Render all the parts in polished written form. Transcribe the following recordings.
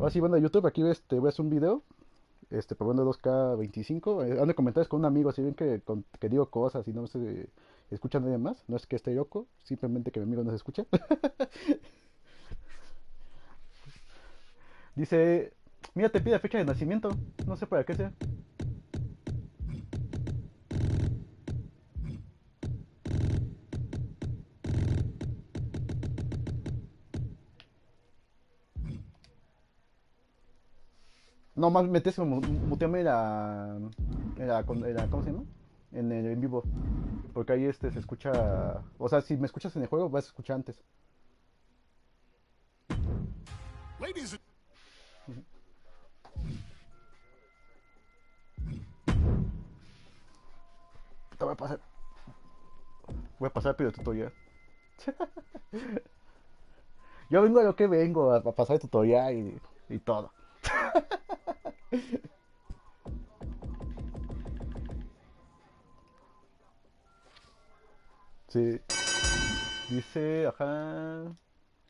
Ahora sí, bueno, YouTube, aquí voy a hacer un video, probando 2K25. Ando comentarios con un amigo, si ven que digo cosas y no se escucha nadie más. No es que esté loco, simplemente que mi amigo no se escucha. Dice, mira, te pide fecha de nacimiento. No sé para qué sea. No, más metes, muteame ¿cómo se llama? En el en vivo. Porque ahí se escucha. O sea, si me escuchas en el juego, vas a escuchar antes. Ladies and Te voy a pasar el tutorial. Yo vengo a lo que vengo, a pasar el tutorial y todo. Sí, dice, ajá,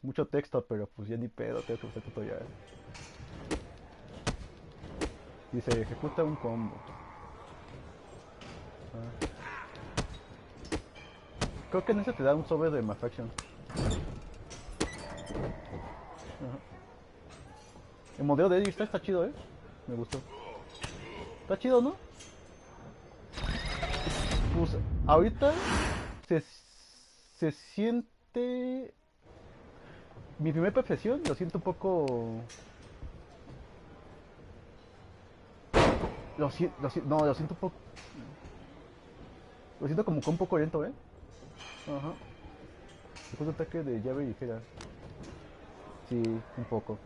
mucho texto, pero pues ya ni pedo, tengo que pasar el tutorial. Dice, ejecuta un combo. Ah, creo que en ese te da un sobre de Mafaction. El modelo de Eddie está chido, Me gustó. Está chido, ¿no? Pues ahorita se, se siente. Mi primer perfección lo siento un poco. No, lo siento un poco. Lo siento como que un poco lento, ¿eh? Ajá. Después de ataque de llave ligera. Sí, un poco.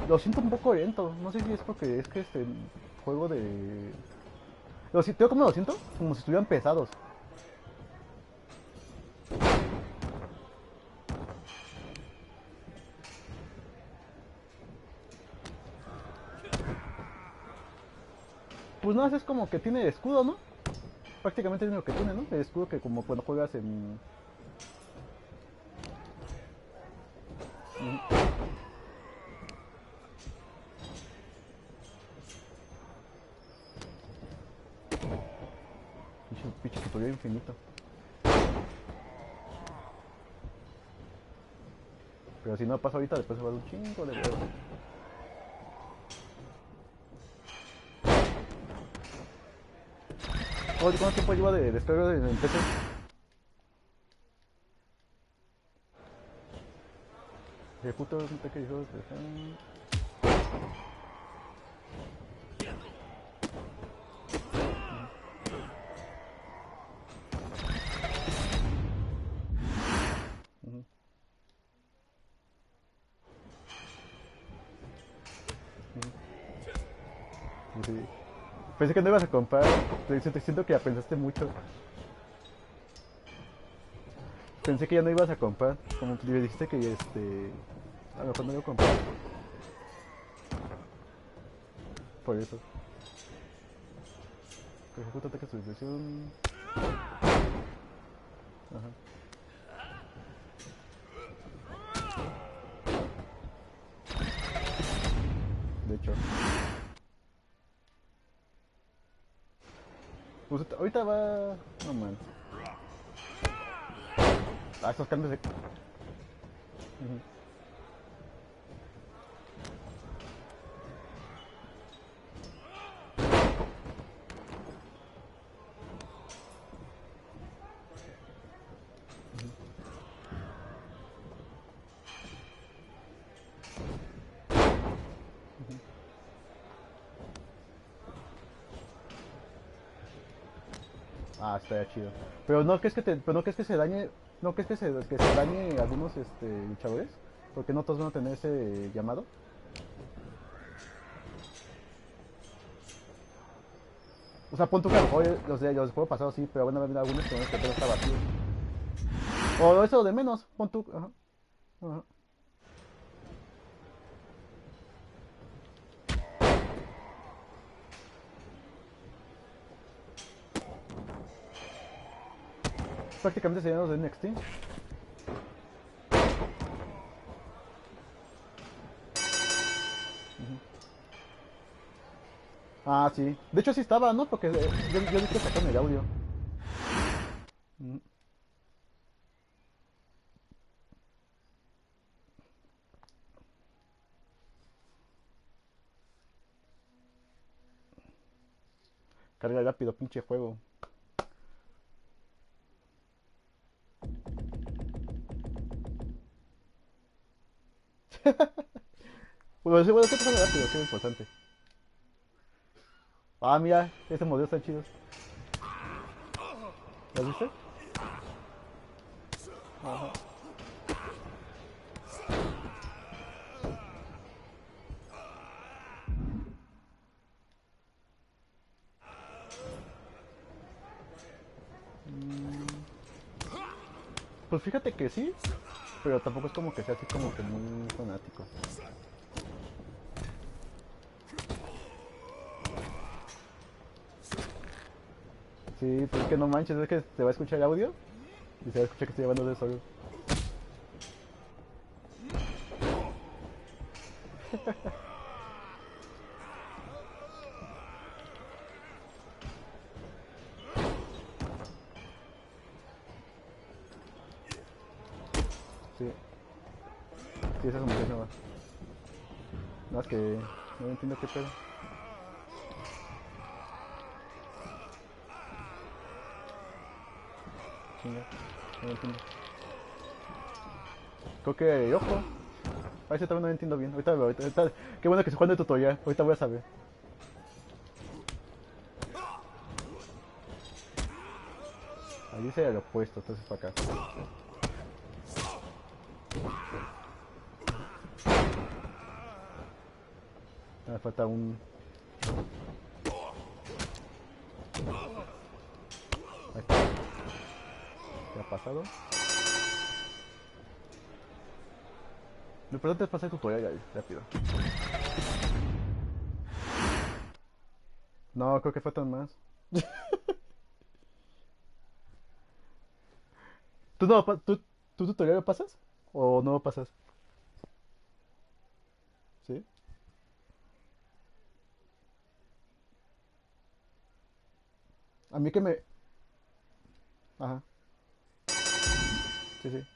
Lo siento un poco lento. No sé si es porque es que este juego de. ¿Tengo como lo siento? Como si estuvieran pesados. Pues nada, es como que tiene escudo, ¿no? Prácticamente es lo que tiene, ¿no? El escudo que como cuando juegas en. Pinche tutorial infinito. Pero si no pasa ahorita, después se va a dar un chingo de huevo. Oye, ¿cuánto tiempo lleva de descarga en PC? Ejecuta un ataque de juegos. Sí. Pensé que no ibas a comprar. Te siento que ya pensaste mucho. Pensé que ya no ibas a comprar. Como que le dijiste que a lo mejor no iba a comprar. Por eso. Que ejecuta ataque de sucesión. Ajá. De hecho. Pues ahorita va. No man. Ah, estos cambios de. Ujú. Ah, estaría chido. Pero no crees pero no crees que se dañe, no crees que se dañe algunos luchadores, porque no todos van a tener ese llamado. O sea, pon tu que a lo mejor los juegos pasados sí, pero van a haber algunos que no está vacío. O eso de menos, pon tu, ajá, ajá. Prácticamente serían los de NXT. Ah, sí. De hecho sí estaba, ¿no? Porque yo vi que sacaron el audio. Mm. Carga rápido, pinche juego. Bueno, sí, bueno, sí, pasando rápido, que es importante. Ah, mira, este modelo está chido. ¿Lo viste? Ajá. Mm, pues fíjate que sí, pero tampoco es como que sea así como que muy fanático. Sí, pues es que no manches, es que se va a escuchar el audio y se va a escuchar que estoy llevando de solo. Sí, sí, esa es una cosa más. No, es que no entiendo qué pedo. Chinga, no entiendo. Creo que ojo. A veces todavía no entiendo bien. Qué bueno que se juega el tutorial. Ahorita voy a saber. Ahí dice el opuesto, entonces para acá. Me falta un. Ahí está. ¿Qué ha pasado? Lo importante es pasar el tutorial ahí, rápido. No, creo que faltan más. ¿Tú no tú tutorial lo pasas? ¿O no lo pasas? ¿Sí? A mí que me. Ajá. Sí, sí.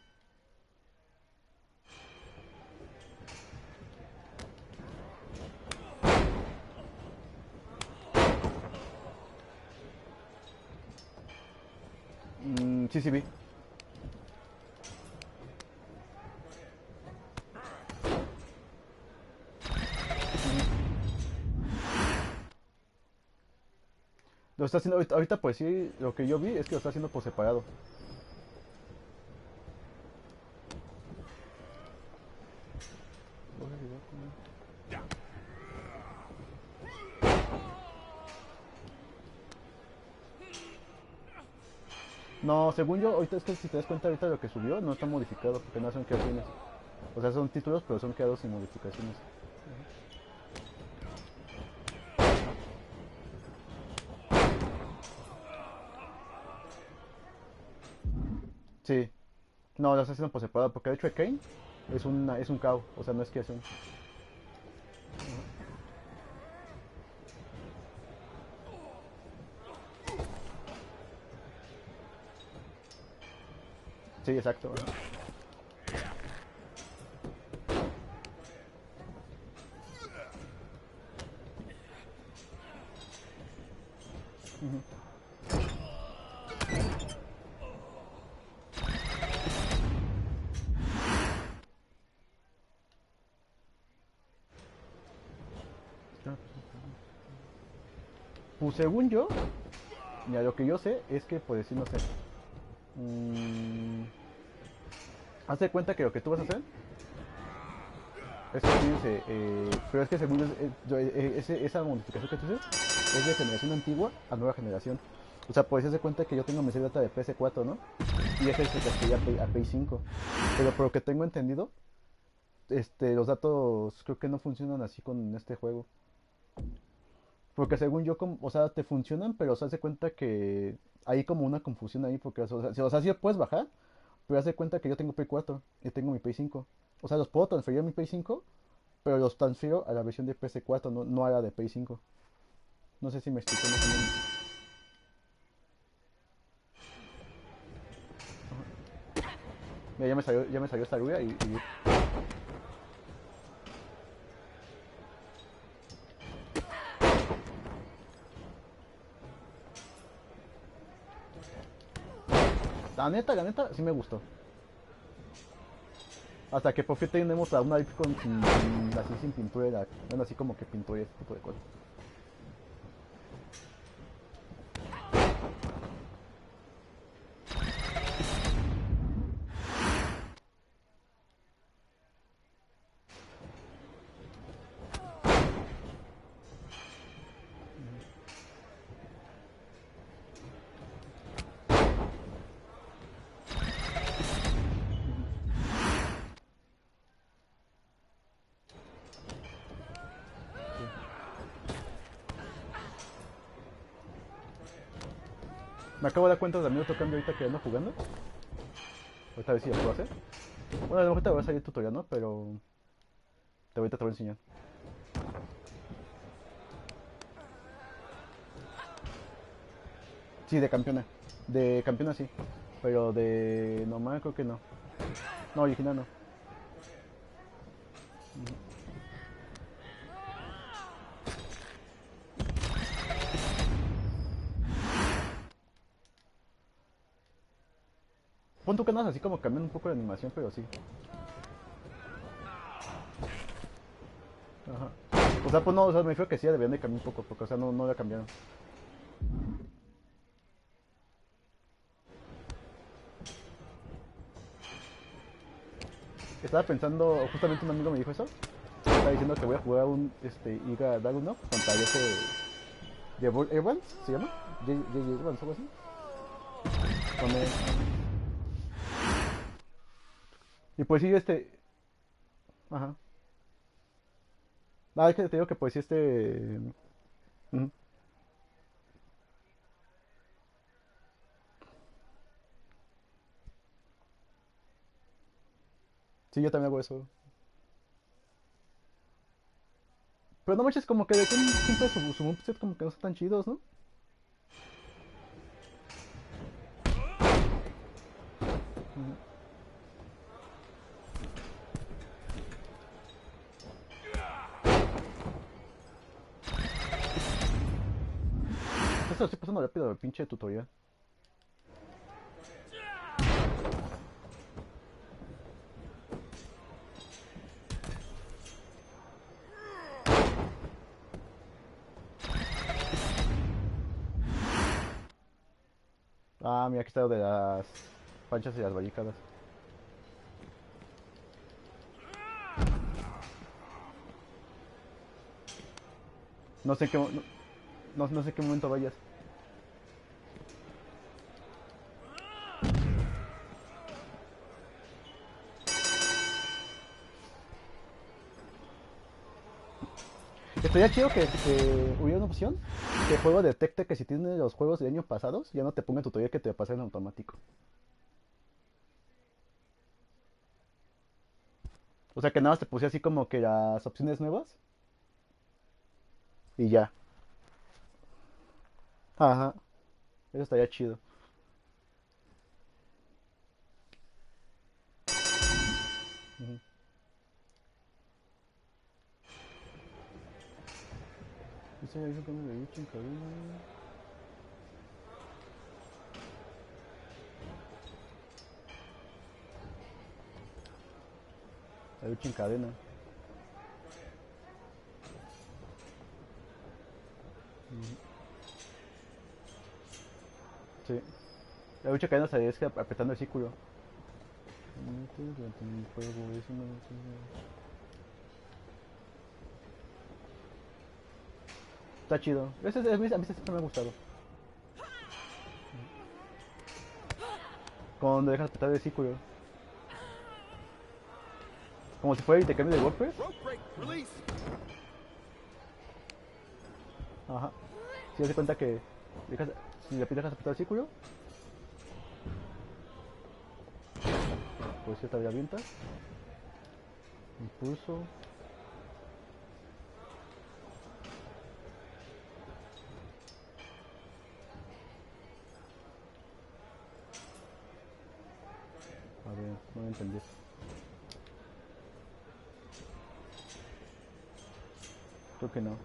Sí, sí vi. Lo está haciendo ahorita, pues sí, lo que yo vi es que lo está haciendo por separado. No, según yo, ahorita es que si te das cuenta ahorita lo que subió no está modificado porque no son creaciones. O sea, son títulos, pero son creados sin modificaciones. Sí, no, lo está haciendo por separado porque de hecho Kane es un KO, o sea, no es creación. Sí, exacto. Ajá. Ujú. Pues según yo, mira, lo que yo sé es que, pues decir, no sé. mm, Haz de cuenta que lo que tú vas a hacer es que tienes, pero es que según esa modificación que tú haces es de generación antigua a nueva generación. O sea, pues haz cuenta que yo tengo mi serie data de PS4, ¿no? Y ese se transfería a Play 5. Pero por lo que tengo entendido, los datos creo que no funcionan así con este juego. Porque según yo, o sea, te funcionan, pero se hace cuenta que hay como una confusión ahí, porque, o sea, sí puedes bajar, pero haz de cuenta que yo tengo Play 4 y tengo mi Play 5. O sea, los puedo transferir a mi Play 5, pero los transfiero a la versión de PS4, no a la de Play 5. No sé si me explico más o menos. Mira, ya me salió esta rubia y... la neta, sí me gustó. Hasta que por fin tenemos a una con así sin pintura, bueno, así como que pintura y ese tipo de cosas. Me acabo de dar cuenta de amigo tocando ahorita que ando jugando. Ahorita a ver si lo puedo hacer. Bueno, a lo mejor te va a salir el tutorial, ¿no? Pero ahorita te voy a enseñar. Sí, de campeona. De campeona sí. Pero de normal creo que no. No, original no. Pon tu canal así como cambiando un poco de animación, pero sí. Ajá. O sea, pues no, o sea, me refiero que sí, deberían de cambiar un poco, porque, o sea, no la cambiaron. Estaba pensando, justamente un amigo me dijo eso. Estaba diciendo que voy a jugar ir a dar un up contra ese de Evans, ¿se llama? J. Evans, algo así. Con él. Y pues sí, ajá. Ah, es que te digo que pues sí, ujú. Sí, yo también hago eso. Pero no manches, como que de que siempre su moveset como que no están tan chidos, ¿no? Ujú. Esto lo estoy pasando rápido el pinche tutorial. Ah, mira, aquí está lo de las panchas y las barricadas. No sé en qué, no sé en qué momento vayas. Estaría chido que hubiera una opción que el juego detecte que si tienes los juegos de años pasados, ya no te ponga tutorial que te pase en automático. O sea, que nada más te puse así como que las opciones nuevas y ya. Ajá, eso estaría chido. Ujú. Dice ahí un cambio de hecho en cabina. La lucha en cadena. Ujú. Sí. La lucha en cadena se es que apretando el círculo. Durante el juego, eso no. Está chido. A mí ese siempre me ha gustado. Cuando dejas apretar el círculo. Como si fuera intercambio de golpes. Rope break, release. Ajá. Si das cuenta que dejas, si le dejas apretar el círculo, pues ya te avientas. Impulso. entender. Creo que no.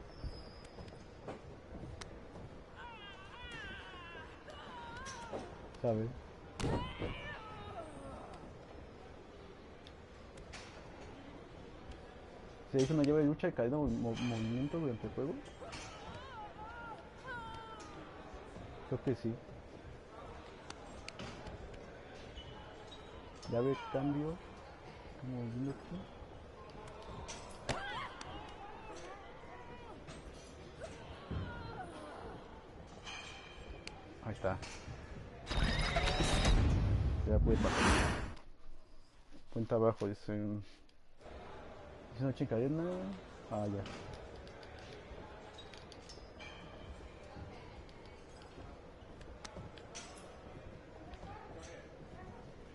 ¿Sabes? ¿Se hizo una llave de lucha de cadena movimiento durante el juego? Creo que sí. Llave cambio. Movimiento. Ahí está. Ya puede pasar. Cuenta abajo, dice. Dice noche en cadena. Ah, ya.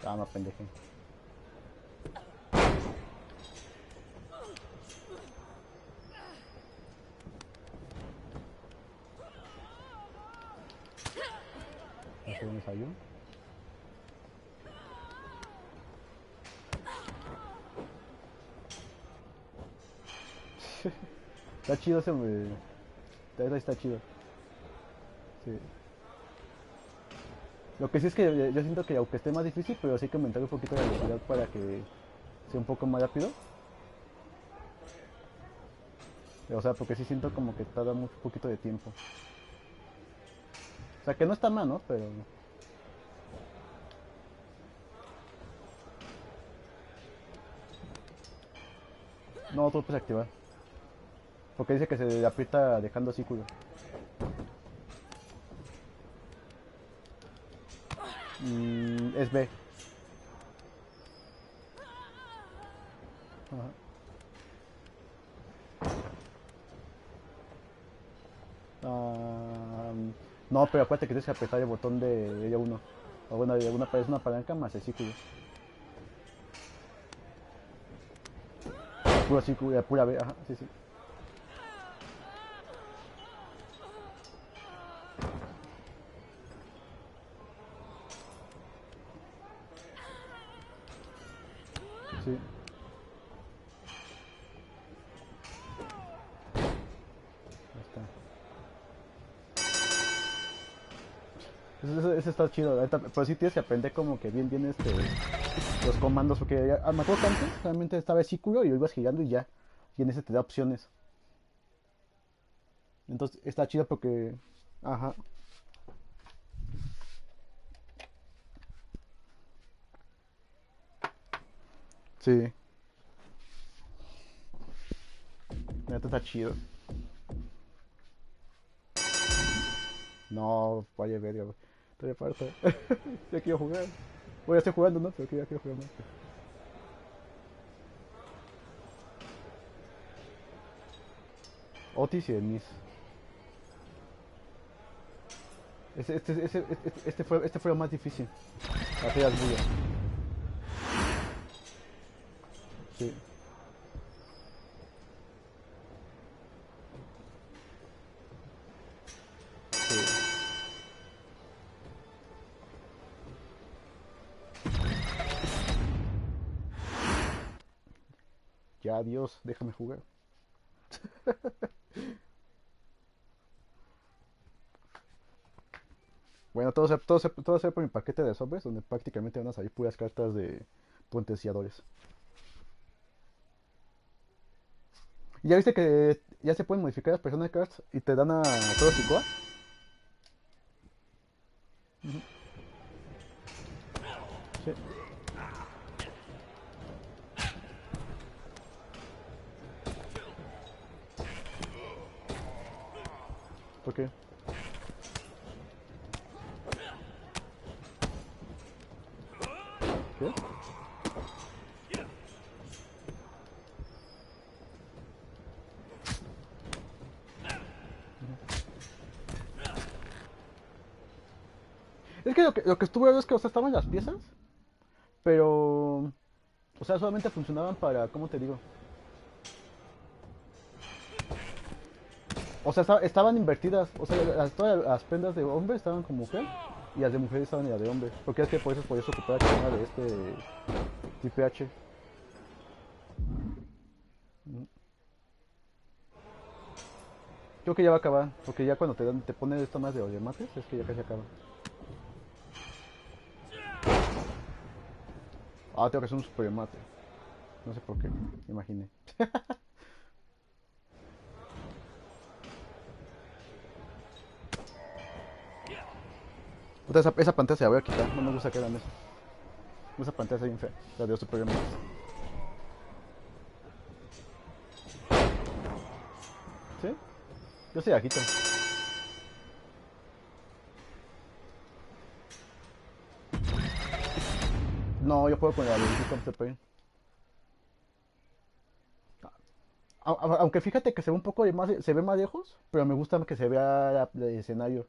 Ah, me pendeje. ¿Hacer un ensayo? Está chido ese, está chido. Sí. Lo que sí es que yo siento que aunque esté más difícil, pero sí hay que aumentar un poquito la velocidad para que sea un poco más rápido. O sea, porque sí siento como que tarda mucho poquito de tiempo. O sea, que no está mal, ¿no? Pero... No, tú lo puedes activar. Porque dice que se aprieta dejando círculo. Es B. Ajá. No, pero acuérdate que tienes que apretar el botón de ella 1. O bueno, de alguna parece una palanca más el círculo. Puro círculo, pura B, ajá, sí, sí. Sí. Ahí está. Ese está chido, pero sí tienes que aprender como que bien los comandos, porque me acuerdo que antes realmente estaba el círculo y lo ibas girando y ya. Y en ese te da opciones. Entonces está chido porque... Ajá. Sí. Neta está chido. No, vaya verga, güey. Todavía falta. Ya quiero jugar. Voy a estar jugando, ¿no? Pero que ya quiero jugar más. Otis y Denise. Este fue lo más difícil. Hacer las bullas. Sí. Sí. Ya, Dios, déjame jugar. Bueno, todo se por mi paquete de sobres, donde prácticamente van a salir puras cartas de potenciadores. Y ya viste que ya se pueden modificar las personas cards y te dan a todos Sikoa. Sí. ¿Por qué? ¿Qué? Es que lo que estuve viendo es que, o sea, estaban las piezas, pero, o sea, solamente funcionaban para, ¿cómo te digo? O sea, estaban invertidas, o sea, todas las prendas de hombre estaban con mujer y las de mujer estaban en la de hombre. Porque es que por eso podías ocupar la cadena de este Triple H. Creo que ya va a acabar, porque ya cuando te pone esto más de mates, es que ya casi acaba. Ah, tengo que hacer un super mate. No sé por qué, me imaginé. Puta, esa pantalla se la voy a quitar, no me gusta que hagan eso. Esa pantalla está bien fea, la de los super mates. ¿Sí? Yo sí la quito. No, yo puedo con la de CP. Aunque fíjate que se ve un poco más, se ve más lejos, pero me gusta que se vea el escenario.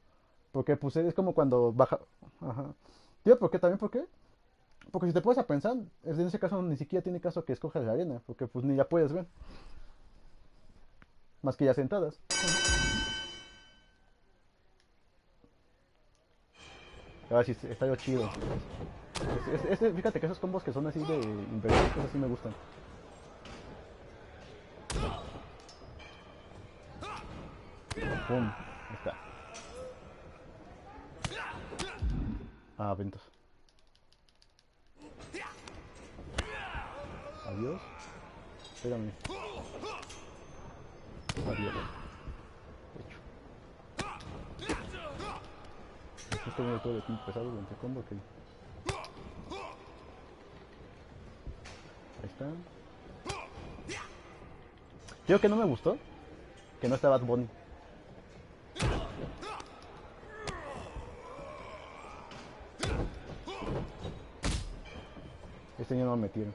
Porque pues es como cuando baja. Ajá. Tío, ¿por qué? ¿También por qué? Porque si te pones a pensar, en ese caso ni siquiera tiene caso que escojas la arena, porque pues ni la puedes ver. Más que ya sentadas. Ahora sí, está yo chido. Fíjate que esos combos que son así de inversión, cosas así me gustan. Pum, ahí está. Ah, ventos. Adiós. Espérame. Adiós. Hecho. Esto viene todo de tiempo pesado durante el combo, ok. Ahí está. Creo que no me gustó que no está Bad Bunny. Este año no me metieron.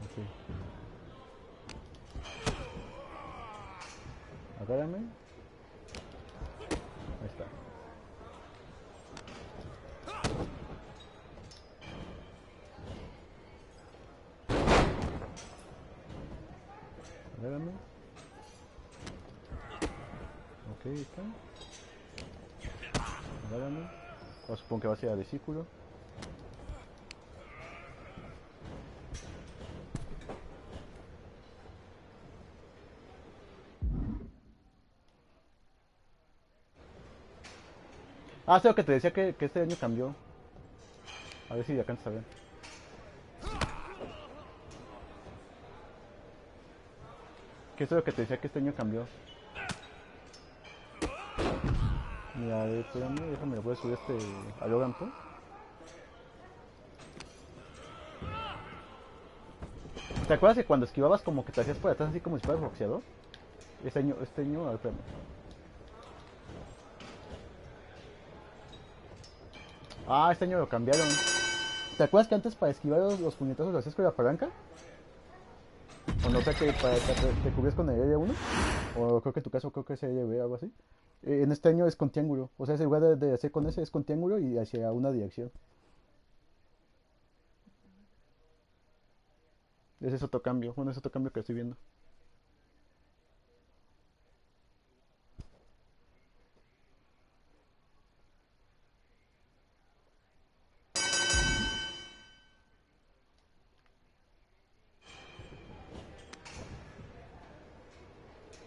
Ok. Agárrame. Ahí está. Agárrame. Ok, ahí está. Agárrame. Ahora supongo que va a ser de círculo. Ah, sé lo que te decía que este año cambió. A ver si alcanzas a ver. Que eso es lo que te decía que este año cambió. Mira, a ver, espérame, déjame, le voy a subir a Logan Paul. ¿Te acuerdas que cuando esquivabas como que te hacías por atrás así como si fueras boxeador? Este año, a ver, espérame. Ah, este año lo cambiaron. ¿Te acuerdas que antes para esquivar los puñetazos lo hacías con la palanca? O no sé que te cubrías con el L1. O creo que en tu caso creo que es LB o algo así. En este año es con triángulo. O sea, en lugar de hacer con ese es con triángulo y hacia una dirección. Ese es otro cambio. Bueno, es otro cambio que estoy viendo.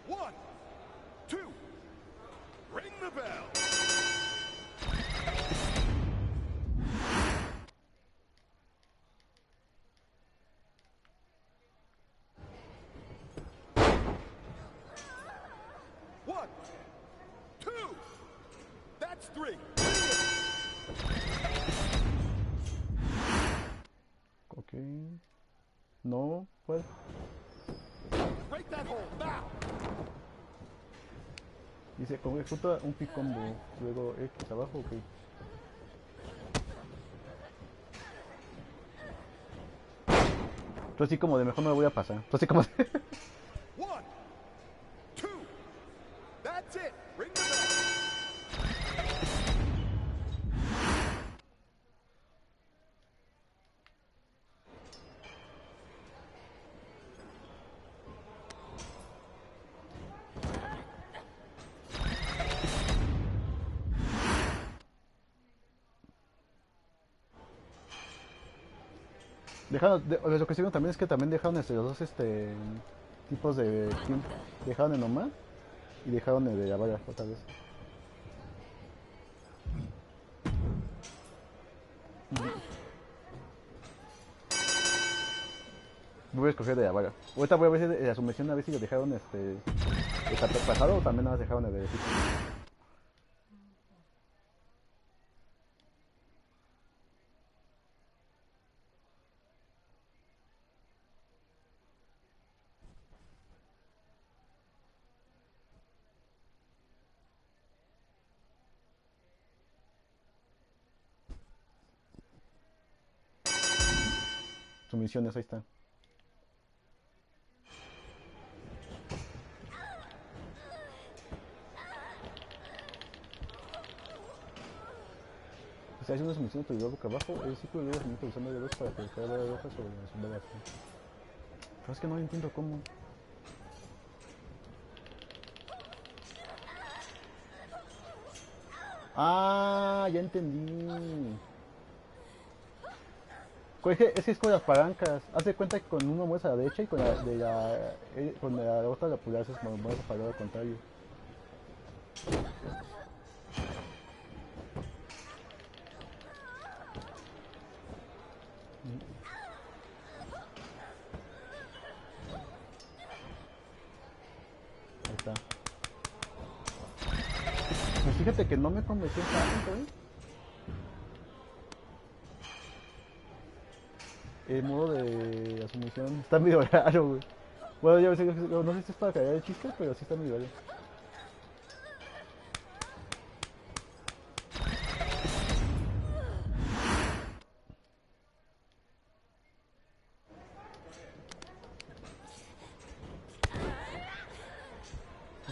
one, two, ring the bell. One, two, that's three. Ok. No, pues. Break that hole now. Dice, como ejecuta un pick combo. Luego X abajo, ok. Yo así como de mejor no me voy a pasar. Yo así como de... One, two, that's it. Ring the bell. Dejaron, lo que hicieron también es que también dejaron los dos tipos de tiempo. Dejaron el nomás y dejaron el de la vara otra vez. Voy a escoger de la vaga. Ahorita voy a ver si de la sumisión a ver si lo dejaron el pasado o también nada más dejaron el de Egipto. Sumisiones, ahí está. Si hace una sumisión de tu video boca abajo, el ciclo de dedos usando el 2 para colocar la vara roja sobre la sombra azul. Pero es que no entiendo cómo. Ah, ya entendí. Ese es con las palancas. Haz de cuenta que con uno mueves a la derecha y con con la otra la pulgares mueves para el lado contrario. Ahí está. Pues fíjate que no me convenció tanto, El modo de la sumisión está medio raro, güey. Bueno, ya no sé si es para caer el chiste, pero sí está medio raro.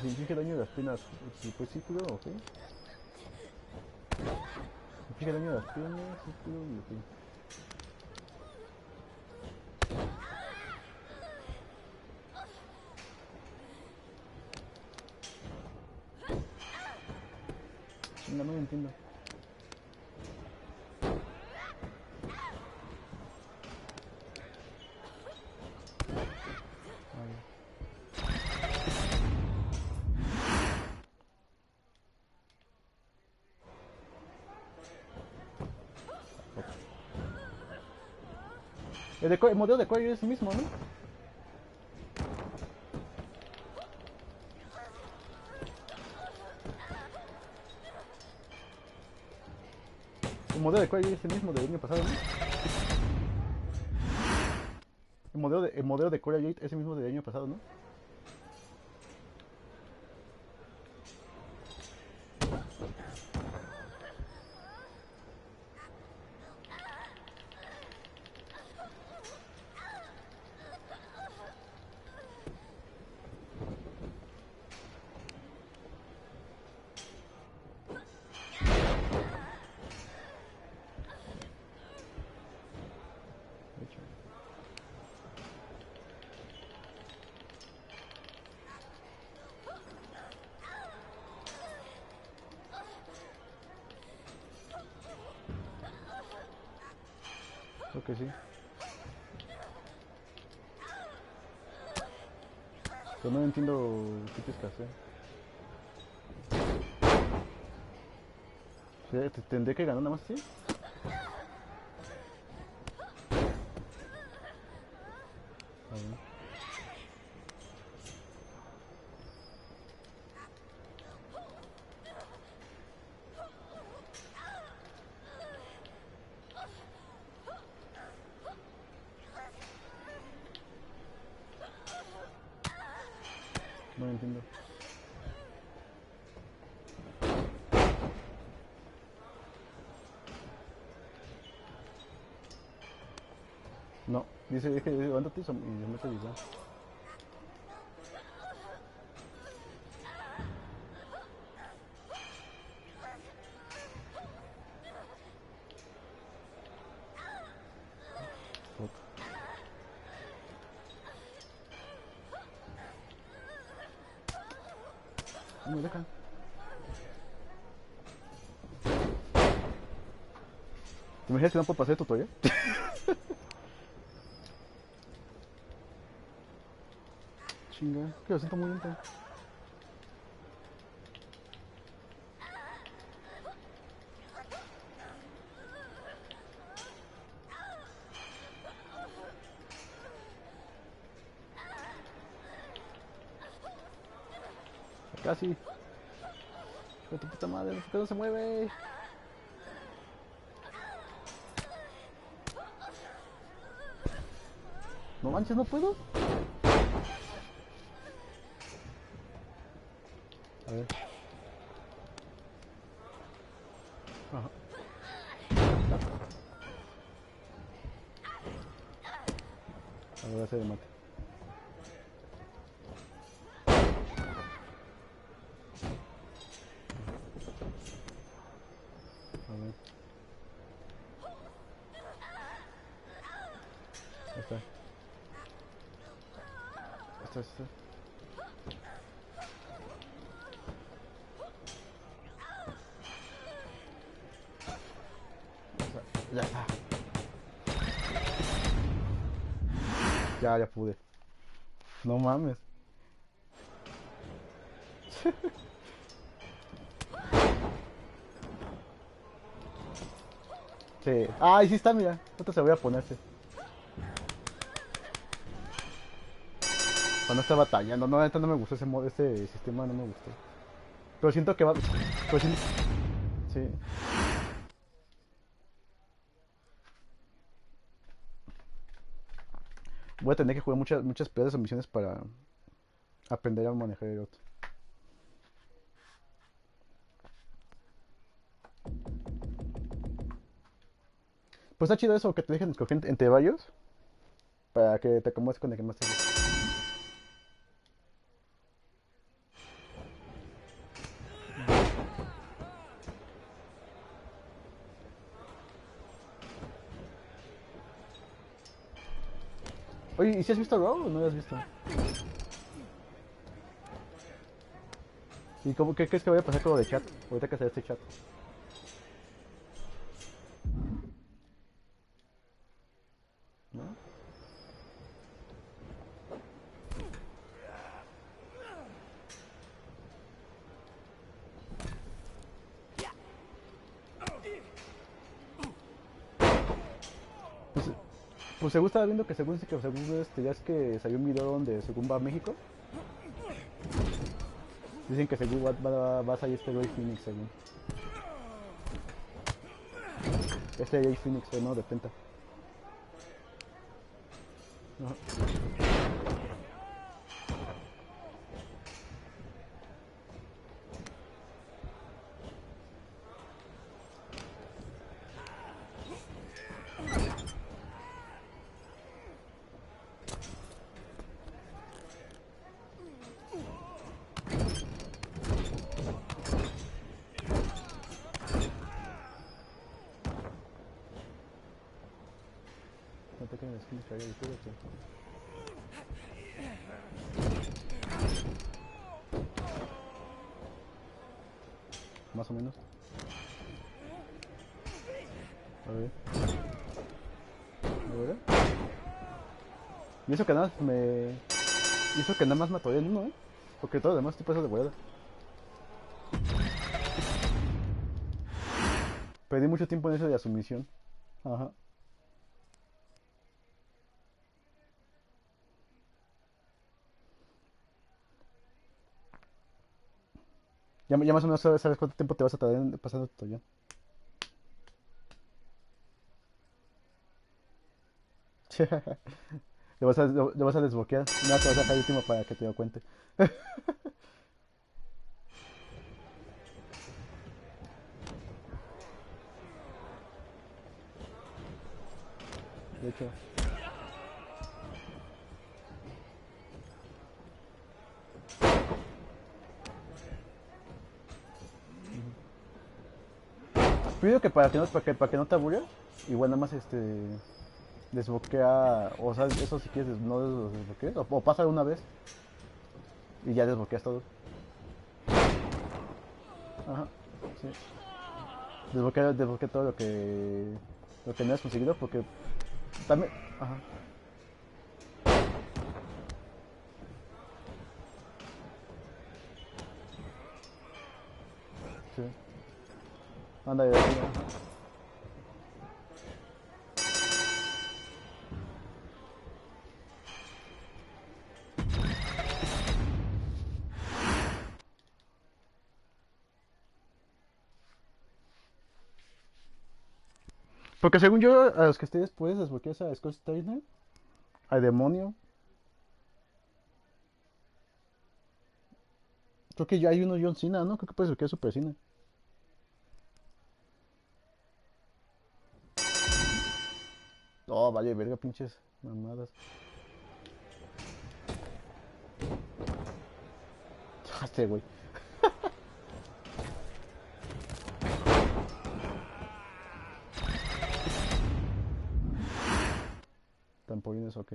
Si inflige daño a las piernas, si fue círculo, ok. Inflige daño a las piernas, círculo y ok. No lo entiendo. El modelo de cuello es el mismo, ¿no? El modelo de cuello es el mismo del año pasado, ¿no? El modelo de Corea Gate es el mismo del año pasado, ¿no? Hecho. Creo que sí. Pero no entiendo qué tienes que hacer. ¿Tendré que ganar nada más así? A ver. No entiendo. No, dice que levántate y se mete a ayudar. No me deja. ¿Te imaginas que no puedo pasar el tutorial? Chinga, que lo siento muy lento. Casi. Hijo de tu puta madre, ¿por qué no se mueve? No manches, no puedo. A ver. Ajá. A ver, hacer el mate. A ver. Ahí está. Está. Ya está. Ya pude. No mames. Sí. Ay, sí está, mira. Esto se voy a ponerse. Cuando está batallando. No, neta no me gustó ese modo, ese sistema no me gustó. Pero siento que va. Pero siento... Sí. Voy a tener que jugar muchas pedas o misiones para aprender a manejar el otro. Pues está chido eso, que te dejen escoger entre varios. Para que te acomodes con el que más te guste. Oye, ¿y si has visto Raw o no lo has visto? ¿Y qué crees que vaya a pasar con lo de chat? Ahorita que hacer este chat. ¿No? Pues, pues según estaba viendo que según ya es que salió un video donde según va a México. Dicen que según va a salir este Ray Phoenix según. Este Ray Phoenix, no, de Penta. Ajá. No te quedes aquí, me cagué de todo, más o menos. A ver. A ver. Y eso que nada más me... Y eso que nada más me atoré en uno, Porque todo lo demás te pasa de volada. Perdí mucho tiempo en eso de la sumisión. Ajá. Ya más o menos sabes cuánto tiempo te vas a tardar en pasando tu tutorial. Lo vas a desbloquear. No, te vas a dejar el último para que te lo cuente. De hecho. Pido que para que no te aburras, igual nada más desbloquea, o sea, eso si quieres no los desbloquees, o pasa una vez y ya desbloqueas todo. Ajá, sí. Desbloquea todo lo que no has conseguido porque también, ajá. Anda, ya, ya. Porque según yo, a los que esté después desbloqueas a Scott Steiner, al demonio. Creo que ya hay uno John Cena, ¿no? Creo que puedes desbloquear Super Cena. Oh, vale, verga, pinches mamadas. Este, güey. Tampoco es ok.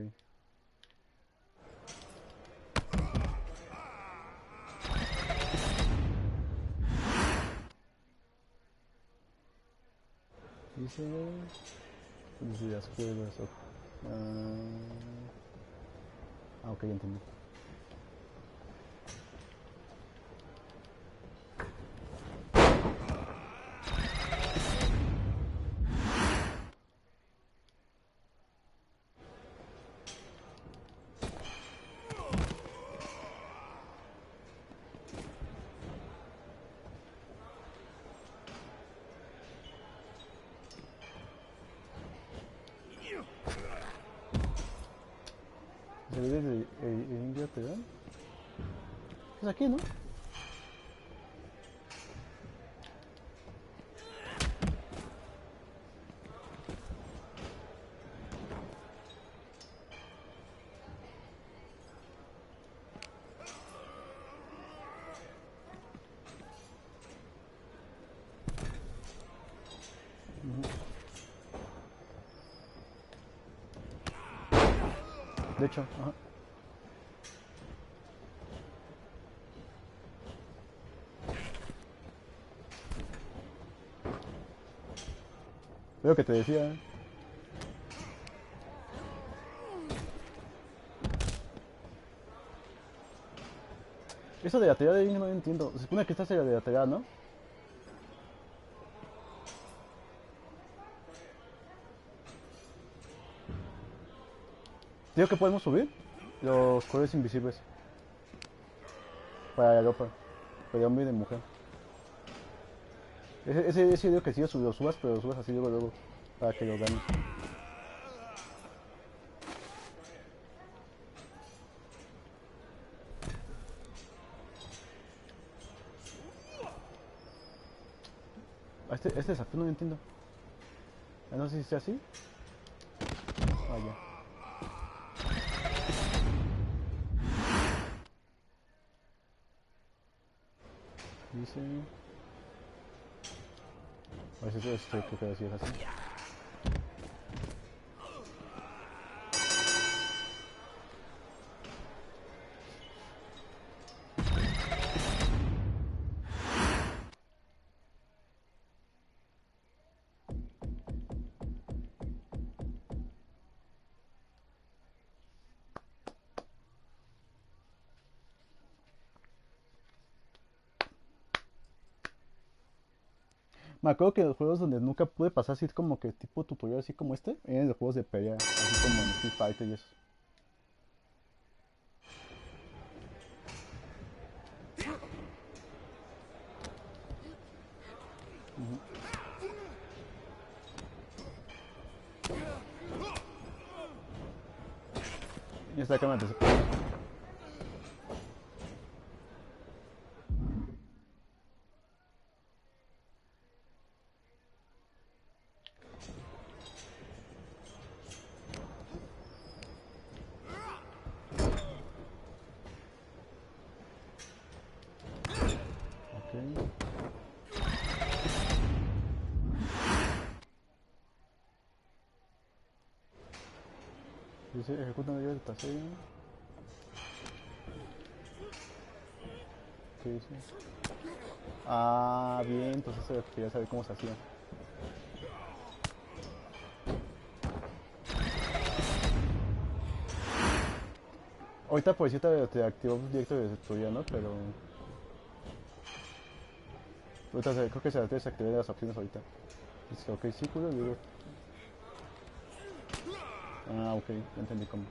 Dice... Dice las cuevas. Ok, ya entendí. ¿Se ve desde el India te dan? Es aquí, ¿no? De hecho, ajá. Veo que te decía. Eso de la teoría de India no lo entiendo. Se supone que esta sería de la teoría, ¿no? Digo que podemos subir los colores invisibles para la ropa, para hombre y de mujer. Ese digo que sí lo subas, pero lo subas así luego, luego, para que lo ganes. Este desafío no lo entiendo. No sé si sea así. Ah, ya. Dice... A ver si esto creo que sí es así. Me acuerdo que los juegos donde nunca pude pasar así como que tipo tutorial así como este, eran los juegos de pelea, así como en Street Fighter y eso. Y esta cámara te... Ok. Dice, ejecuta una llave de paseo. ¿Qué dice? Ah, bien, entonces quería saber cómo se hacía. Ahorita pues sí te activó directo de tutorial, ¿no? Pero... Ahorita creo que se desactivé las opciones ahorita. Dice, ok, círculo, digo. Ah, ok, ya entendí cómo.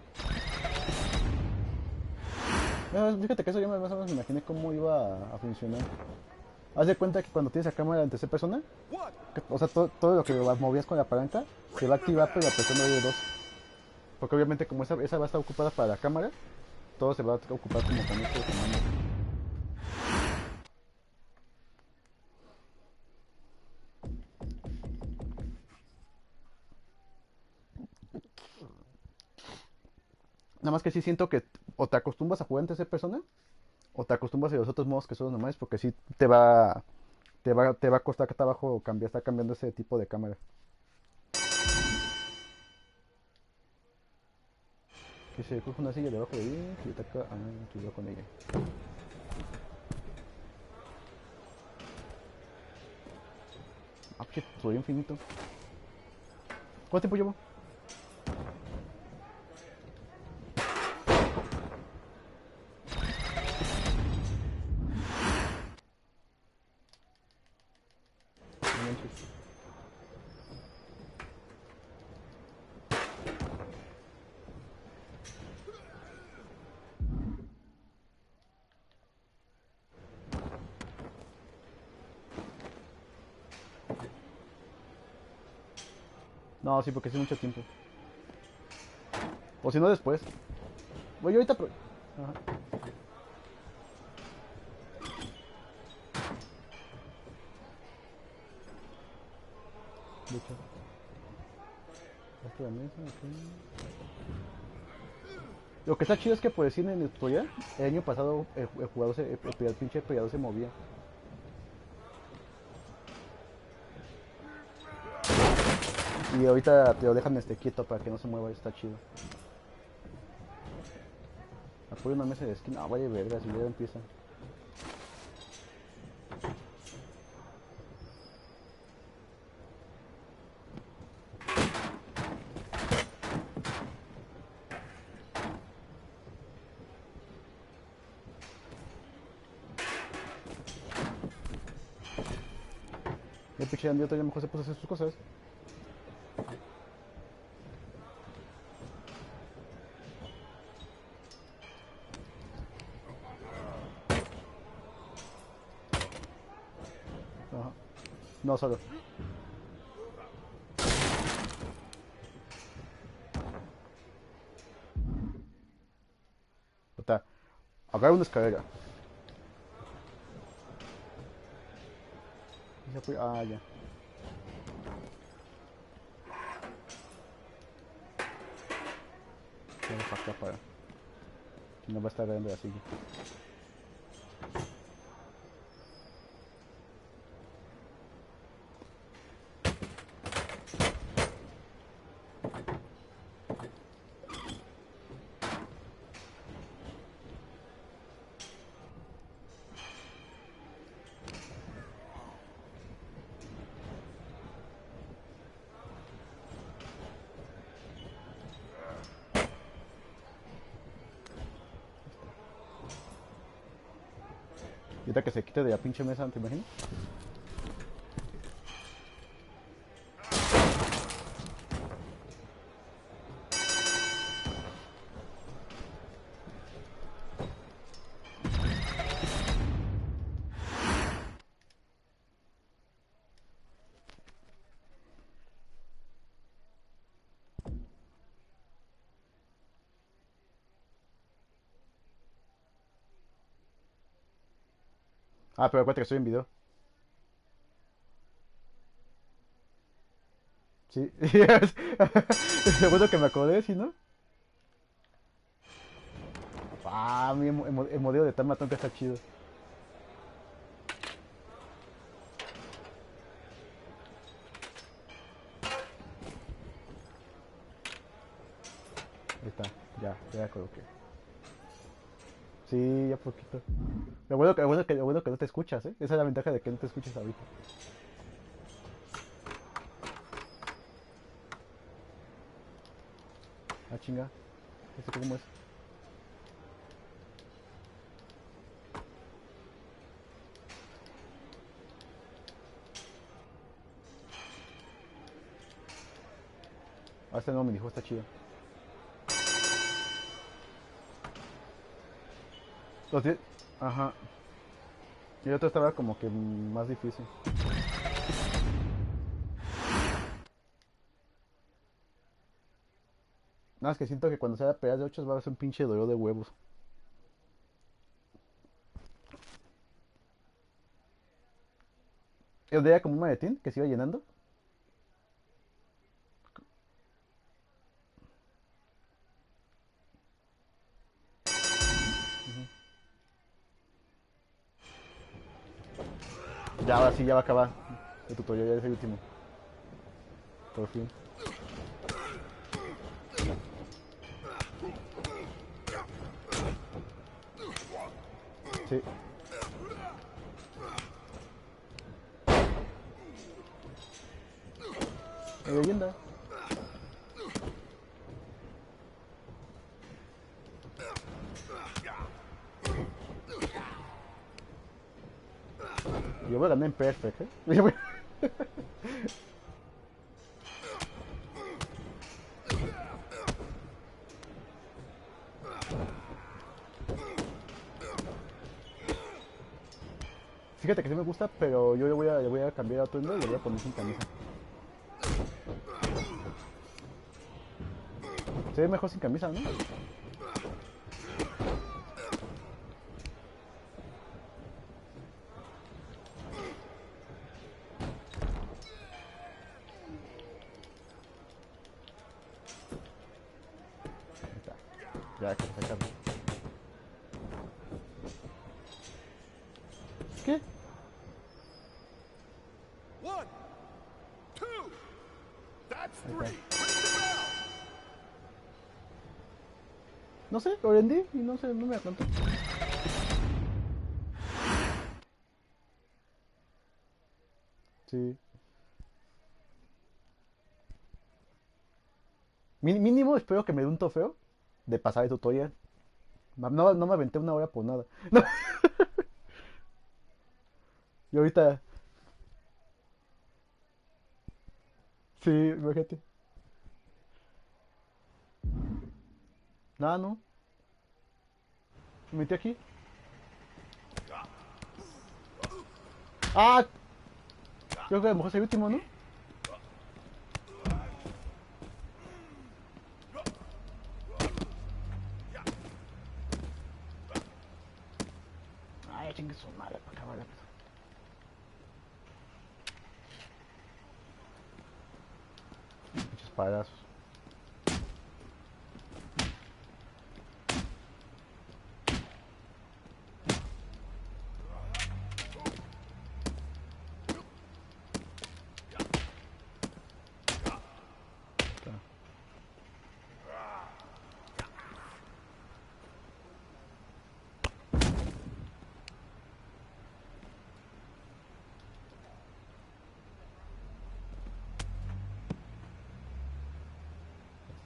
Fíjate que eso yo más o menos me imaginé cómo iba a funcionar. Haz de cuenta que cuando tienes la cámara en tercera persona, o sea, todo lo que movías con la palanca se va a activar, pero apretando L2. Porque obviamente como esa va a estar ocupada para la cámara, todo se va a ocupar como con este comando. Nada más que sí siento que o te acostumbras a jugar en tercera persona, o te acostumbras a los otros modos que son los normales, porque sí te va a costar trabajo estar cambiando ese tipo de cámara. Que se coge una silla debajo de ella, y ataca a con ella. Ah, shit, soy infinito. ¿Cuánto tiempo llevo? No manches. No, sí, porque hace mucho tiempo. O si no, después. Voy ahorita. Ajá. De hecho. Esto de mesa, ok. Lo que está chido es que por decir en el tutorial, el año pasado el jugador el pinche peleador se movía. Y ahorita te lo dejan quieto para que no se mueva, está chido. Apoyo una mesa de esquina, vaya verga, si ya empieza. El pinche Andy ya mejor se puso a hacer sus cosas. Ajá. No, solo. Está. Agarra una escalera. Ah, ya. Vamos para acá para. Si no va a estar grande la silla. Y ahorita que se quite de la pinche mesa, ¿te imaginas? Ah, pero acuérdate que estoy en video. Sí. Es bueno que me acordé, ¿sí, no? Ah, el modelo de tal matón que está chido. Ahí está, ya coloqué. Sí, ya poquito. Lo bueno que no te escuchas, ¿eh? Esa es la ventaja de que no te escuches ahorita. Ah, chinga. ¿Esto cómo es? Ah, este nuevo minijuego está chido. Los 10. Ajá. Y el otro estaba como que más difícil. Nada más que siento que cuando sea peleas de 8 va a ser un pinche dolor de huevos. El de era como un maletín que se iba llenando. Ya, ahora sí, ya va a acabar. El tutorial ya es el último. Por fin. Sí. Leyenda. Yo voy a ganar en Perfect, ¿eh? Fíjate que sí me gusta, pero yo le voy a cambiar a atuendo y le voy a poner sin camisa. Se ve mejor sin camisa, ¿no? Ahí está. Ya, que se acabó. ¿Qué? One, two. That's Ahí three. está. Ring the bell. No sé, lo vendí y no sé, no me da cuenta. Sí. Mínimo espero que me dé un trofeo de pasar el tutorial. No, no me aventé una hora por nada. No. Y ahorita, sí, imagínate. Nada, no. Me metí aquí. Ah, creo que a lo mejor es el último, ¿no? Ay, chingue su madre para acabar. Muchos payasos.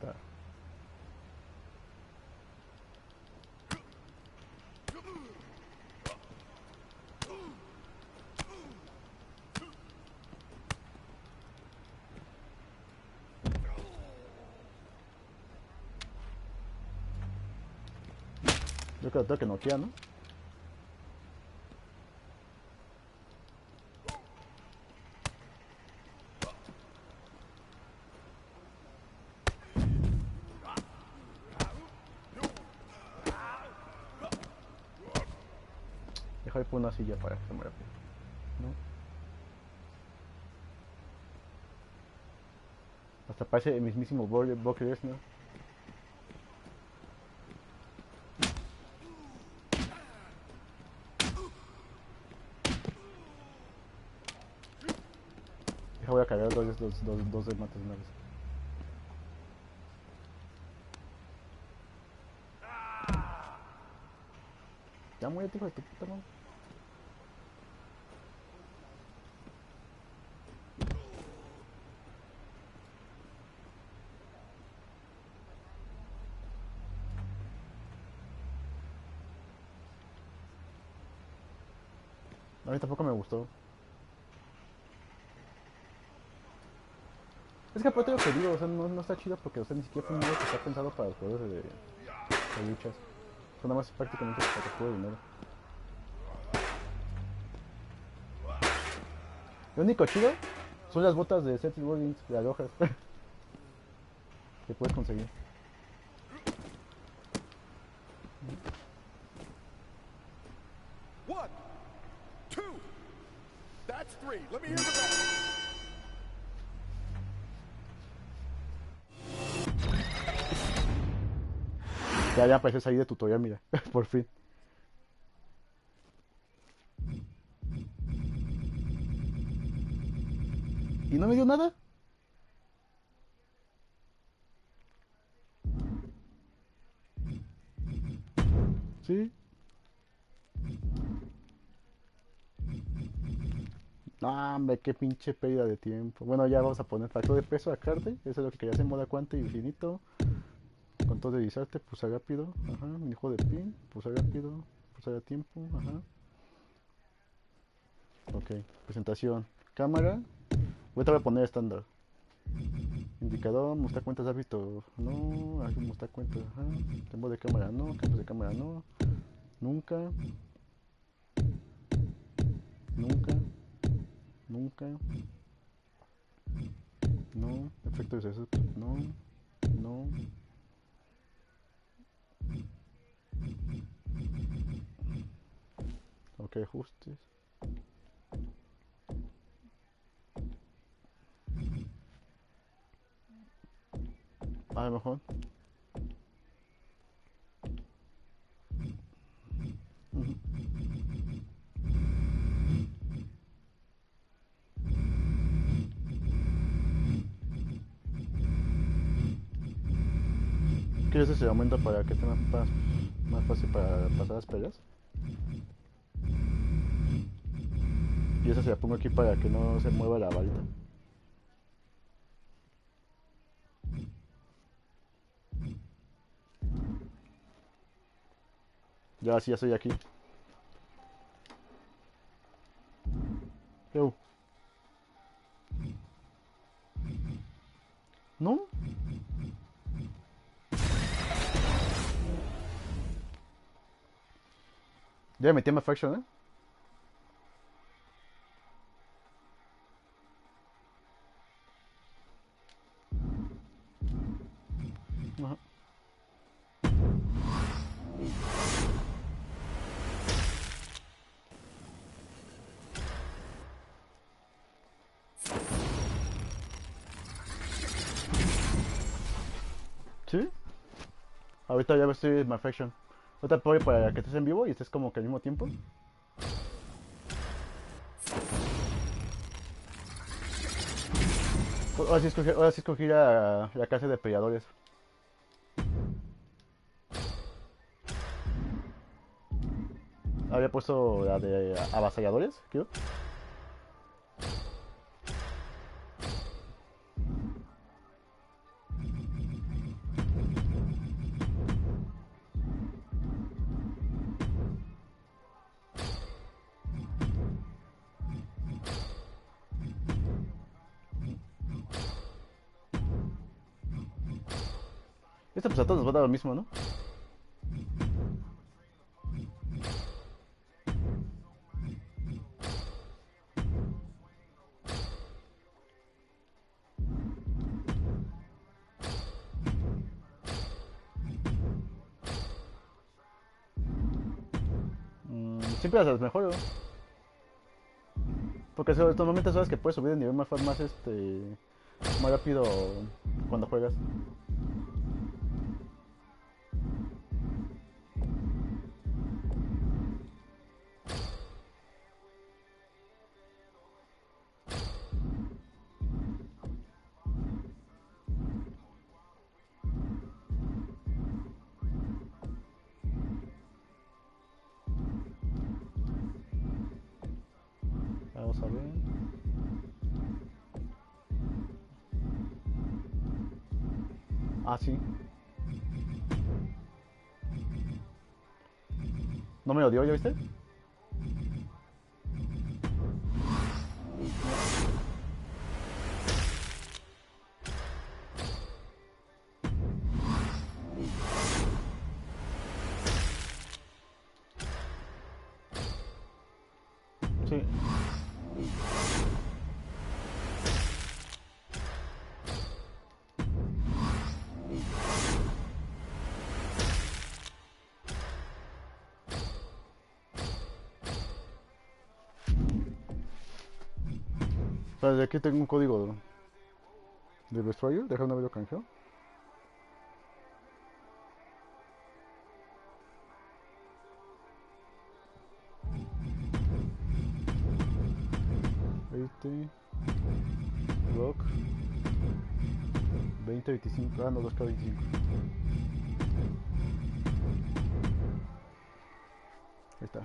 Está. Yo creo que lo tengo que noquear, ¿no? Deja de poner una silla para que se muera. ¿No? Hasta parece el mismísimo Bucket, ¿no? Deja, voy a cargar dos de matas de una vez. Ya muérete, hijo de tu puta madre. A mí tampoco me gustó. Es que aparte lo que digo, o sea, no está chido porque, o sea, ni siquiera fue un modo que está pensado para los juegos de luchas. Son nada más prácticamente para el juego de dinero. Lo único chido son las botas de Seth Rollins, las rojas, que puedes conseguir. One, two. That's three. Let me hear the bell. Ya apareció salir de tutorial, mira, por fin. ¿Y no me dio nada? Sí. No, hombre, qué pinche pérdida de tiempo. Bueno, ya vamos a poner factor de peso a carne. Eso es lo que quería hacer, moda cuánto infinito. Control de disarte, pulsar rápido. Ajá. Minijo de pin, pulsar rápido. Pulsar a tiempo. Ajá. Ok. Presentación. Cámara. Ahorita voy a poner estándar. Indicador, mostrar cuentas de hábito. No. Mostrar cuentas. Ajá. Tiempo de cámara. No. Cambios de cámara. No. Nunca. Nunca. Nunca. No. Efecto de suceso. No. No. Ok, ajustes. A lo mejor. Ujú. ¿Quieres ese aumento para que sea más fácil para pasar las peleas? Y esa se la pongo aquí para que no se mueva la varita. Ya, sí, ya estoy aquí. Yo. ¿No? Ya me metí a faction, ¿eh? Ajá. ¿Sí? Ahorita ya estoy en faction. Ahorita apoyo para que estés en vivo y estés como que al mismo tiempo. Ahora sí escogí la clase de peleadores. Había puesto la de avasalladores, creo. Este pues a todos nos va a dar lo mismo, ¿no? Siempre las mejoro. Porque normalmente sabes que puedes subir de nivel más rápido cuando juegas. Vamos a ver. Ah, sí. No me lo dio, ¿ya viste? Sí. Vale, aquí tengo un código de vestuario. Déjame ver lo canjeo. Rock 2025. Ah, no, 2K25. Ahí está.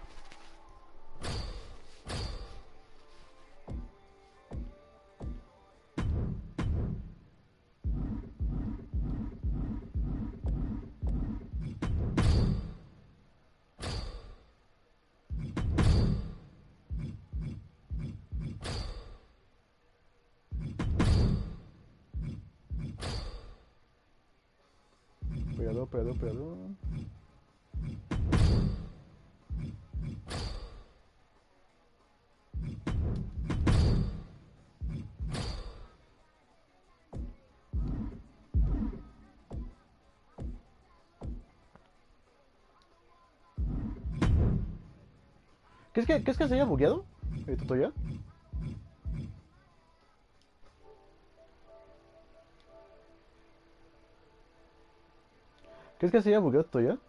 Operador. ¿Crees que se haya bugueado el tutorial? ¿Crees que se haya bugueado el tutorial?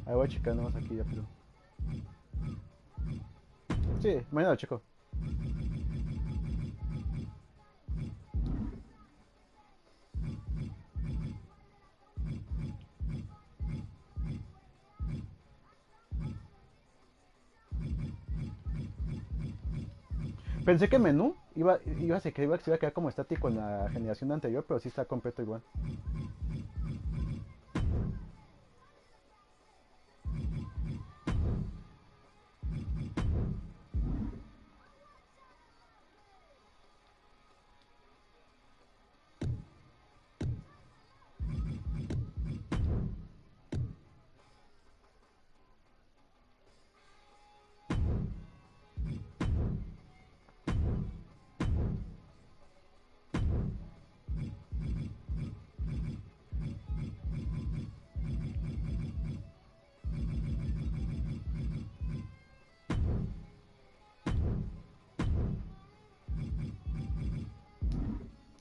Ahí voy a checar nada más aquí ya, pero... Sí, mañana lo checo. Pensé que menú iba a quedar como estático en la generación anterior, pero sí está completo igual.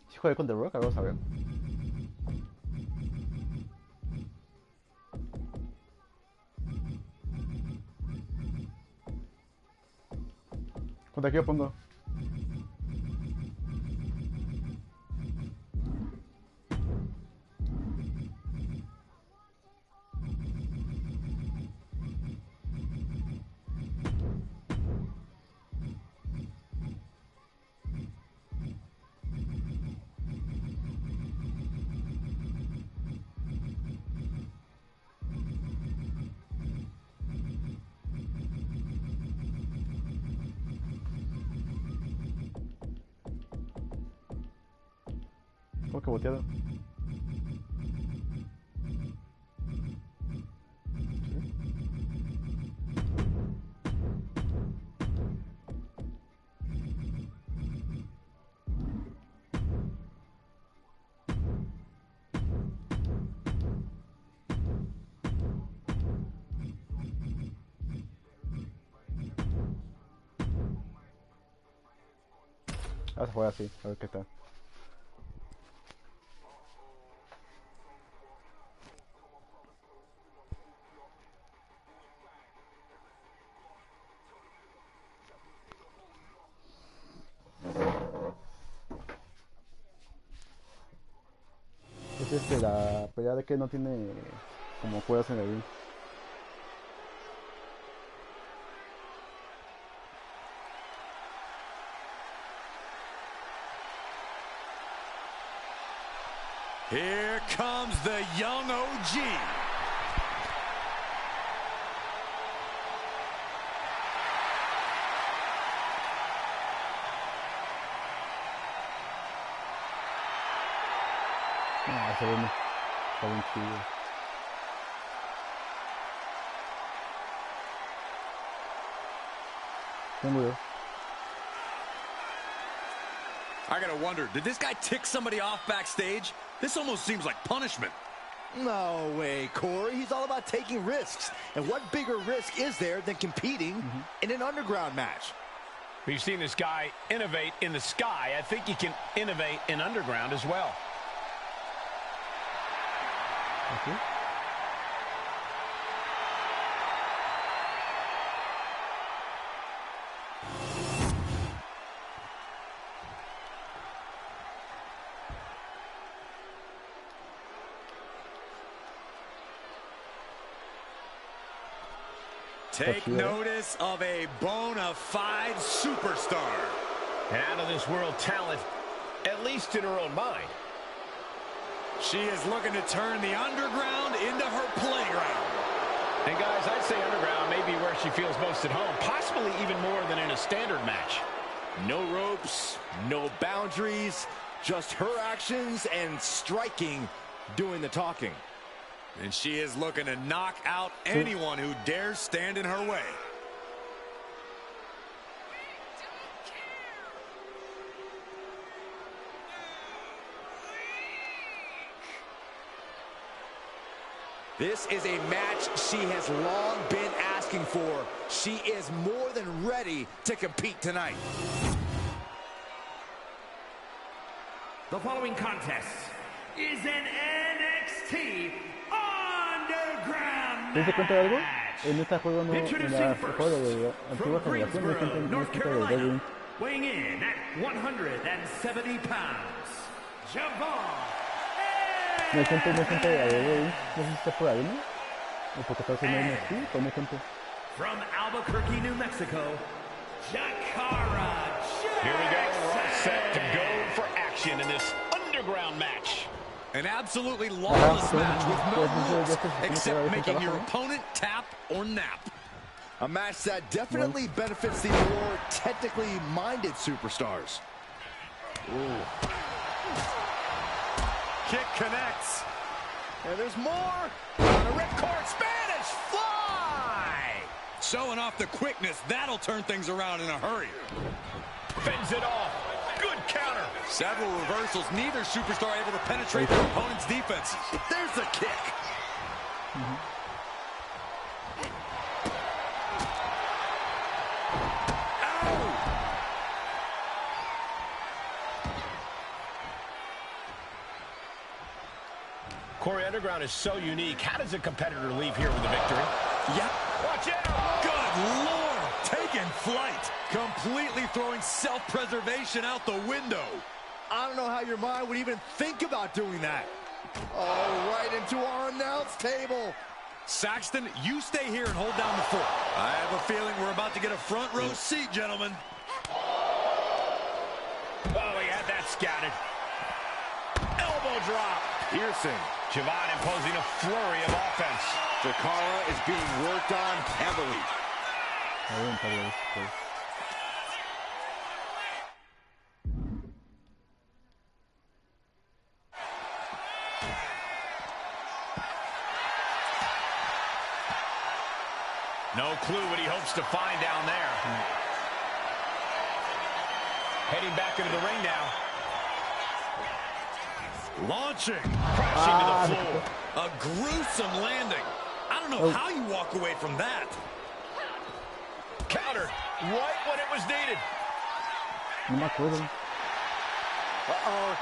Sí jugué con The Rock, vamos a ver. ¿Cuánto aquí lo pongo? ¿Cómo que boteado? Vamos a jugar así, a ver qué tal. Es la pelea de que no tiene como cuerdas en el ring. Here comes the young OG. No, está bien chido. Tengo yo. I gotta wonder, did this guy tick somebody off backstage? This almost seems like punishment. No way, Corey. He's all about taking risks. And what bigger risk is there than competing in an underground match? We've seen this guy innovate in the sky. I think he can innovate in underground as well. Okay. Take notice of a bona fide superstar. An out-of-this-world talent, at least in her own mind. She is looking to turn the underground into her playground. And guys, I'd say underground may be where she feels most at home, possibly even more than in a standard match. No ropes, no boundaries, just her actions and striking doing the talking. And she is looking to knock out anyone who dares stand in her way. This is a match she has long been asking for. She is more than ready to compete tonight. The following contest is an NXT Underground ¿Te diste cuenta de algo? match. En este juego no, en la juego de antigua generación no hay gente, no hay gente de Wwe2K25. Weighing in at 170 pounds, Javon. No hay gente de Wwe2K25. No sé si está por ahí, ¿no? O porque está haciendo NXT, pero no hay gente. From Albuquerque, New Mexico, Jakara Jackson. Here we go. We're all set to go for action in this underground match. An absolutely lawless match with no rules except making your opponent tap or nap. A match that definitely benefits the more technically minded superstars. Ooh. Kick connects. And there's more. On a ripcord Spanish fly. Showing off the quickness. That'll turn things around in a hurry. Fends it off. Good counter. Several reversals. Neither superstar able to penetrate their opponent's defenses. There's the kick. Corey, underground is so unique. How does a competitor leave here with a victory? Yep. Watch out! Good Lord! Taking flight. Completely throwing self-preservation out the window. I don't know how your mind would even think about doing that. Oh, right into our announce table. Saxton, you stay here and hold down the fort. I have a feeling we're about to get a front row seat, gentlemen. Oh, he had that scouted. Elbow drop. Piercing. Javon imposing a flurry of offense. Jakara is being worked on heavily. No clue what he hopes to find down there. Heading back into the ring now. Launching. Crashing to the floor. A gruesome landing. I don't know how you walk away from that. Counter. Right when it was needed. No me acuerdo. Uh-oh.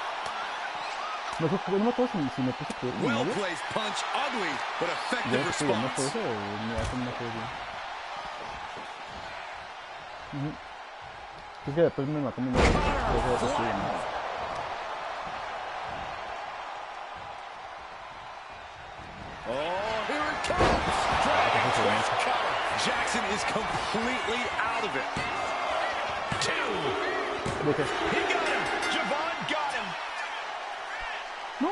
No me acuerdo si me puse que... Well-placed punch. Ugly, but effective No por response. eso, me hace una cosa. Es que después me mató mi novio. Oh, here it comes. Dragon twist cover. Jackson is completely out of it. Two. Deje. He got him. Javon got him. No,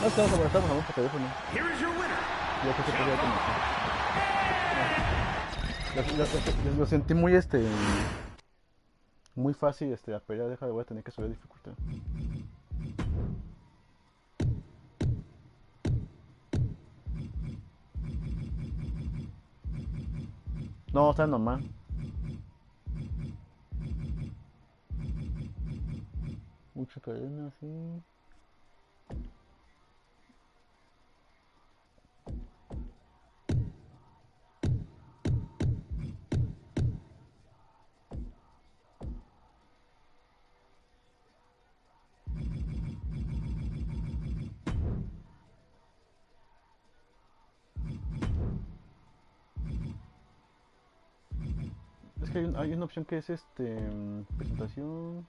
estamos hablando por teléfono. Here is your winner. Ya que se podía tener. Lo sentí muy muy fácil la pelea. Voy a tener que subir dificultad. No, está normal. Mucha cadena, sí. Es que hay una opción que es presentación.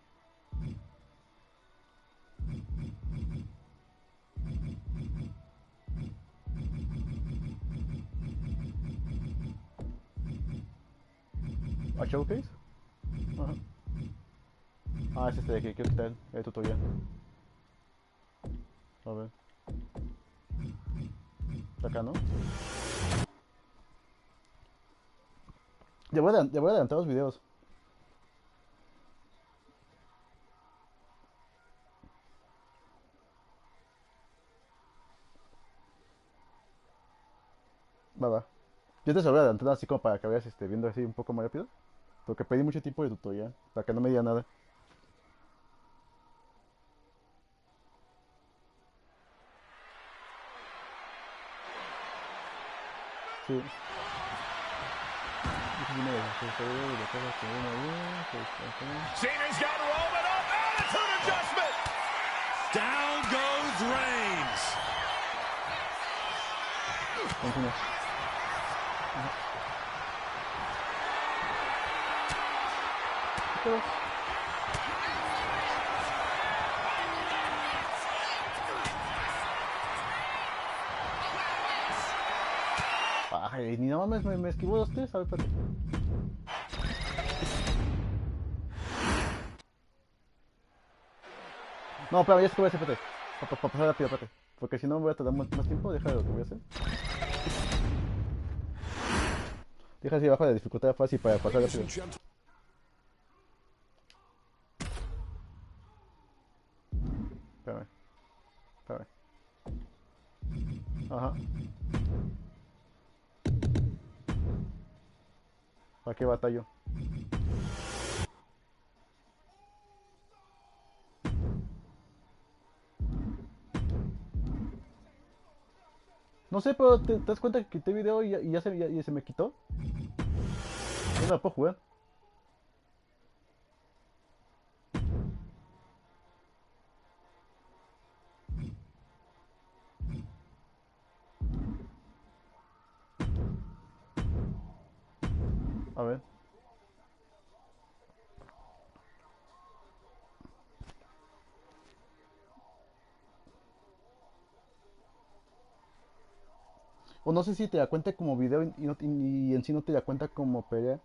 ¿A showcase? Ajá. Ah, es este de aquí, quiero quitar el tutorial. A ver. Está acá, ¿no? Ya voy a adelantar los videos. Va, va. Yo te voy a adelantar así como para que vayas viendo así un poco más rápido. Porque pedí mucho tiempo de tutorial, para que no me diga nada. Sí. Cena's got Roman up, attitude adjustment. Down goes Reigns. Continúa. Pero... Ay, ni nada más me esquivó los tres, a ver, espérate. No, espérame, ya sé qué voy a hacer, espérate. Para pasar rápido, espérate. Porque si no me voy a tardar más tiempo, deja lo que voy a hacer. Deja así abajo la dificultad fácil para pasar rápido. Espérame. Espérame. Ajá. ¿Para qué batallo? No sé, pero te das cuenta que quité video y ya se me quitó. No la puedo jugar. A ver. O no sé si te da cuenta como video y en sí no te da cuenta como pelea.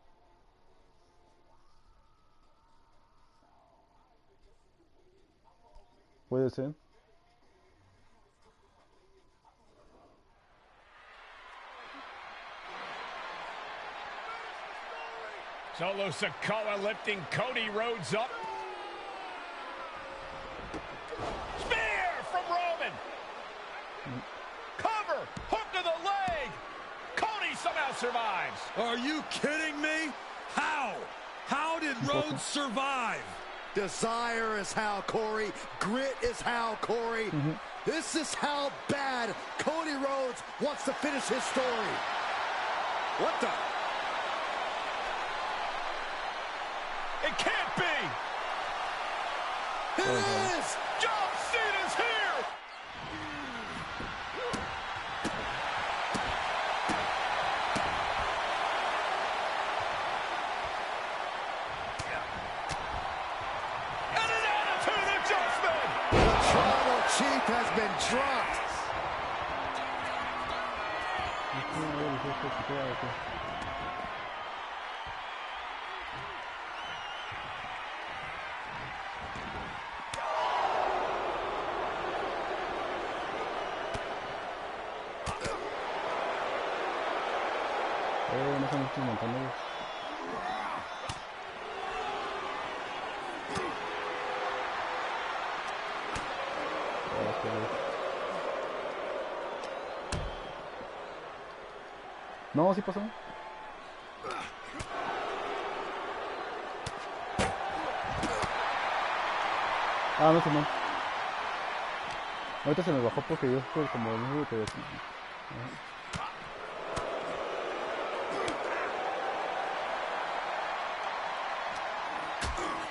Puede ser. Solo Sikoa lifting Cody Rhodes up. Spear from Roman. Cover, hook to the leg. Cody somehow survives. Are you kidding me? How? How did Rhodes survive? Desire is how, Corey. Grit is how, Corey. This is how bad Cody Rhodes wants to finish his story. What the? It can't be. It is! John Cena's here. And an attitude adjustment. The tribal chief has been dropped. No son muchos montones. No, sí pasó. Ah, no, Simón. Ahorita se me bajó porque yo fue como el único que...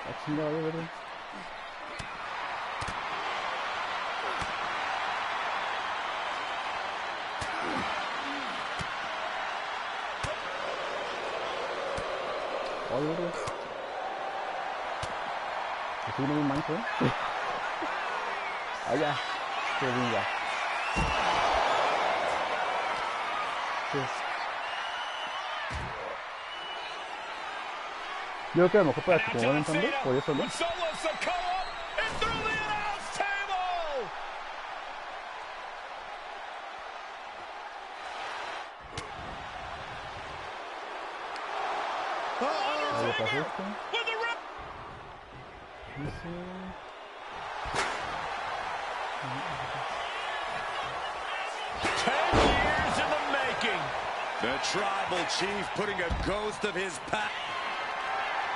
Ah, chingada, ¿verdad? Oye, ¿verdad? Estoy muy manco, ¿eh? Allá, que diga. Sí. Yo creo que a lo mejor para que como van entrando, por eso, ¿no? Ahí pasó esto. Dice... 10 years in the making. The tribal chief putting a ghost of his past.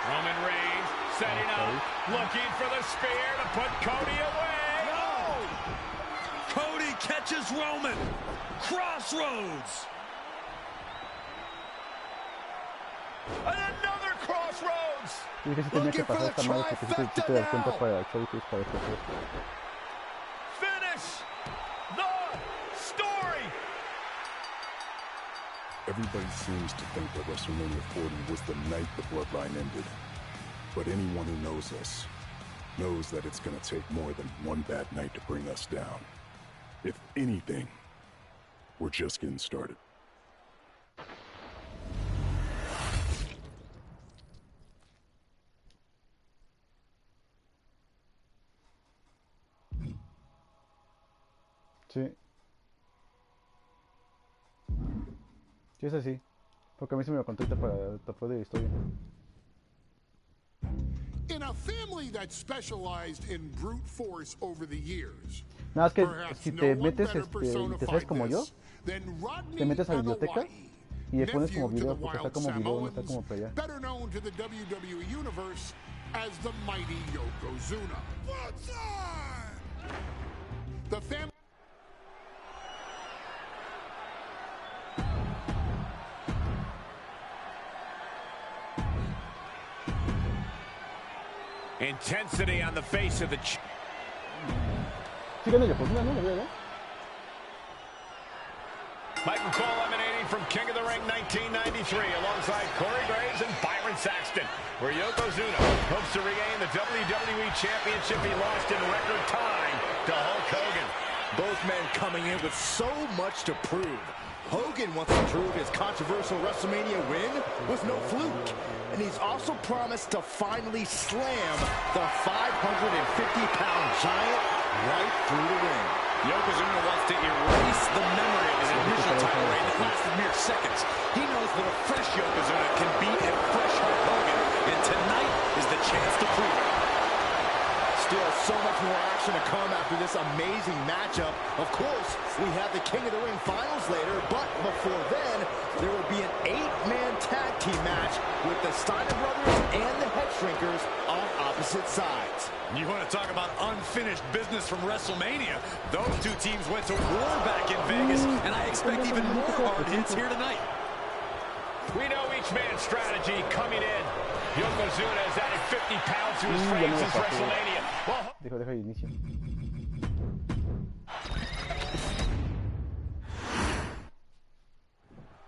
Roman Reigns setting up, looking for the spear to put Cody away. No! Cody catches Roman. Crossroads. And another crossroads. Y que si tenía que pasar esta madre porque si te das cuenta para el show que es para esto. Finish the story. Everybody seems to think that WrestleMania 40 was the night the bloodline ended. But anyone who knows us knows that it's going to take more than one bad night to bring us down. If anything, we're just getting started. Sí. Sí, es así. Porque a mí se me lo contesta para tapar de historia. In a family that specialized in brute force over the years. Nada, es que si te metes y te sabes como yo, te metes a la biblioteca y le pones como video, porque está como video, no está como para allá. Better known to the WWE universe as the mighty Yokozuna. The family Intensity on the face of the... Sí, gana Yokozuna, ¿no? ¿verdad? Michael Cole emanating from King of the Ring 1993 alongside Corey Graves and Byron Saxton, where Yokozuna hopes to regain the WWE Championship he lost in record time to Hulk Hogan. Both men coming in with so much to prove. Hogan wants to prove his controversial WrestleMania win was no fluke. And he's also promised to finally slam the 550-pound giant right through the ring. Yokozuna wants to erase the memory of his initial title reign that lasted mere seconds. He knows that a fresh Yokozuna can beat a fresh Hulk Hogan, and tonight is the chance to prove it. Still so much more action to come after this amazing matchup. Of course, we have the King of the Ring finals later, but before then, there will be an 8-man tag team match with the Steiner brothers and the Head Shrinkers on opposite sides. You want to talk about unfinished business from WrestleMania? Those two teams went to war back in Vegas, and I expect even more hard hits here tonight. We know each man's strategy coming in. Yokozuna has added 50 pounds to his frame since WrestleMania. Well, Deja el inicio.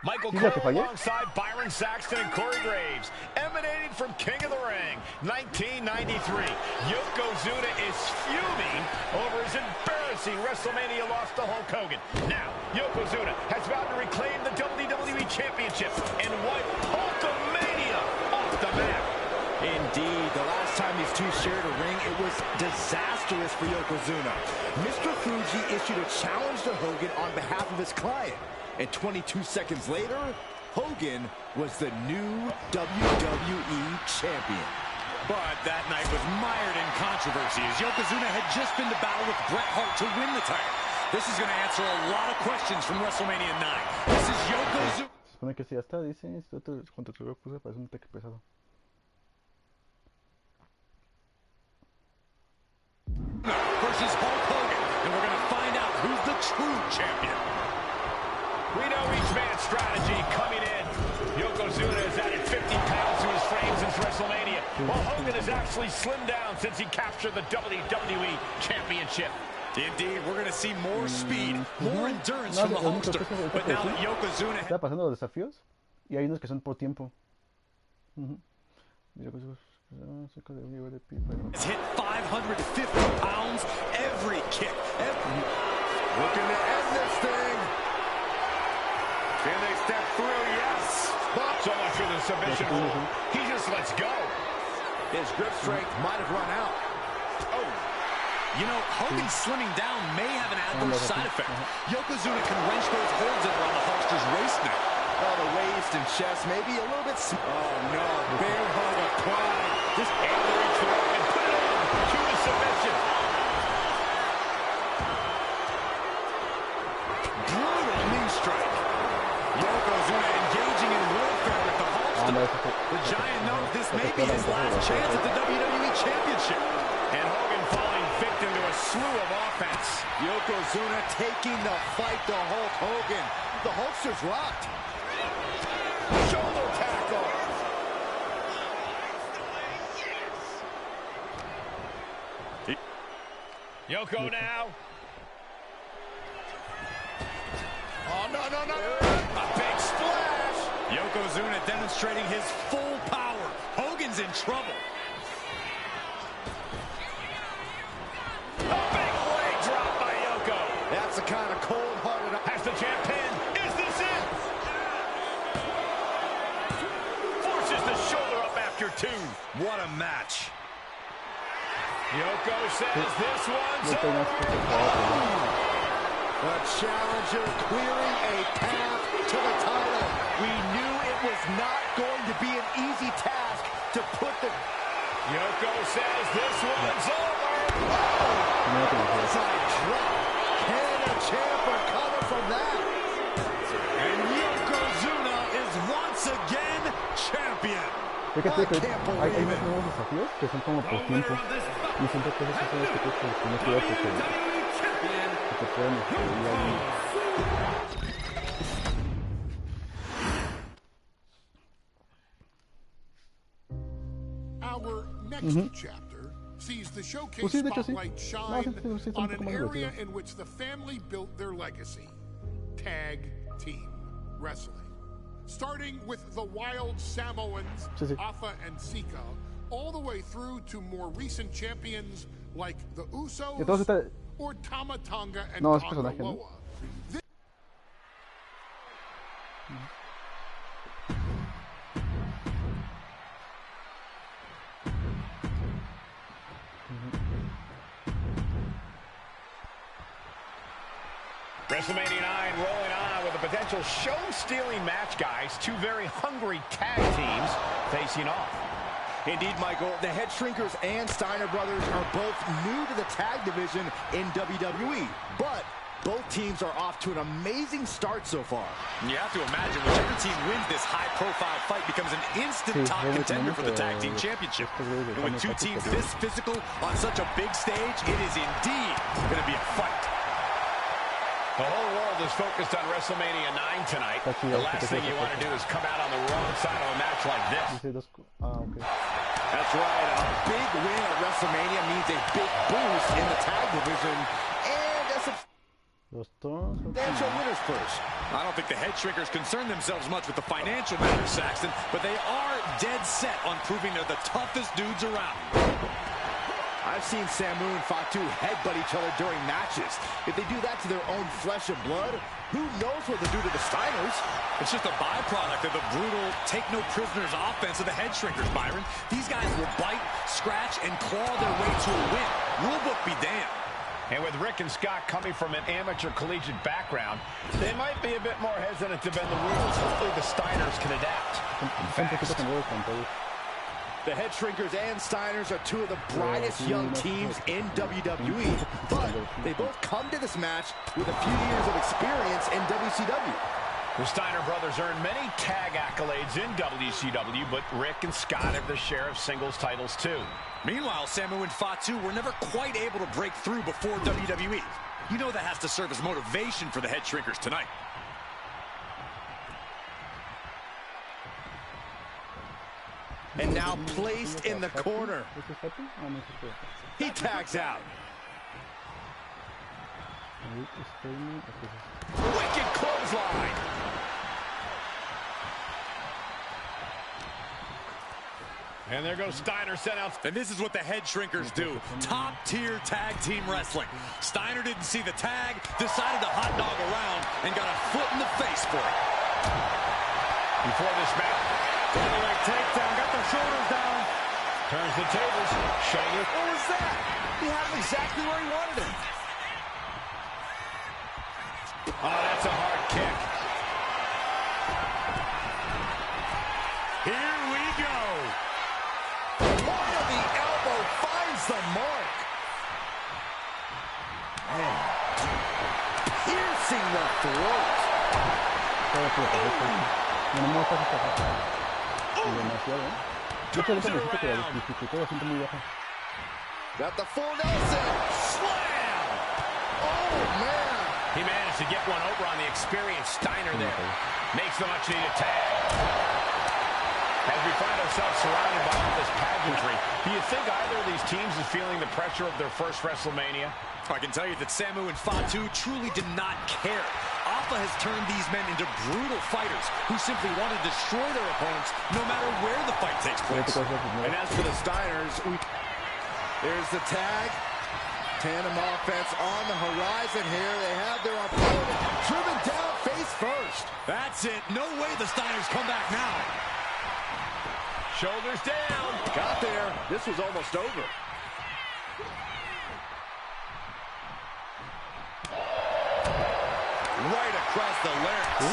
Michael Cole alongside Byron Saxton and Corey Graves, emanating from King of the Ring 1993. Yokozuna is fuming over his embarrassing WrestleMania loss to Hulk Hogan. Now, Yokozuna has vowed to reclaim the WWE Championship and wipe Hulkamania off the map. Indeed, the last time these two shared a ring, it was disastrous for Yokozuna. Mr. Fuji issued a challenge to Hogan on behalf of his client. And 22 seconds later, Hogan was the new WWE Champion. But that night was mired in controversy as Yokozuna had just been to battle with Bret Hart to win the title. This is going to answer a lot of questions from WrestleMania 9. This is Yokozuna. Se supone que si ya está, dice, contra tu Yokozuna parece un ataque pesado. true champion. We know each man's strategy coming in. Yokozuna has added 50 pounds to his frame since WrestleMania, while Hogan has actually slimmed down since he captured the WWE Championship. Indeed, we're going to see more speed, more endurance from the Hulkster. But now that Yokozuna... Está pasando los desafíos y hay unos que son por tiempo. Has hit 550 pounds every kick. Looking to end this thing. Can they step through? Yes. Not so much for the submission hold. He just lets go. His grip strength might have run out. Oh. You know, Hogan slimming down may have an adverse side effect. Yokozuna can wrench those holds that are on the Hulkster's waist now. Oh, the waist and chest maybe a little bit... Oh, no. Bear hug of pride. Just able to reach the rope and put it on to the submission. Brutal knee strike. Yokozuna engaging in warfare with the Hulkster. The Giant knows this may be his last chance at the WWE Championship. And Hogan falling victim to a slew of offense. Yokozuna taking the fight to Hulk Hogan. The Hulkster's rocked. Shoulder tackle. Yoko now. Oh, no, no, no. A big splash. Yokozuna demonstrating his full power. Hogan's in trouble. A big leg drop by Yoko. That's the kind of cold-hearted... Has the champ pin. Is this it? Forces the shoulder up after two. What a match. Yoko says this one's over. The challenger clearing a path to the title. We knew it was not going to be an easy task to put the... Yoko says this one's over. Side drop. Can a champ recover from that? And Yokozuna is once again champion. Fíjate que hay unos nuevos desafíos que son como por tiempo. Y siento que esos son los que no quiero porque te pueden escribir ahí. Our next chapter sees the showcase spotlight shine on an area in which the family built their legacy: tag team wrestling. Starting with the Wild Samoans, Afa and Sika, all the way through to more recent champions like the Usos or Tama Tonga and Tonga Loa. WrestleMania 9 rolling on with a potential show-stealing match, guys. Two very hungry tag teams facing off. Indeed, Michael, the Head Shrinkers and Steiner brothers are both new to the tag division in WWE, but both teams are off to an amazing start so far. You have to imagine whichever team wins this high-profile fight becomes an instant top contender for the tag team championship. And with two teams this physical on such a big stage, it is indeed going to be a fight. The whole world is focused on WrestleMania 9 tonight. The last thing you want to do is come out on the wrong side of a match like this. That's right. A big win at WrestleMania means a big boost in the tag division and a substantial winner's purse. I don't think the Head Shrinkers concern themselves much with the financial matters, Saxton, but they are dead set on proving they're the toughest dudes around. I've seen Samu and Fatu headbutt each other during matches. If they do that to their own flesh and blood, who knows what they'll do to the Steiners? It's just a byproduct of the brutal take-no-prisoners offense of the Head Shrinkers, Byron. These guys will bite, scratch, and claw their way to a win. Rulebook be damned. And with Rick and Scott coming from an amateur collegiate background, they might be a bit more hesitant to bend the rules. Hopefully the Steiners can adapt. The Head Shrinkers and Steiners are two of the brightest young teams in WWE, but they both come to this match with a few years of experience in WCW. The Steiner brothers earned many tag accolades in WCW, but Rick and Scott have their share of singles titles too. Meanwhile, Samu and Fatu were never quite able to break through before WWE. You know that has to serve as motivation for the head shrinkers tonight. And now placed in the corner. He tags out. Wicked clothesline. And there goes Steiner sent out. And this is what the head shrinkers do. Top-tier tag team wrestling. Steiner didn't see the tag, decided to hot dog around, and got a foot in the face for it. Before this match, Leg takedown, got the shoulders down. turns the tables. Shiner. What was that? He had him exactly where he wanted him. Oh, that's a hard kick. Here we go. Point of the elbow finds the mark. Man. Piercing the throat. Got the full Nelson. Slam. Oh, man. He managed to get one over on the experienced Steiner there. Makes the much-needed tag. As we find ourselves surrounded by all this pageantry, do you think either of these teams is feeling the pressure of their first WrestleMania? I can tell you that Samu and Fatu truly did not care. Alpha has turned these men into brutal fighters who simply want to destroy their opponents no matter where the fight takes place. And as for the Steiners, there's the tag. Tandem offense on the horizon here. They have their opponent driven down face first. That's it. No way the Steiners come back now. Shoulders down. Got there. This was almost over. Right across the larynx.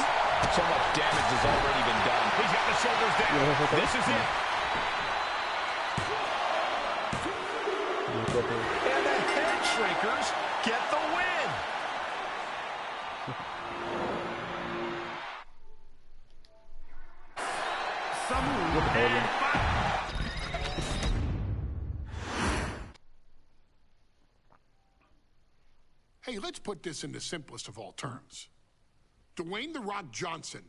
So much damage has already been done. He's got the shoulders down. This is it. And the head shrinkers get the win. Hey, let's put this in the simplest of all terms. Dwayne "The Rock" Johnson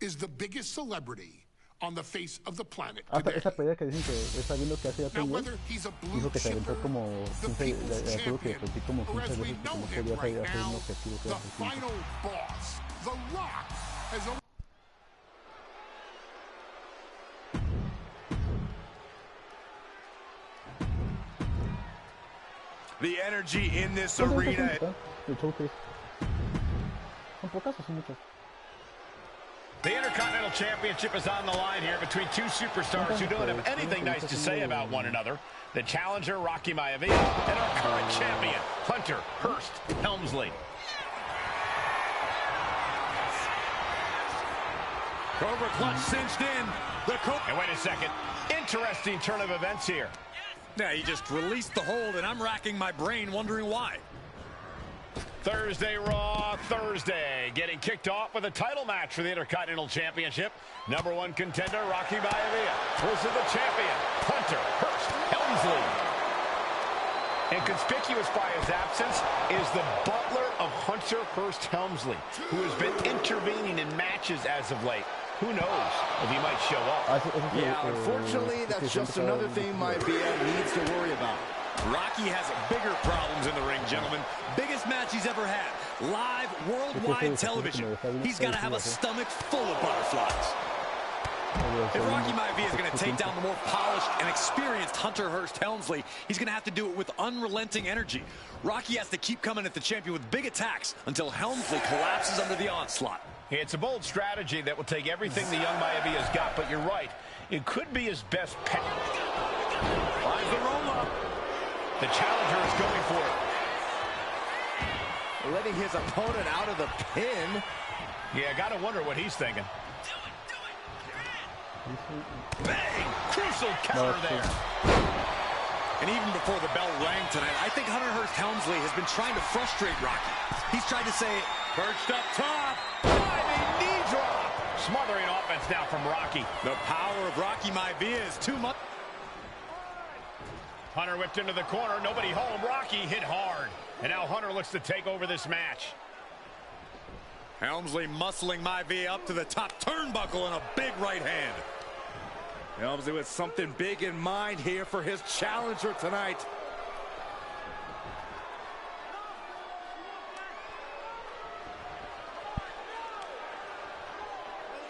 is the biggest celebrity on the face of the planet today. Esa pelea que dicen que está viendo que hace ya Now, tiempo, whether he's a blue dijo que se aventó chipper, como the 15, people's le tuvo que repetir como champion, or 15 as we veces know porque no him podía right hacer un now, objetivo que the era el 15. final boss, The Rock, has only... The energy in this arena. ¿Son pocas o son muchas? The Intercontinental Championship is on the line here between two superstars who don't have anything nice to say about one another. The challenger, Rocky Maivia, and our current champion, Hunter Hearst Helmsley. Cobra clutch cinched in. And wait a second. Interesting turn of events here. Yeah, he just released the hold, and I'm racking my brain wondering why. Thursday Raw, Thursday. Getting kicked off with a title match for the Intercontinental Championship. Number one contender, Rocky Maivia, versus the champion, Hunter Hearst Helmsley. And conspicuous by his absence is the butler of Hunter Hearst Helmsley, who has been intervening in matches as of late. Who knows if he might show up? Yeah, unfortunately, that's just another thing Maivia needs to worry about. Rocky has bigger problems in the ring, gentlemen. Biggest match he's ever had. Live, worldwide television. He's got to have a stomach full of butterflies. If Rocky Maivia is going to take down the more polished and experienced Hunter Hearst Helmsley, he's going to have to do it with unrelenting energy. Rocky has to keep coming at the champion with big attacks until Helmsley collapses under the onslaught. It's a bold strategy that will take everything the young Maivia's got, but you're right. It could be his best pet. Finds the roll-up. The challenger is going for it. Letting his opponent out of the pin. Yeah, got to wonder what he's thinking. Bang! Crucial counter there. And even before the bell rang tonight, I think Hunter Hearst Helmsley has been trying to frustrate Rocky. He's tried to say, perched up top, Diving knee drop. Smothering offense now from Rocky. The power of Rocky Maivia is too much. Hunter whipped into the corner. Nobody home. Rocky hit hard. And now Hunter looks to take over this match. Helmsley muscling Maivia up to the top turnbuckle and a big right hand. Helmsley with something big in mind here for his challenger tonight.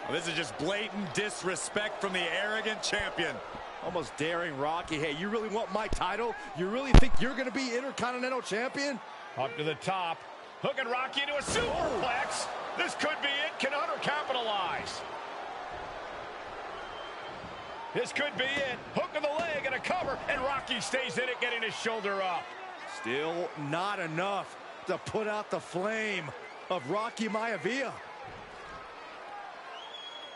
Well, this is just blatant disrespect from the arrogant champion. Almost daring Rocky. Hey, you really want my title? You really think you're going to be Intercontinental Champion? Up to the top. Hooking Rocky into a superplex. This could be it. Can Hunter capitalize? This could be it. Hook of the leg and a cover. And Rocky stays in it, getting his shoulder up. Still not enough to put out the flame of Rocky Maivia.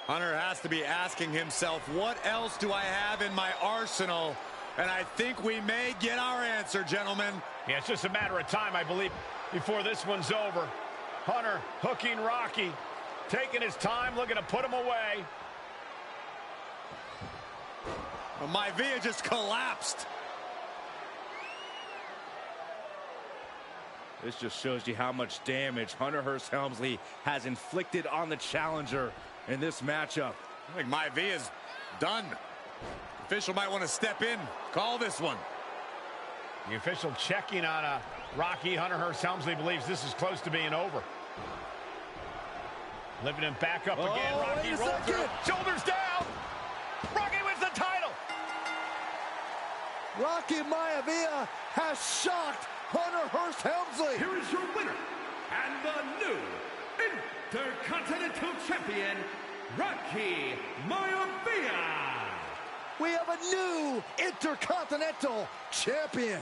Hunter has to be asking himself, what else do I have in my arsenal? And I think we may get our answer, gentlemen. Yeah, it's just a matter of time, I believe, before this one's over. Hunter hooking Rocky, taking his time, looking to put him away. Well, Maivia just collapsed. This just shows you how much damage Hunter Hearst Helmsley has inflicted on the challenger in this matchup. I think Maivia's done. The official might want to step in, call this one. The official checking on Rocky. Hunter Hearst Helmsley believes this is close to being over. Lifting him back up again. Rocky rolls through. Shoulders down. Rocky wins the title. Rocky Maivia has shocked Hunter Hearst Helmsley. Here is your winner and the new Intercontinental Champion, Rocky Maivia. We have a new Intercontinental Champion.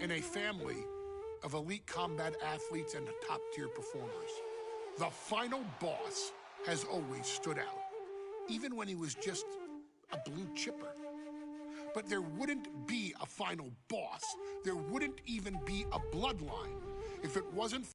in a family of elite combat athletes and top-tier performers. The final boss has always stood out, even when he was just a blue chipper. But there wouldn't be a final boss. There wouldn't even be a bloodline if it wasn't.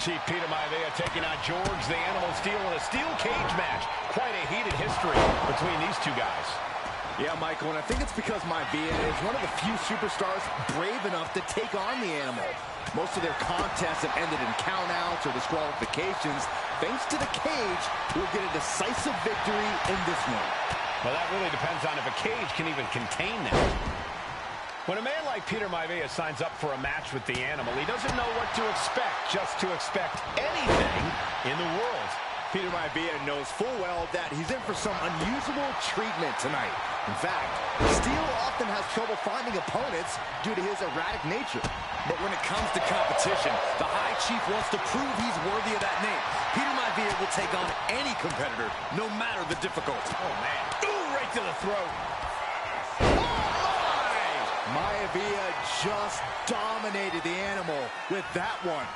Chief Peter Maivia taking on George the Animal Steel in a steel cage match. Quite a heated history between these two guys. Yeah, Michael, and I think it's because Maivia is one of the few superstars brave enough to take on the Animal. Most of their contests have ended in countouts or disqualifications. Thanks to the cage, we'll get a decisive victory in this one. Well, that really depends on if a cage can even contain them. When a man like Peter Maivia signs up for a match with the Animal, he doesn't know what to expect, just to expect anything in the world. Peter Maivia knows full well that he's in for some unusual treatment tonight. In fact, Steel often has trouble finding opponents due to his erratic nature. But when it comes to competition, the High Chief wants to prove he's worthy of that name. Peter Maivia will take on any competitor, no matter the difficulty. Oh, man. Ooh, right to the throat. Maivia just dominated the Animal with that one.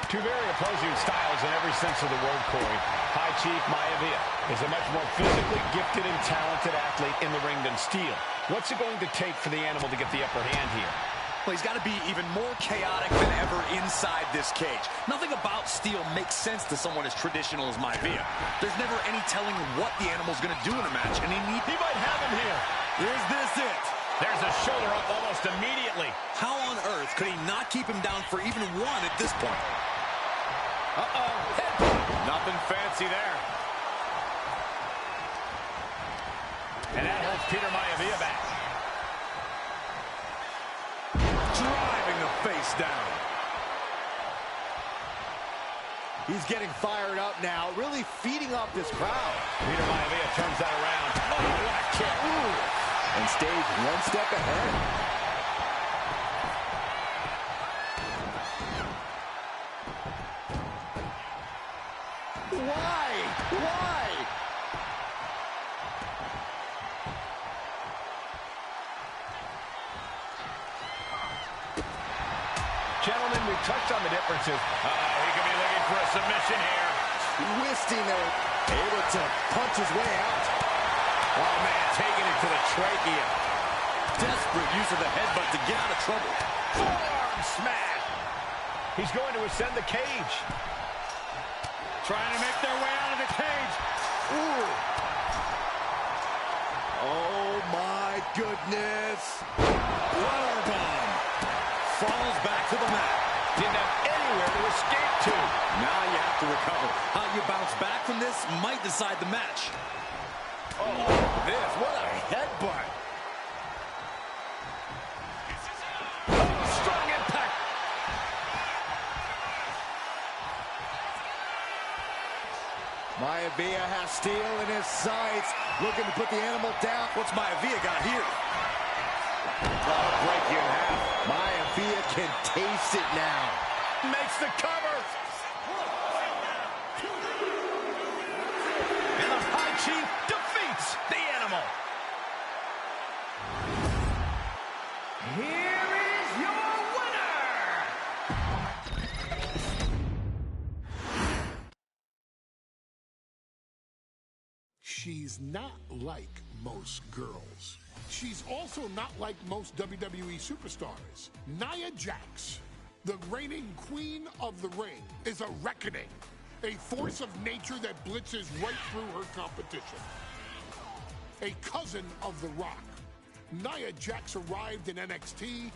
Two very opposing styles in every sense of the word, Corey. High Chief Maivia is a much more physically gifted and talented athlete in the ring than Steel. What's it going to take for the Animal to get the upper hand here? Well, he's got to be even more chaotic than ever inside this cage. Nothing about Steel makes sense to someone as traditional as Maivia. There's never any telling what the Animal's going to do in a match, and he might have him here. Is this it? There's a shoulder up almost immediately. How on earth could he not keep him down for even one at this point? Uh-oh. Headbutt. Nothing fancy there. And that holds Peter Maivia back. Driving the face down. He's getting fired up now, really feeding up this crowd. Peter Maivia turns that around. Oh, what a kick. Ooh. And stays one step ahead. Why? Gentlemen, we've touched on the differences. He could be looking for a submission here. Twisting there, able to punch his way out. Oh, man, taking it to the trachea. Desperate use of the headbutt to get out of trouble. Forearm smash. He's going to ascend the cage. Trying to make their way out of the cage. Ooh. Oh, my goodness. Powerbomb. Falls back to the mat. Didn't have anywhere to escape to. Now you have to recover. How you bounce back from this might decide the match. Oh, what a headbutt. Strong impact. Maivia has Steel in his sights, looking to put the Animal down. What's Maivia got here? Oh, break you in half. Maivia can taste it now. Makes the cover. And the High Chief defeats the Animal. Here is your winner! She's not like most girls. She's also not like most WWE superstars. Nia Jax, the reigning queen of the ring, is a reckoning. A force of nature that blitzes right through her competition. A cousin of The Rock, Nia Jax arrived in NXT.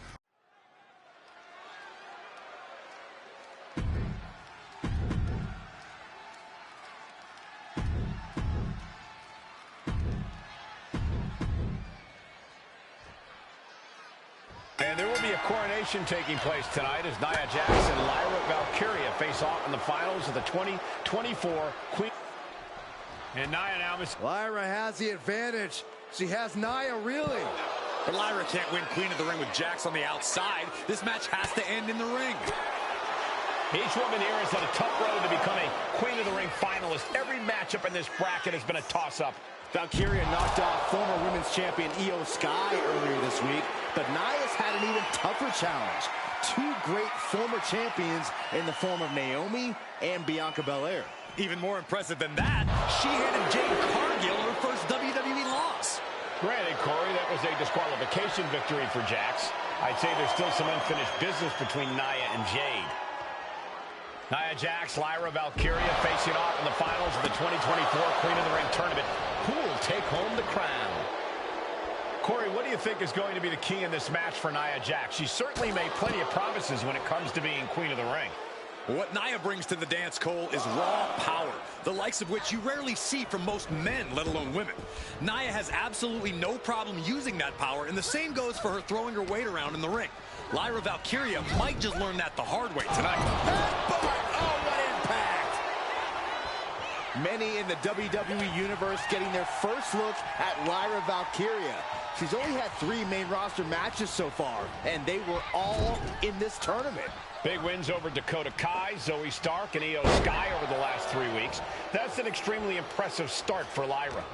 And there will be a coronation taking place tonight as Nia Jax and Lyra Valkyria face off in the finals of the 2024 Queen. And Nia now is... Lyra has the advantage. She has Nia reeling. But Lyra can't win Queen of the Ring with Jax on the outside. This match has to end in the ring. Each woman here has had a tough road to become a Queen of the Ring finalist. Every matchup in this bracket has been a toss-up. Valkyria knocked off former women's champion Io Sky earlier this week, but Nia's had an even tougher challenge. Two great former champions in the form of Naomi and Bianca Belair. Even more impressive than that, she handed Jade Cargill her first WWE loss. Granted, Corey, that was a disqualification victory for Jax. I'd say there's still some unfinished business between Nia and Jade. Nia Jax, Lyra Valkyria facing off in the finals of the 2024 Queen of the Ring tournament. Who will take home the crown? Corey, what do you think is going to be the key in this match for Nia Jax? She certainly made plenty of promises when it comes to being Queen of the Ring. What Nia brings to the dance, Cole, is raw power, the likes of which you rarely see from most men, let alone women. Nia has absolutely no problem using that power, and the same goes for her throwing her weight around in the ring. Lyra Valkyria might just learn that the hard way tonight. Oh, what impact! Many in the WWE Universe getting their first look at Lyra Valkyria. She's only had 3 main roster matches so far, and they were all in this tournament. Big wins over Dakota Kai, Zoe Stark, and Io Sky over the last 3 weeks. That's an extremely impressive start for Lyra.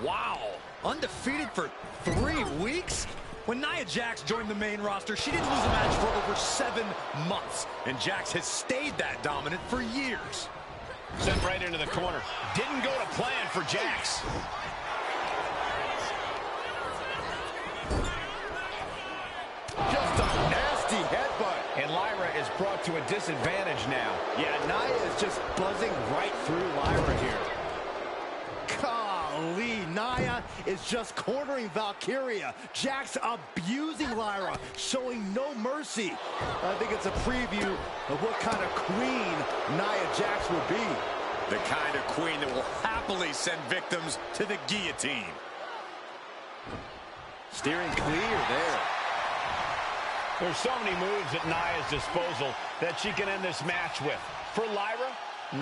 Wow, undefeated for 3 weeks? When Nia Jax joined the main roster, she didn't lose a match for over 7 months, and Jax has stayed that dominant for years. Sent right into the corner. Didn't go to plan for Jax. Just a nasty headbutt. And Lyra is brought to a disadvantage now. Yeah, Nia is just buzzing right through Lyra here. Golly, Nia is just cornering Valkyria. Jax abusing Lyra, showing no mercy. I think it's a preview of what kind of queen Nia Jax would be. The kind of queen that will happily send victims to the guillotine. Steering clear there. There's so many moves at Nia's disposal that she can end this match with. For Lyra,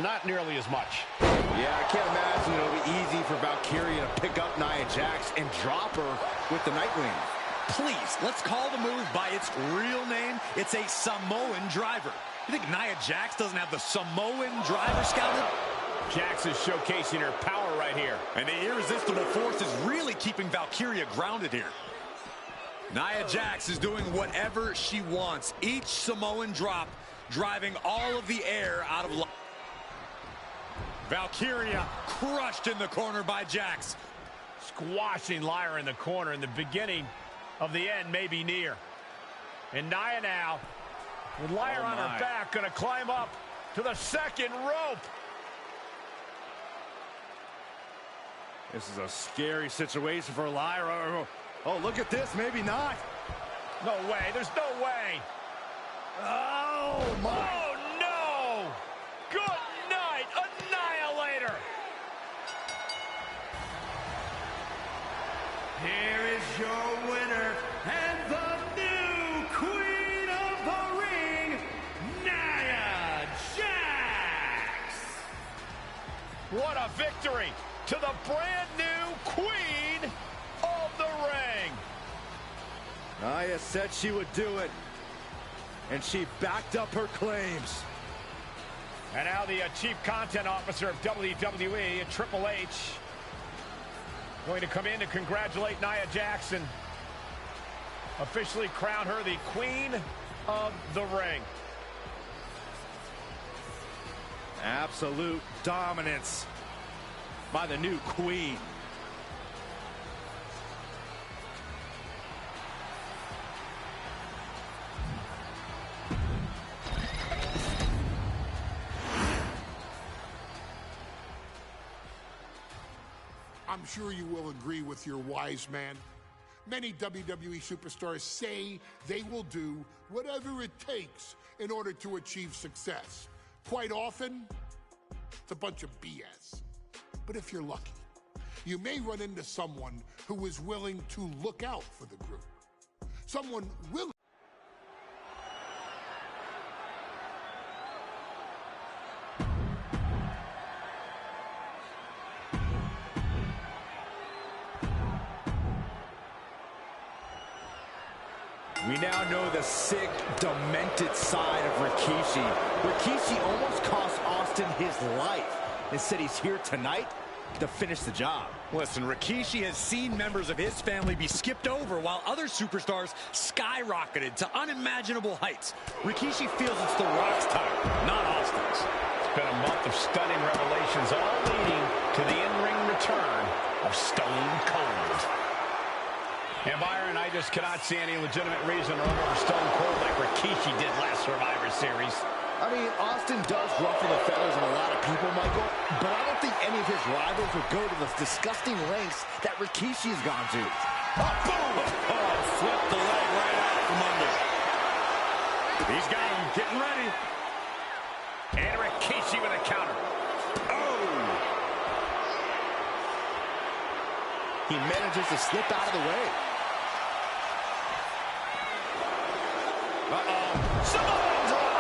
not nearly as much. Yeah, I can't imagine it'll be easy for Valkyria to pick up Nia Jax and drop her with the Nightwing. Please, let's call the move by its real name. It's a Samoan driver. You think Nia Jax doesn't have the Samoan driver scouted? Jax is showcasing her power right here. And the irresistible force is really keeping Valkyria grounded here. Nia Jax is doing whatever she wants. Each Samoan drop driving all of the air out of Valkyria crushed in the corner by Jax. Squashing Lyra in the corner, and the beginning of the end may be near. And Nia now, with Lyra on her back, going to climb up to the second rope. This is a scary situation for Lyra. Oh, look at this. Maybe not. No way. There's no way. Oh, my. Oh, no. Good night, Annihilator. Here is your winner and the new Queen of the Ring, Nia Jax. What a victory to the brand new Queen of the Ring. Nia said she would do it, and she backed up her claims. And now the Chief Content Officer of WWE, Triple H, going to come in to congratulate Nia Jax, officially crown her the Queen of the Ring. Absolute dominance by the new queen. I'm sure you will agree with your wise man. Many WWE superstars say they will do whatever it takes in order to achieve success. Quite often, it's a bunch of BS. But if you're lucky, you may run into someone who is willing to look out for the group. Someone willing. We now know the sick, demented side of Rikishi. Rikishi almost cost Austin his life. Instead, he's here tonight to finish the job. Listen, Rikishi has seen members of his family be skipped over while other superstars skyrocketed to unimaginable heights. Rikishi feels it's The Rock's time, not Austin's. It's been a month of stunning revelations, all leading to the in-ring return of Stone Cold. And Byron, I just cannot see any legitimate reason to run over Stone Cold like Rikishi did last Survivor Series. I mean, Austin does ruffle the feathers of a lot of people, Michael, but I don't think any of his rivals would go to the disgusting lengths that Rikishi has gone to. Oh, boom! Oh, flipped the leg right out from under. He's got him getting ready. And Rikishi with a counter. Oh! He manages to slip out of the way. Uh-oh. Samoa drop!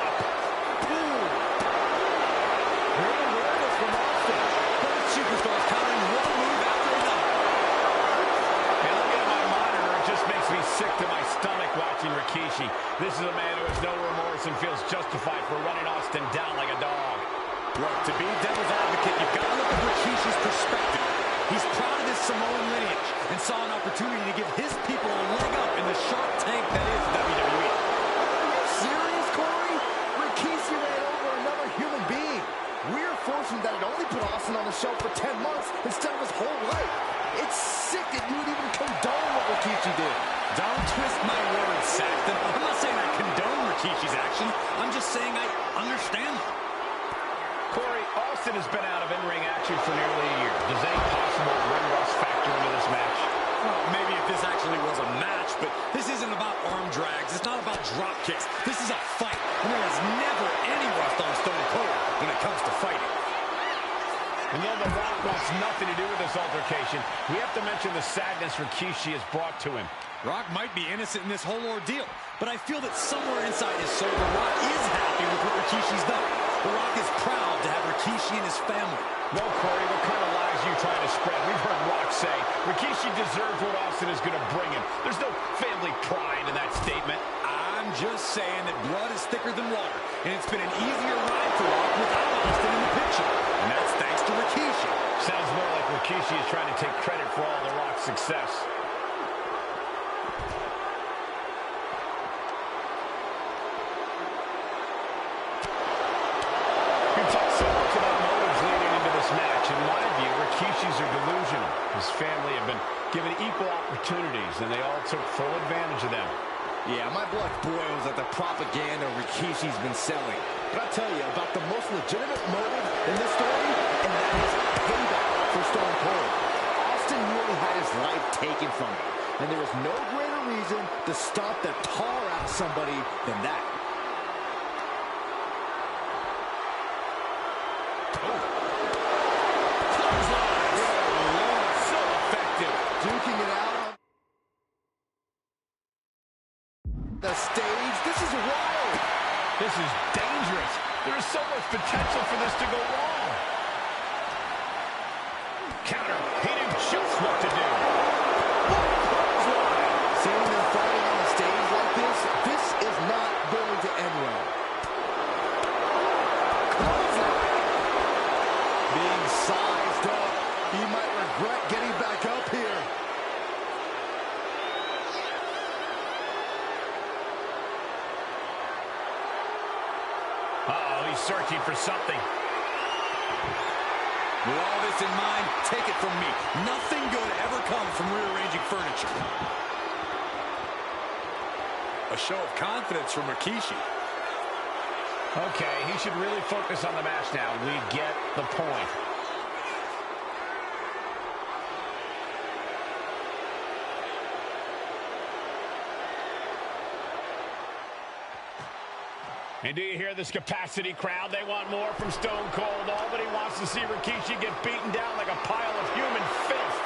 Superstars countering one move after another. And looking at my monitor, it just makes me sick to my stomach watching Rikishi. This is a man who has no remorse and feels justified for running Austin down like a dog. Look, to be devil's advocate, you've got to look at Rikishi's perspective. He's proud of his Samoan lineage and saw an opportunity to give his people a leg up in the Shark Tank that is WWE. Are you serious, Corey? Rikishi ran over another human being. We're fortunate that it only put Austin on the show for 10 months instead of his whole life. It's sick that you would even condone what Rikishi did. Don't twist my words, Saxton. I'm not saying I condone Rikishi's actions. I'm just saying I understand them. Corey, Austin has been out of in-ring action for nearly a year. Does any possible ring rust factor into this match? Well, maybe if this actually was a match, but this isn't about arm drags. It's not about drop kicks. This is a fight, and there is never any rust on Stone Cold when it comes to fighting. And though The Rock wants nothing to do with this altercation, we have to mention the sadness Rikishi has brought to him. Rock might be innocent in this whole ordeal, but I feel that somewhere inside his soul, The Rock is happy with what Rikishi's done. The Rock is proud to have Rikishi and his family. Well, Corey, what kind of lies are you trying to spread? We've heard Rock say Rikishi deserves what Austin is going to bring him. There's no family pride in that statement. I'm just saying that blood is thicker than water, and it's been an easier ride for Rock without Austin in the picture. And that's thanks to Rikishi. Sounds more like Rikishi is trying to take credit for all The Rock's success. Match. In my view, Rikishis are delusional. His family have been given equal opportunities, and they all took full advantage of them. Yeah, my blood boils at the propaganda Rikishi's been selling. But I'll tell you about the most legitimate motive in this story, and that is payback for Stone Cold. Austin nearly had his life taken from him, and there was no greater reason to stomp the tar out of somebody than that. Duking it out on the stage. This is wild. This is dangerous. There is so much potential for this to go wrong. Counter. He knew just what to do. Seeing them fighting on the stage like this is not going to end well. Being sized up. He might regret getting back up here. He's searching for something. With all this in mind, take it from me. Nothing good ever comes from rearranging furniture. A show of confidence from Rikishi. Okay, he should really focus on the match now. We get the point. And do you hear this capacity crowd? They want more from Stone Cold. Nobody wants to see Rikishi get beaten down like a pile of human filth.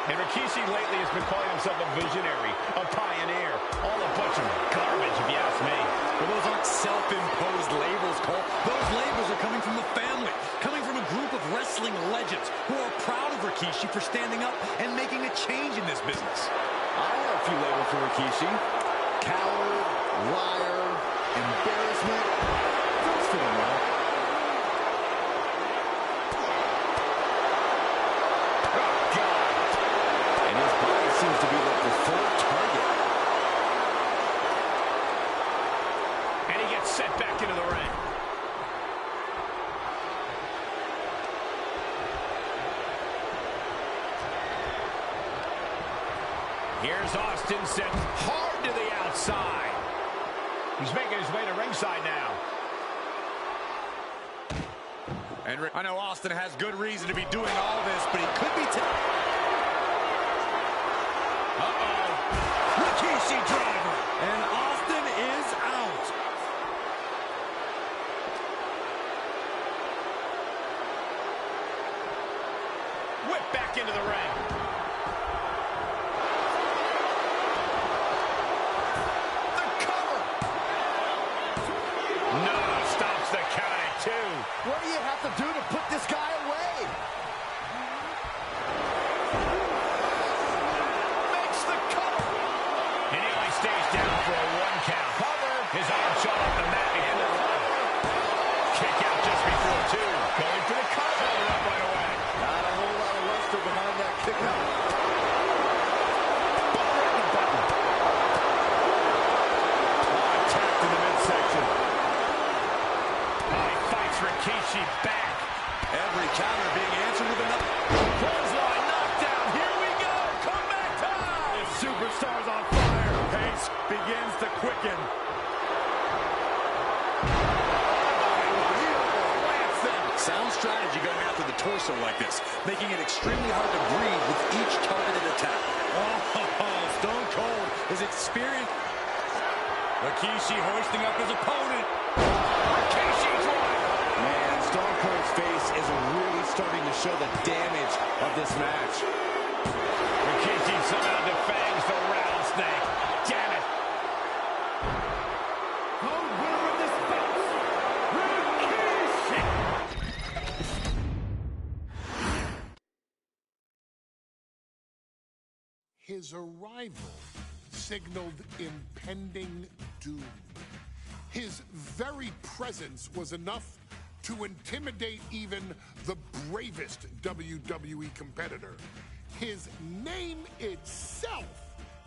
And Rikishi lately has been calling himself a visionary, a pioneer. All a bunch of garbage, if you ask me. Well, those aren't self-imposed labels, Cole. Those labels are coming from the family, coming from a group of wrestling legends who are proud of Rikishi for standing up and making a change in this business. I have a few labels for Rikishi. Coward, liar, embarrassment. Those fit him well. Oh, God. And his body seems to be the preferred target. And he gets sent back into the ring. Here's Austin sent hard to the outside. He's making his way to ringside now. And I know Austin has good reason to be doing all this, but he could be... Uh-oh. Rikishi driver. And Austin is out. Whip back into the ring. What do you have to do to put this guy away? Makes the cover. And he only stays down for a 1 count. Cover. His arm shot off the mat behind the run. Kick out just before 2. Going for the cover. Up right away. Not a whole lot of luster behind that kick out. Attacked in the midsection. Rikishi back. Every counter being answered with another. Clothesline knockdown. Here we go. Comeback time. This superstar's on fire. Pace begins to quicken. Sound strategy going after the torso like this, making it extremely hard to breathe with each targeted attack. Oh, Stone Cold is experienced. Rikishi hoisting up his opponent. Rikishi driver. Man, Stone Cold's face is really starting to show the damage of this match. Rikishi somehow defangs the rattlesnake. Damn it. The winner of this bout, Rikishi. His arrival signaled impending doom. His very presence was enough to intimidate even the bravest WWE competitor. His name itself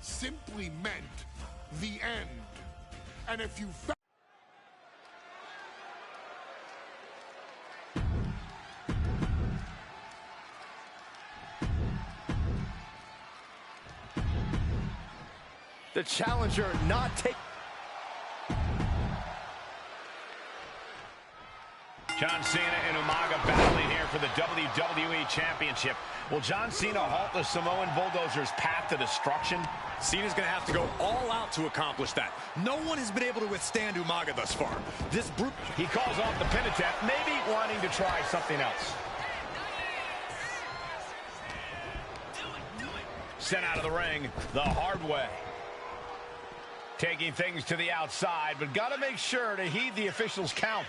simply meant the end. And if you The challenger not take. John Cena and Umaga battling here for the WWE Championship. Will John Cena halt the Samoan Bulldozer's path to destruction? Cena's going to have to go all out to accomplish that. No one has been able to withstand Umaga thus far. This brute... He calls off the pin attempt, maybe wanting to try something else. Sent out of the ring the hard way. Taking things to the outside, but got to make sure to heed the officials' count.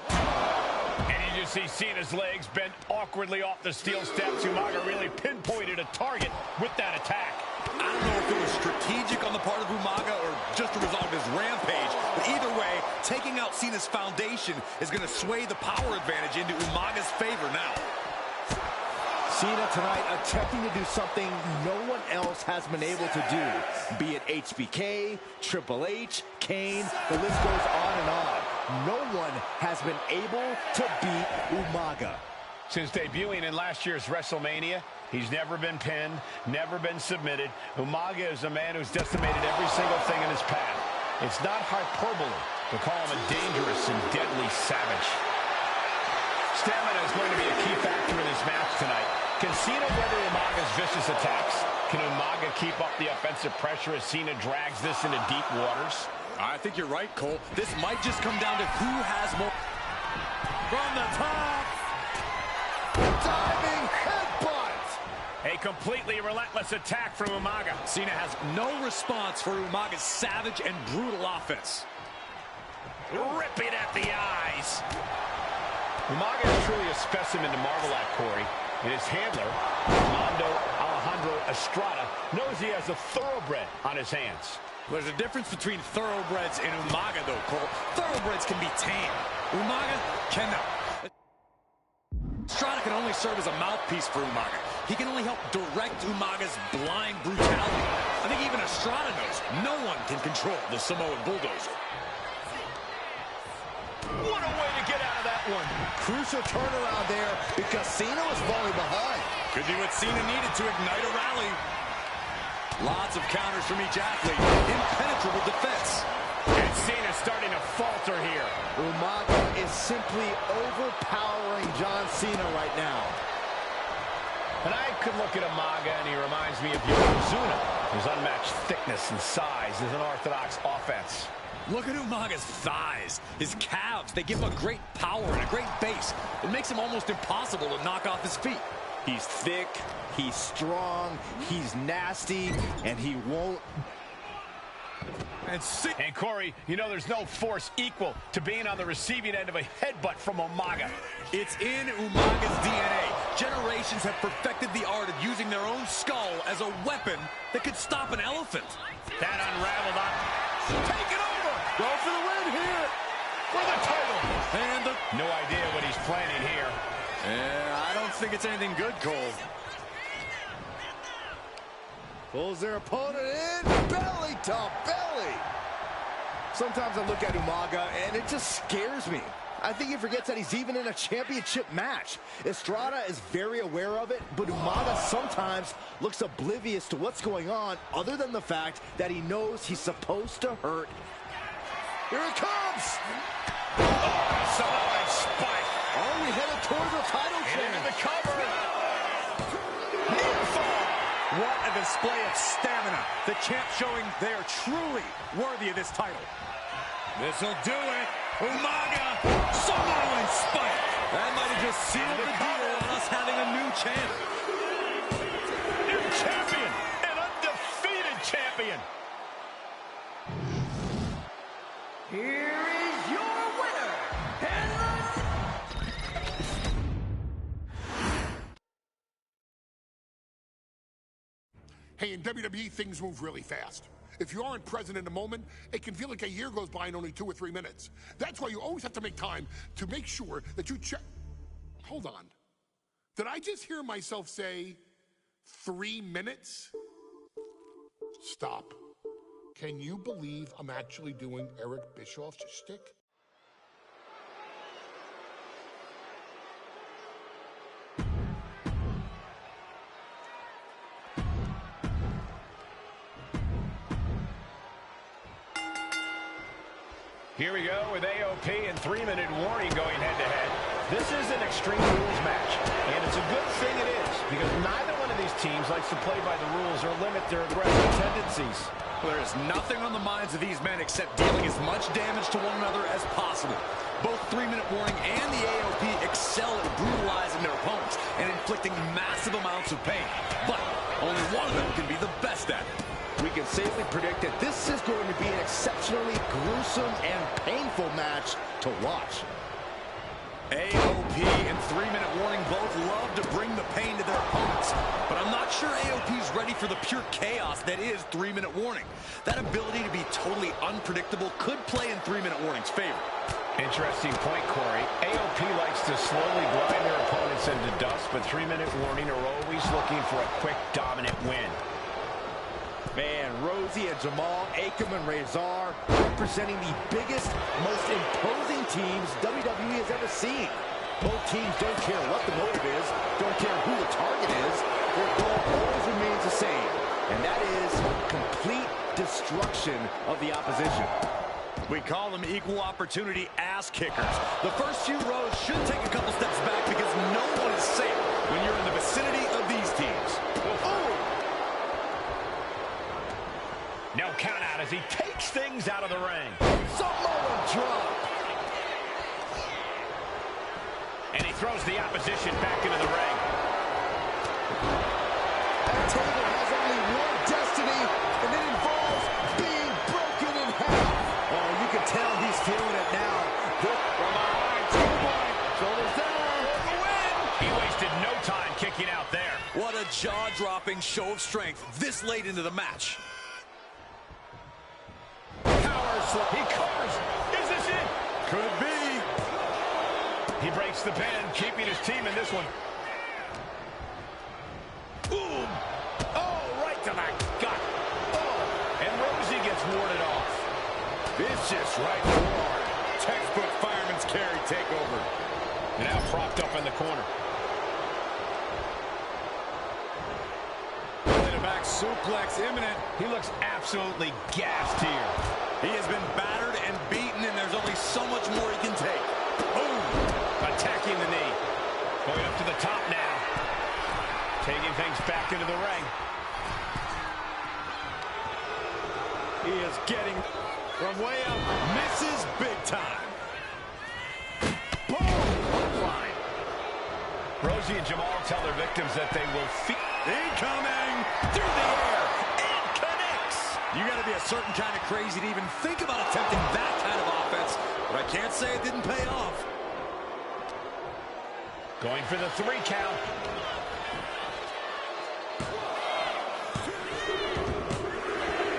And you just see Cena's legs bent awkwardly off the steel steps. Umaga really pinpointed a target with that attack. I don't know if it was strategic on the part of Umaga or just a result of his rampage, but either way, taking out Cena's foundation is going to sway the power advantage into Umaga's favor now. Cena tonight attempting to do something no one else has been able to do. Be it HBK, Triple H, Kane, the list goes on and on. No one has been able to beat Umaga. Since debuting in last year's WrestleMania, he's never been pinned, never been submitted. Umaga is a man who's decimated every single thing in his path. It's not hyperbole to call him a dangerous and deadly savage. Stamina is going to be a key factor in this match tonight. Can Cena weather Umaga's vicious attacks? Can Umaga keep up the offensive pressure as Cena drags this into deep waters? I think you're right, Cole. This might just come down to who has more. From the top. Diving headbutt. A completely relentless attack from Umaga. Cena has no response for Umaga's savage and brutal offense. Ripping at the eyes. Umaga is truly a specimen to marvel at, Corey. And his handler, Armando Alejandro Estrada knows he has a thoroughbred on his hands. There's a difference between thoroughbreds and Umaga, though, Cole. Thoroughbreds can be tame. Umaga cannot. Estrada can only serve as a mouthpiece for Umaga. He can only help direct Umaga's blind brutality. I think even Estrada knows no one can control the Samoan bulldozer. What a way to get out of that one. Crucial turnaround there because Cena was falling behind. Could be what Cena needed to ignite a rally. Lots of counters from each athlete. Impenetrable defense. And Cena's starting to falter here. Umaga is simply overpowering John Cena right now. And I could look at Umaga and he reminds me of Yokozuna. His unmatched thickness and size is an orthodox offense. Look at Umaga's thighs, his calves. They give him a great power and a great base. It makes him almost impossible to knock off his feet. He's thick, he's strong, he's nasty, and he won't. And Corey, you know there's no force equal to being on the receiving end of a headbutt from Umaga. It's in Umaga's DNA. Generations have perfected the art of using their own skull as a weapon that could stop an elephant. That unraveled on. Take it over. Go for the win here. For the title. And no idea what he's planning here. Yeah, I don't think it's anything good, Cole. Pulls their opponent in, belly to belly. Sometimes I look at Umaga and it just scares me. I think he forgets that he's even in a championship match. Estrada is very aware of it, but Umaga sometimes looks oblivious to what's going on other than the fact that he knows he's supposed to hurt. Here it comes! Samoan spike. Are we headed towards the title change? Into the cover. What a display of stamina. The champ showing they are truly worthy of this title. This'll do it. Umaga, Samoan spike. That might have just sealed the deal on us having a new champ. New champion, an undefeated champion. Here is your winner, and Hey, in WWE, things move really fast. If you aren't present in the moment, it can feel like a year goes by in only 2 or 3 minutes. That's why you always have to make time to make sure that you check. Hold on. Did I just hear myself say 3 minutes? Stop. Can you believe I'm actually doing Eric Bischoff's shtick? Here we go with AOP and 3-minute warning going head-to-head. This is an Extreme Rules match, and it's a good thing it is, because neither one of these teams likes to play by the rules or limit their aggressive tendencies. There is nothing on the minds of these men except dealing as much damage to one another as possible. Both 3-minute warning and the AOP excel at brutalizing their opponents and inflicting massive amounts of pain. But only one of them can be the best at it. We can safely predict that this is going to be an exceptionally gruesome and painful match to watch. AOP and 3-minute warning both love to bring the pain to their opponents, but I'm not sure AOP's ready for the pure chaos that is 3-minute warning. That ability to be totally unpredictable could play in 3-minute warning's favor. Interesting point, Corey. AOP likes to slowly grind their opponents into dust, but 3-minute warning are always looking for a quick, dominant win. Man, Rosie and Jamal, Akam and Razor representing the biggest, most imposing teams WWE has ever seen. Both teams don't care what the motive is, don't care who the target is. Their goal always remains the same, and that is complete destruction of the opposition. We call them equal opportunity ass kickers. The first few rows should take a couple steps back because no one is safe when you're in the vicinity of these teams. Oh! No count out as he takes things out of the ring. Samoan drop. And he throws the opposition back into the ring. That table has only one destiny, and it involves being broken in half. Oh, you can tell he's feeling it now. From behind, 2-point, shoulders down, for the win. He wasted no time kicking out there. What a jaw-dropping show of strength this late into the match. Power slam. He covers. Is this it? Could be. He breaks the pin, keeping his team in this one. Boom. Oh, right to the gut. Oh, and Rosie gets warded off. Vicious right forward. Textbook fireman's carry takeover. And now propped up in the corner. Back suplex imminent. He looks absolutely gassed here. He has been battered and beaten, and there's only so much more he can take. Boom! Attacking the knee. Going up to the top now. Taking things back into the ring. He is getting from way up. Misses big time. Boom! Line. Rosie and Jamal tell their victims that they will feed. Incoming through the air. It connects. You got to be a certain kind of crazy to even think about attempting that kind of offense. But I can't say it didn't pay off. Going for the 3 count.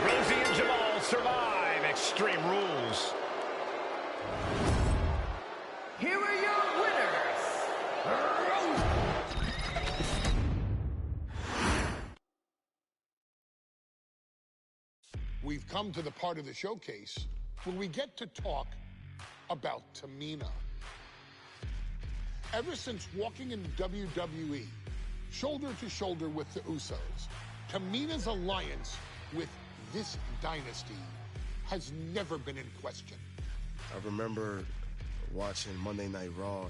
Rosie and Jamal survive Extreme Rules. Here are your winners. We've come to the part of the showcase when we get to talk about Tamina. Ever since walking in WWE, shoulder to shoulder with the Usos, Tamina's alliance with this dynasty has never been in question. I remember watching Monday Night Raw.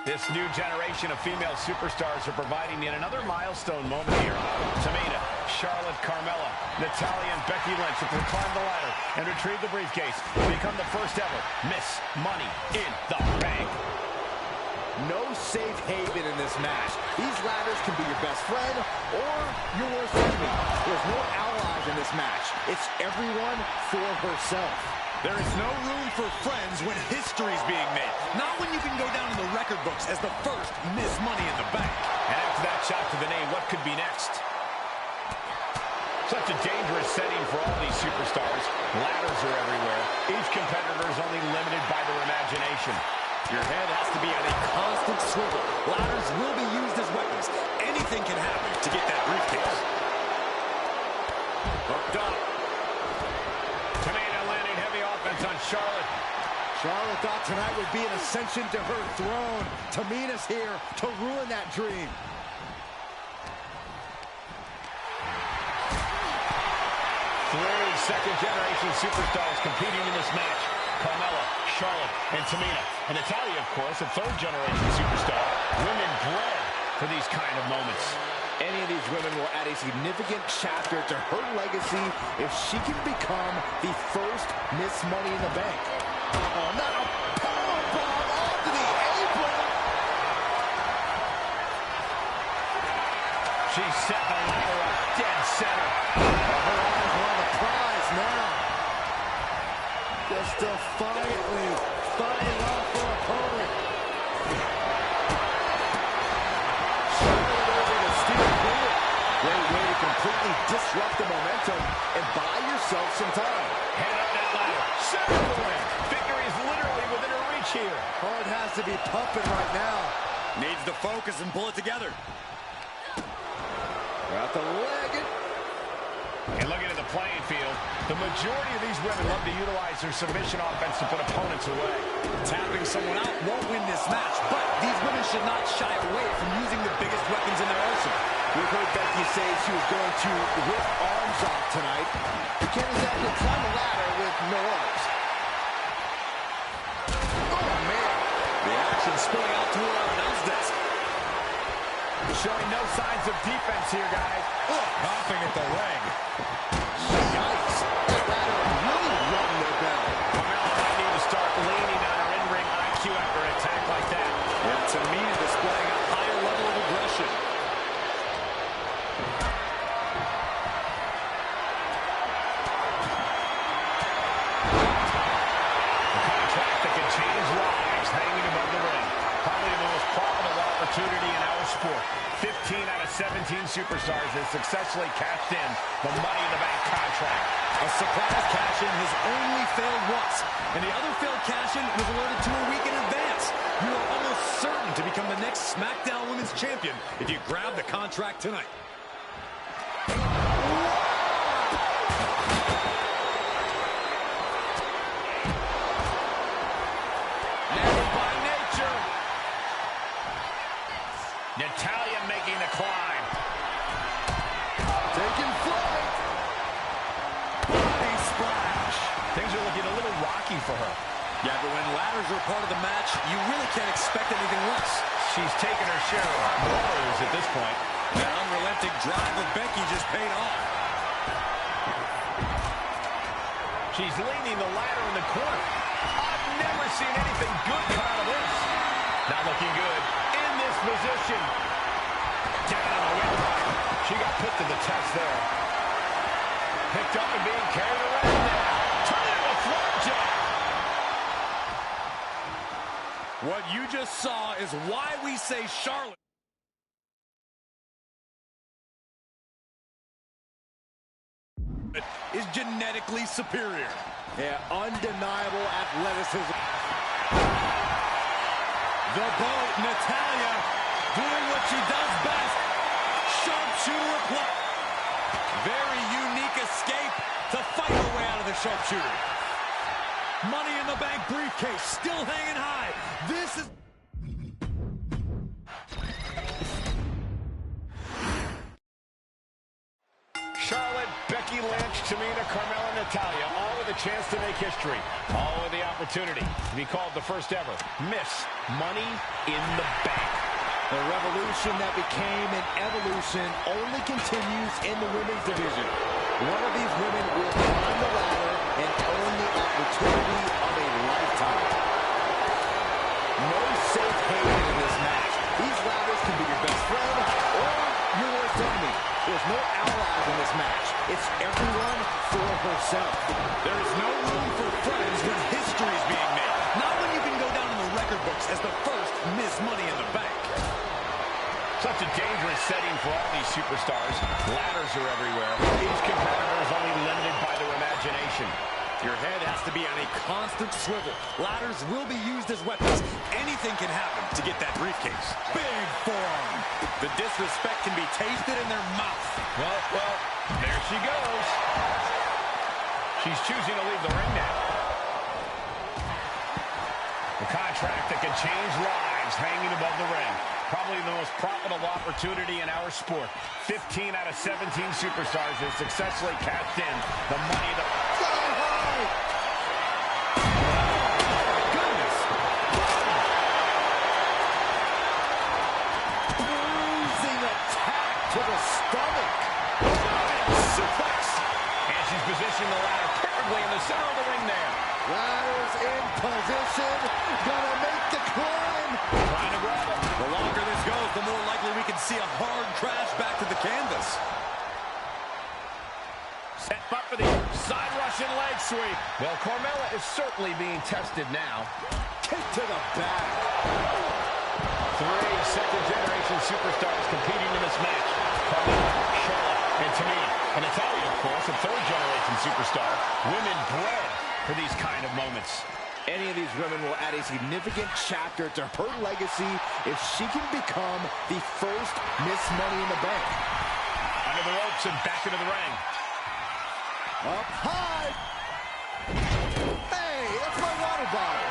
This new generation of female superstars are providing yet another milestone moment here. Tamina, Charlotte, Carmella, Natalya, and Becky Lynch will climb the ladder and retrieve the briefcase to become the first ever Miss Money in the Bank. No safe haven in this match. These ladders can be your best friend or your worst enemy. There's no allies in this match. It's everyone for herself. There is no room for friends when history's being made. Not when you can go down in the record books as the first Miss Money in the Bank. And after that shot to the knee, what could be next? Such a dangerous setting for all these superstars. Ladders are everywhere. Each competitor is only limited by their imagination. Your head has to be on a constant swivel. Ladders will be used as weapons. Anything can happen to get that briefcase. Hooked up. Tamina landing heavy offense on Charlotte. Charlotte thought tonight would be an ascension to her throne. Tamina's here to ruin that dream. Three second-generation superstars competing in this match. Carmella, Charlotte, and Tamina. And Natalya, of course, a third-generation superstar. Women bred for these kind of moments. Any of these women will add a significant chapter to her legacy if she can become the first Miss Money in the Bank. Oh, not a powerbomb onto the apron. She set the ladder up dead center. Her eyes are on the prize now. Just defiantly fighting off her opponent. Great way to completely disrupt the momentum and buy yourself some time. Head up that ladder. Center the win. Victory is literally within her reach here. Heart has to be pumping right now. Needs to focus and pull it together. Got the leg. And looking at the playing field, the majority of these women love to utilize their submission offense to put opponents away. Tapping someone out won't win this match, but these women should not shy away from using the biggest weapons in their arsenal. We've heard Becky say she was going to rip arms off tonight. You can't exactly climb a ladder with no arms. Oh, man. The action spilling out to our announce desk. Showing no signs of defense here, guys. Popping at the leg. Yikes. That ladder really rung their bell. Carmella might need to start leaning on her in-ring IQ after an attack like opportunity in our sport. 15 out of 17 superstars have successfully cashed in the Money in the Bank contract. A surprise cash-in has only failed once, and the other failed cash-in was alerted to a week in advance. You are almost certain to become the next SmackDown Women's Champion if you grab the contract tonight. Natalya making the climb. Taking flight. Body splash. Things are looking a little rocky for her. Yeah, but when ladders are part of the match, you really can't expect anything less. She's taken her share of blows at this point. That unrelenting drive of Becky just paid off. She's leaning the ladder in the corner. I've never seen anything good come out of this. Not looking good in this position. Down on the windpipe. She got put to the test there. Picked up and being carried around now. Turn into a flapjack. What you just saw is why we say Charlotte is genetically superior. Yeah, undeniable athleticism. The boat, Natalya, doing what she does best. Sharpshooter apply. Very unique escape to fight her way out of the sharpshooter. Money in the Bank briefcase still hanging high. This is... Charlotte, Becky Lynch, Tamina, Carmella, Natalya, all with a chance to make history. All with the opportunity to be called the first ever Miss Money in the Bank. The revolution that became an evolution only continues in the women's division. One of these women will climb the ladder and earn the opportunity of a lifetime. No safe haven in this match. These ladders can be your best friend or your worst enemy. There's no allies in this match. It's everyone for herself. There is no room for friends when history is being made. Not when you can go down in the record books as the first Miss Money in the Bank. Such a dangerous setting for all these superstars. Ladders are everywhere. Each competitor is only limited by their imagination. Your head has to be on a constant swivel. Ladders will be used as weapons. Anything can happen to get that briefcase. Big forearm. The disrespect can be tasted in their mouth. Well, there she goes. She's choosing to leave the ring now. The contract that can change lives hanging above the ring. Probably the most profitable opportunity in our sport. 15 out of 17 superstars have successfully cashed in the money that... Goodness. Bruising attack to the stomach. Suplex. And she's positioning the ladder perfectly in the center of the ring there. Ladders in position. Gonna make the climb. Trying to grab it. The longer this goes, the more likely we can see a hard crash back to the canvas. Set up for the side Russian leg sweep. Well, Carmella is certainly being tested now. Kick to the back. 3 second-generation superstars competing in this match. Carmella, Charlotte, and Tamina. And Natalya, of course, a third-generation superstar. Women bred for these kind of moments. Any of these women will add a significant chapter to her legacy if she can become the first Miss Money in the Bank. Under the ropes and back into the ring. Up high. Hey, that's my water bottle.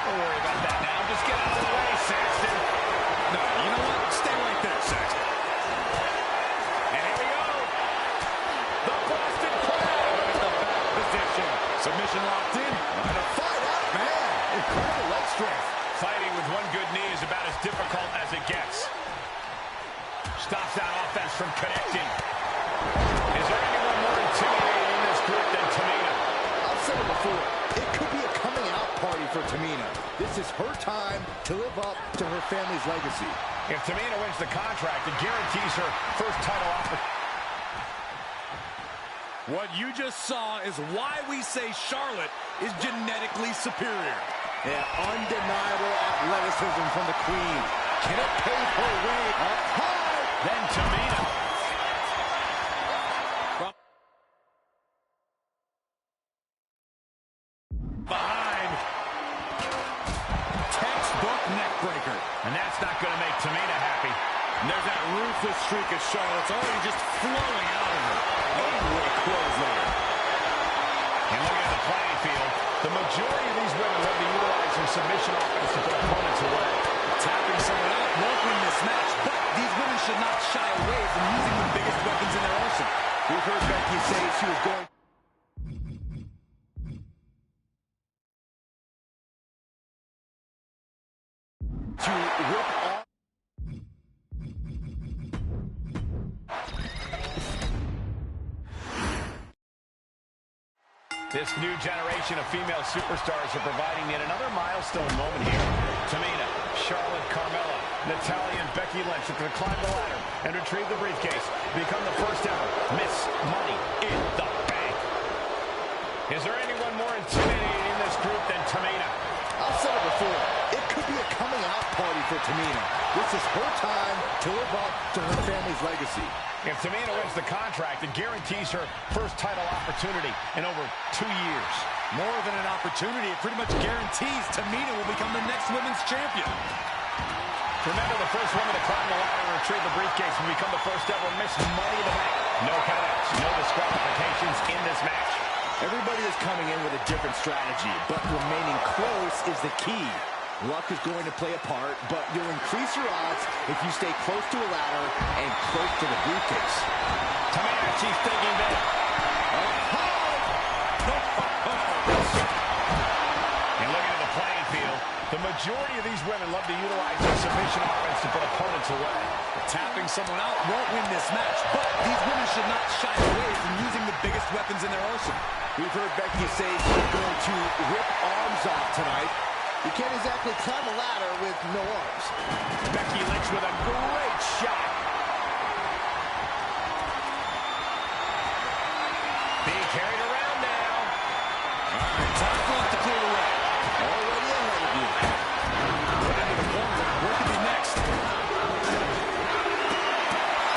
Don't worry about that now. Just get out of the way, Saxton. No, you know what? Stay right there, Saxton. And here we go. The Boston Crab in the back position. Submission locked in. And a fight out, man. Incredible leg strength. Fighting with one good knee is about as difficult as it gets. Stops that offense from connecting. Is there anyone more intimidating in this group than Tamina? I've said it before. It could be a coming out party for Tamina. This is her time to live up to her family's legacy. If Tamina wins the contract, it guarantees her first title opportunity. What you just saw is why we say Charlotte is genetically superior. Yeah, undeniable athleticism from the Queen. Can it pave her way up high? Then Tamina. Behind. Textbook neck breaker. And that's not going to make Tamina happy. And there's that ruthless streak of Charlotte's already just flowing out of her. Oh, what a clothesline. And looking at the playing field, the majority of these women love to utilize their submission offense to put opponents away. Tapping someone out won't win this match, but these women should not shy away from using the biggest weapons in their arsenal. We've heard Becky say she was going to rip off. This new generation of female superstars are providing yet another milestone moment here. Tamina, Charlotte, Carmella, Natalya, and Becky Lynch are going to climb the ladder and retrieve the briefcase. Become the first ever Miss Money in the Bank. Is there anyone more intimidating in this group than Tamina? I've said it before. It could be a coming out party for Tamina. This is her time to live up to her family's legacy. If Tamina wins the contract, it guarantees her first title opportunity in over 2 years. More than an opportunity, it pretty much guarantees Tamina will become the next women's champion. Remember, the first woman to climb the ladder and retrieve the briefcase will become the first ever Miss Money in the Bank. No countouts, no disqualifications in this match. Everybody is coming in with a different strategy, but remaining close is the key. Luck is going to play a part, but you'll increase your odds if you stay close to a ladder and close to the briefcase. Tamina, she's thinking big. And looking at the playing field, the majority of these women love to utilize their submission offense to put opponents away. Tapping someone out won't win this match, but these women should not shy away from using the biggest weapons in their arsenal. We've heard Becky say she's going to rip arms off tonight. You can't exactly climb a ladder with no arms. Becky Lynch with a great shot. Being carried around now. All right, time for us to clear the way. Already ahead of you. Right into the corner. Where could be next?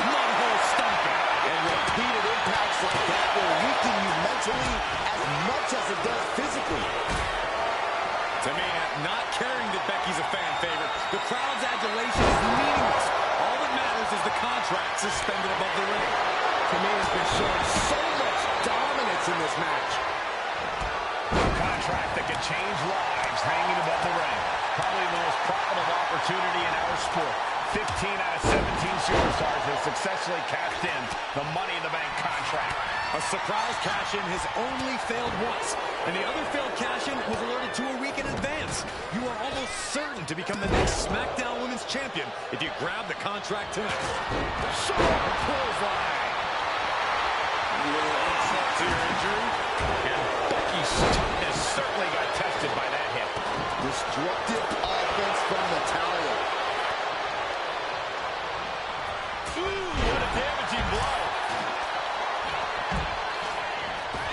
Mudhole stomper. And repeated impacts like that will weaken you mentally as much as it does physically. Tamina not caring that Becky's a fan favorite. The crowd's adulation is meaningless. All that matters is the contract suspended above the ring. Tamina's been showing so much dominance in this match. A contract that can change lives hanging above the ring. Probably the most profitable opportunity in our sport. 15 out of 17 superstars have successfully cashed in the Money in the Bank contract. A surprise cash-in has only failed once, and the other failed cash-in was alerted to a week in advance. You are almost certain to become the next SmackDown Women's Champion if you grab the contract tonight. Sharp clothesline. A little insult to your injury. And Becky's toughness certainly got tested by that hit. Destructive offense from Natalya. Ooh, what a damaging blow.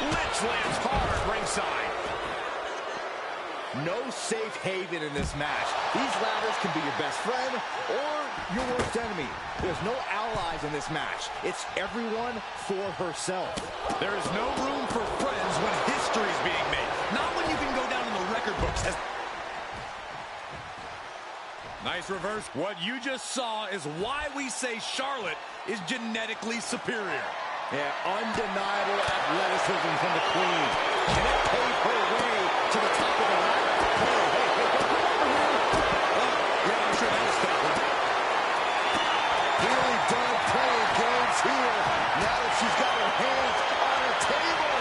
Lynch lands hard ringside. No safe haven in this match. These ladders can be your best friend or your worst enemy. There's no allies in this match. It's everyone for herself. There is no room for friends when history is being made. Not when you can go down in the record books as... Nice reverse. What you just saw is why we say Charlotte is genetically superior. Yeah, undeniable athleticism from the Queen. Can it pave her way to the top of the ladder? Hey, don't come over here. Yeah, I'm sure that'll stop her. Really done playing games here. Now that she's got her hands on her table.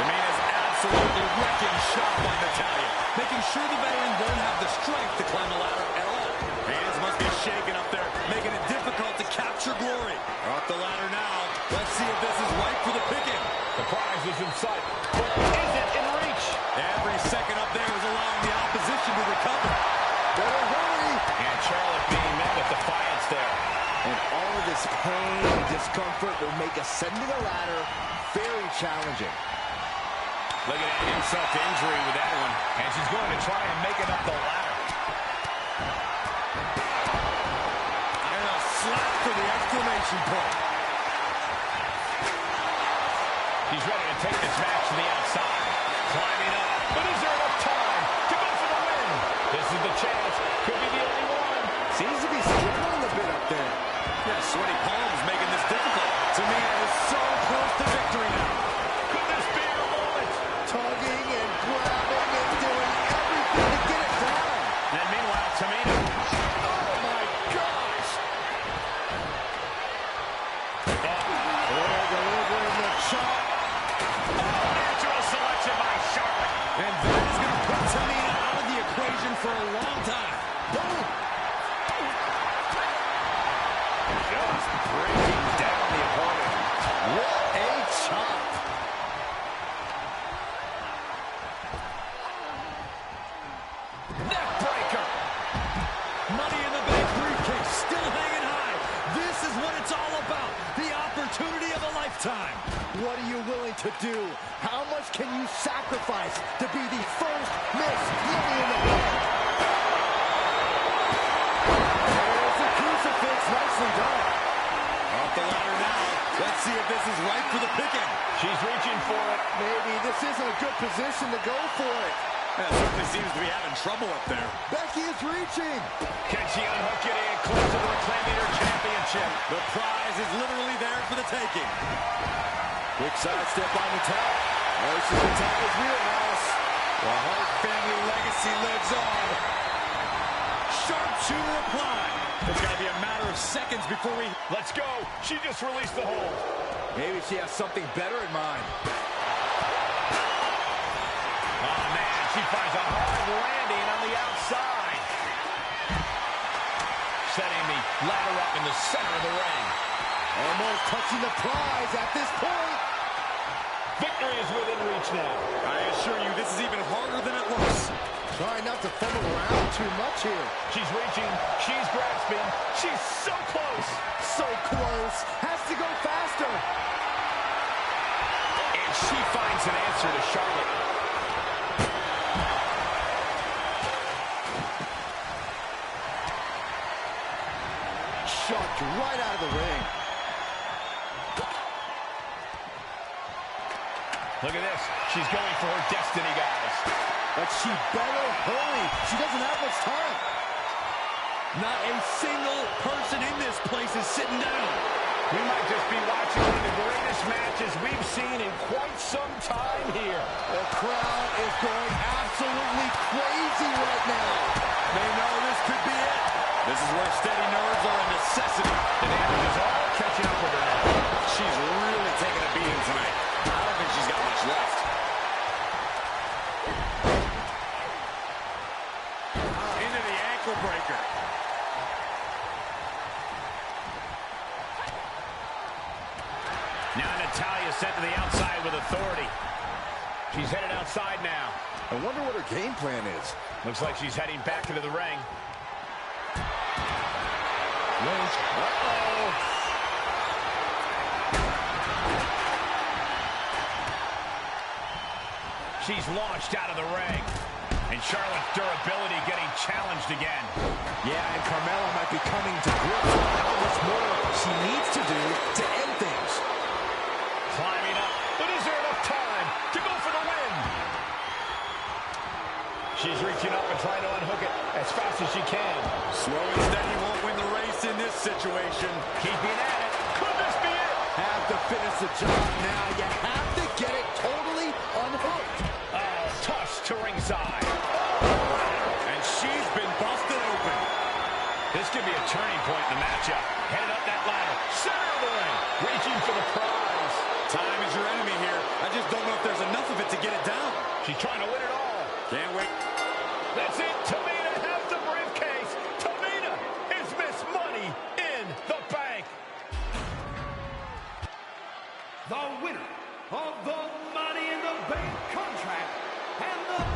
Tamina's absolutely wrecking shot by Natalya, making sure the veteran won't have the strength to climb the ladder at all. Hands must be shaking up there, making it difficult to capture glory. Off the ladder now. Let's see if this is right for the picking. The prize is in sight. But is it in reach? Every second up there is allowing the opposition to recover. Better hurry. And Charlotte being met with defiance there. And all of this pain and discomfort will make ascending a ladder very challenging. Look at that insult to injury with that one. And she's going to try and make it up the ladder. exclamation point. He's ready to take this match to the outside. Climbing up. But is there enough time to go for the win? This is the chance. Could be the only one. Seems to be slipping a bit up there. Yeah, sweaty palms making this difficult. Tamina is so close to victory now. Could this be her moment? Tugging and grabbing and doing everything to get it down. And meanwhile, Tamina. Oh, my gosh. They're delivering the chop. Natural selection by Charlotte. And that is going to put Tamina out of the equation for a long time. Boom. Just breaking down the opponent. What a chop. Neck breaker. Money in the bank briefcase still hanging high. This is what it's all about. The opportunity of a lifetime. What are you willing to do? How much can you sacrifice to be the first Miss Money in the Bank? There's the crucifix. Nicely done. Off the ladder now. Let's see if this is right for the picking. She's reaching for it. Maybe this isn't a good position to go for it. Yeah, certainly seems to be having trouble up there. Becky is reaching. Can she unhook it in close to reclaiming her championship? The prize is literally there for the taking. Quick side step on the top. Versus the top is wheelhouse. The Hart family legacy lives on. Sharpshooter applied. It's going to be a matter of seconds before we... Let's go. She just released the hold. Maybe she has something better in mind. Oh, man. She finds a hard landing on the outside. Setting the ladder up in the center of the ring. Almost touching the prize at this point. Victory is within reach now. I assure you, this is even harder than it looks. Trying not to fumble around too much here. She's reaching. She's grasping. She's so close. So close. Has to go faster. And she finds an answer to Charlotte. Shoved right out of the ring. Look at this. She's going for her destiny, guys. But she better hurry. She doesn't have much time. Not a single person in this place is sitting down. We might just be watching one of the greatest matches we've seen in quite some time here. The crowd is going absolutely crazy right now. They know this could be it. This is where steady nerves are a necessity. The damage is all catching up with her now. She's really taking a beating tonight. I don't think she's got much left. Into the ankle breaker. Now Natalya sent to the outside with authority. She's headed outside now. I wonder what her game plan is. Looks like she's heading back into the ring. Uh-oh. She's launched out of the ring. And Charlotte's durability getting challenged again. Yeah, and Carmella might be coming to grips with how much more she needs to do to end things. Climbing up, but is there enough time to go for the win? She's reaching up and trying to unhook it as fast as she can. Slow and steady won't win the race in this situation. Keeping at it. Could this be it? Have to finish the job now. You have to get it totally unhooked. Oh, tossed to ringside. And she's been busted open. This could be a turning point in the matchup. Headed up that ladder. Center of the ring. Reaching for the prize. Time is your enemy here. I just don't know if there's enough of it to get it down. She's trying to win it all. Can't wait. That's it. Tamina has the briefcase. Tamina is Miss Money in the Bank. The winner of the Money in the Bank contract and the...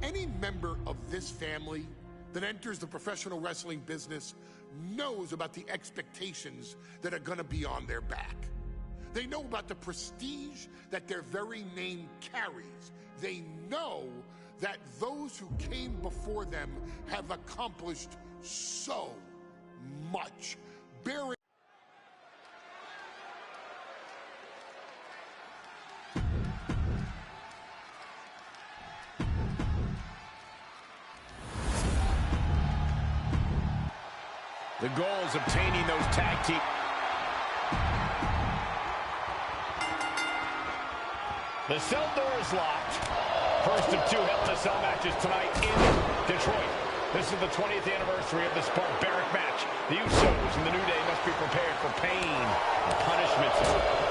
Any member of this family that enters the professional wrestling business knows about the expectations that are going to be on their back. They know about the prestige that their very name carries. They know that those who came before them have accomplished so much. Bearing the goal is obtaining those tag team. The cell door is locked. First of two Hell in a Cell matches tonight in Detroit. This is the 20th anniversary of this barbaric match. The Usos and the New Day must be prepared for pain and punishment.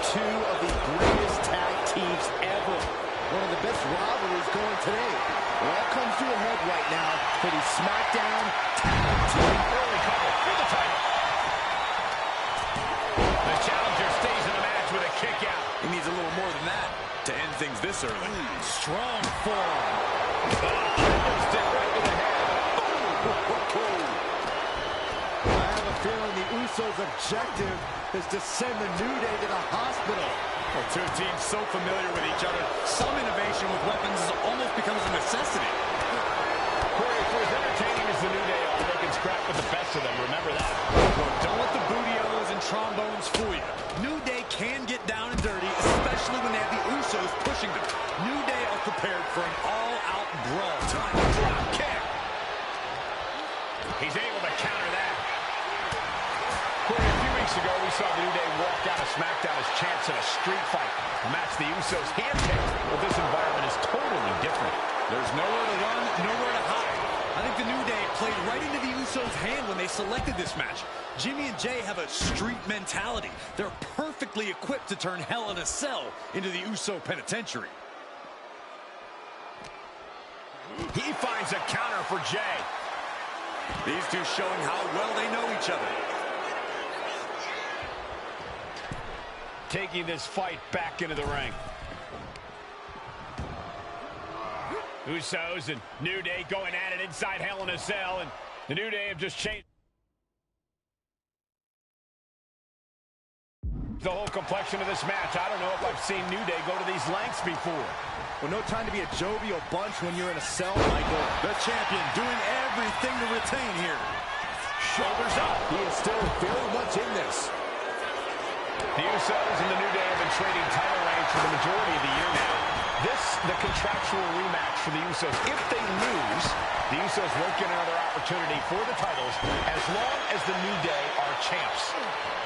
Two of the greatest tag teams ever. One of the best rivalries going today. It all comes to a head right now for the SmackDown Tag Team. Early cover for the title. The challenger stays in the match with a kick out. He needs a little more than that to end things this early. Strong form. Stick right to the head. I have a feeling the Usos' objective is to send the New Day to the hospital. Well, two teams so familiar with each other, some innovation with weapons almost becomes a necessity. Corey, for as entertaining as the New Day are, they can scrap with the best of them. Remember that. Well, don't let the bootios and trombones fool you. New Day can get down and dirty, especially when they have the Usos pushing them. New Day are prepared for an all-out brawl. Time drop kick. He's able to counter that. Corey, a few weeks ago, we saw the New Day walk out of SmackDown as champs in a street fight. A match the Usos handpicked, but this environment is totally different. There's nowhere to run, nowhere to hide. I think the New Day played right into the Usos' hand when they selected this match. Jimmy and Jay have a street mentality. They're perfectly equipped to turn Hell in a Cell into the Uso penitentiary. He finds a counter for Jay. These two showing how well they know each other. Taking this fight back into the ring. Usos and New Day going at it inside Hell in a Cell, and the New Day have just changed the whole complexion of this match. I don't know if I've seen New Day go to these lengths before. Well, no time to be a jovial bunch when you're in a cell, Michael. The champion doing everything to retain here. Shoulders up. He is still very much in this. The Usos and the New Day have been trading title reigns for the majority of the year now. This, the contractual rematch for the Usos. If they lose, the Usos won't get another opportunity for the titles as long as the New Day are champs.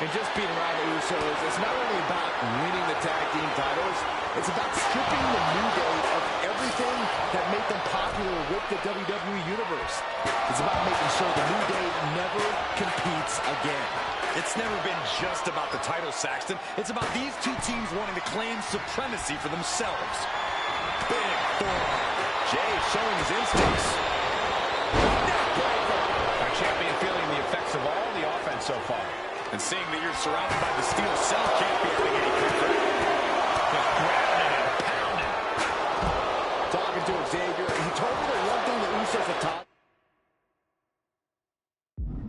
And just being around the Usos, it's not only about winning the tag team titles, it's about stripping the New Day of everything that made them popular with the WWE Universe. It's about making sure the New Day never competes again. It's never been just about the title, Saxton. It's about these two teams wanting to claim supremacy for themselves. Big forearm. Jay showing his instincts. Our champion feeling the effects of all the offense so far. And seeing that you're surrounded by the steel cell can't be any comfort. Just grabbing it and pounding. Talking to Xavier, he told me the one thing the Usos have taught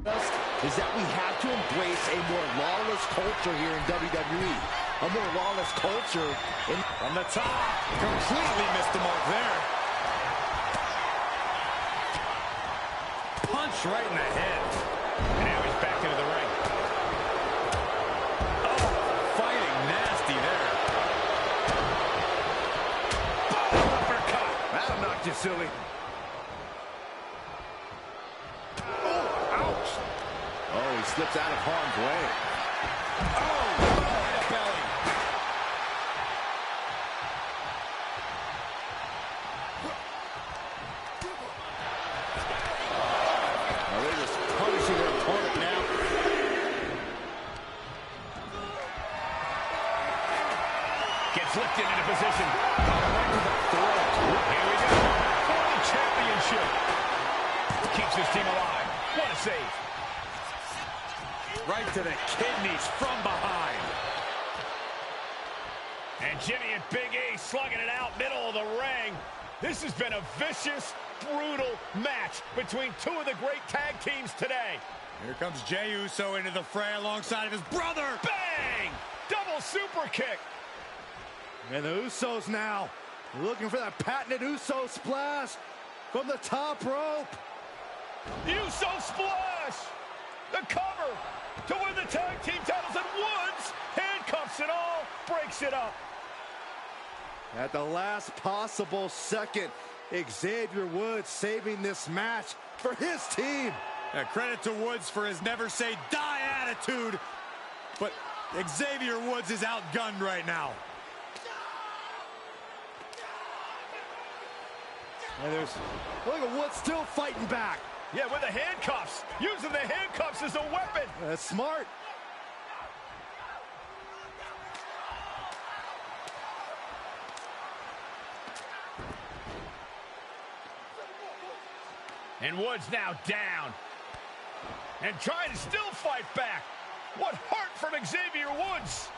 us is that we have to embrace a more lawless culture here in WWE. A more lawless culture in... From the top, completely missed the mark there. Punch right in the head. And now he's back into the ring. Oh, fighting nasty there. Uppercut. That'll knock you silly. Oh, he slips out of harm's way. Oh, right to belly. Oh, they're just punishing their opponent now. Gets lifted into position. Right to the throat. Here we go. For the championship. Keeps his team alive. What a save. Right to the kidneys from behind. And Jimmy and Big E slugging it out middle of the ring. This has been a vicious, brutal match between two of the great tag teams today. Here comes Jey Uso into the fray alongside of his brother. Bang! Double super kick. And the Usos now Looking for that patented Uso splash from the top rope. Uso splash! The cover to win the tag team titles, and Woods handcuffs it all, breaks it up. At the last possible second, Xavier Woods saving this match for his team. Credit to Woods for his never say die attitude, but Xavier Woods is outgunned right now. And look at Woods still fighting back. Yeah, with the handcuffs. Using the handcuffs as a weapon. That's smart. And Woods now down. And trying to still fight back. What heart from Xavier Woods.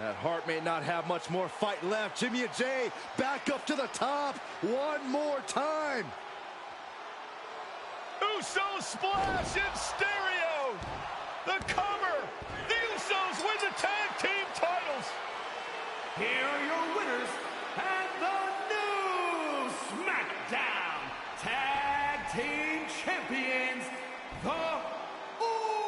That heart may not have much more fight left. Jimmy and Jay back up to the top one more time. Uso splash in stereo. The cover. The Usos win the tag team titles. Here are your winners and the new SmackDown Tag Team Champions, the Usos.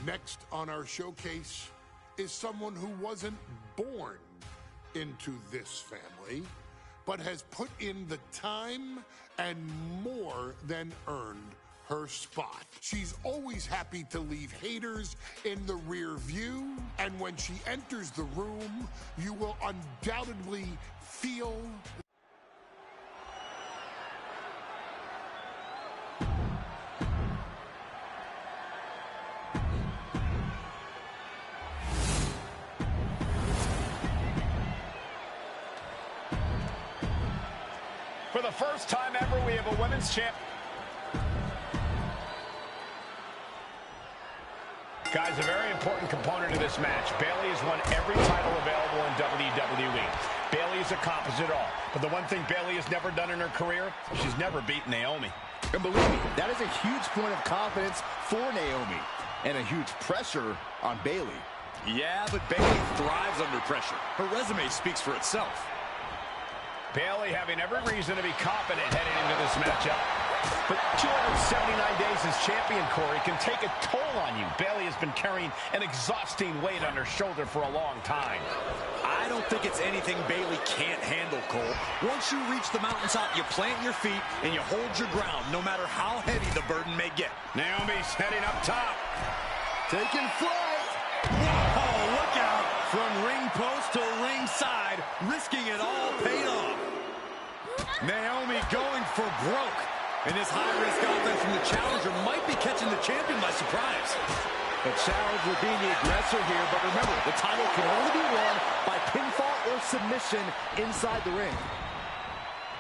Next on our showcase is someone who wasn't born into this family, but has put in the time and more than earned her spot. She's always happy to leave haters in the rear view, and when she enters the room, you will undoubtedly feel For the first time ever, we have a women's champ. Guys, a very important component of this match. Bayley has won every title available in WWE. Bayley has accomplished it all. But the one thing Bayley has never done in her career, she's never beaten Naomi. And believe me, that is a huge point of confidence for Naomi. And a huge pressure on Bayley. Yeah, but Bayley thrives under pressure. Her resume speaks for itself. Bayley having every reason to be confident heading into this matchup. But 279 days as champion, Corey, can take a toll on you. Bayley has been carrying an exhausting weight on her shoulder for a long time. I don't think it's anything Bayley can't handle, Cole. Once you reach the mountaintop, you plant your feet and you hold your ground, no matter how heavy the burden may get. Naomi's heading up top. Taking flight. Oh, look out! From ring post to ringside, risking it all paid off. Naomi going for broke. And this high-risk offense from the challenger might be catching the champion by surprise. The challenger being the aggressor here, but remember, the title can only be won by pinfall or submission inside the ring.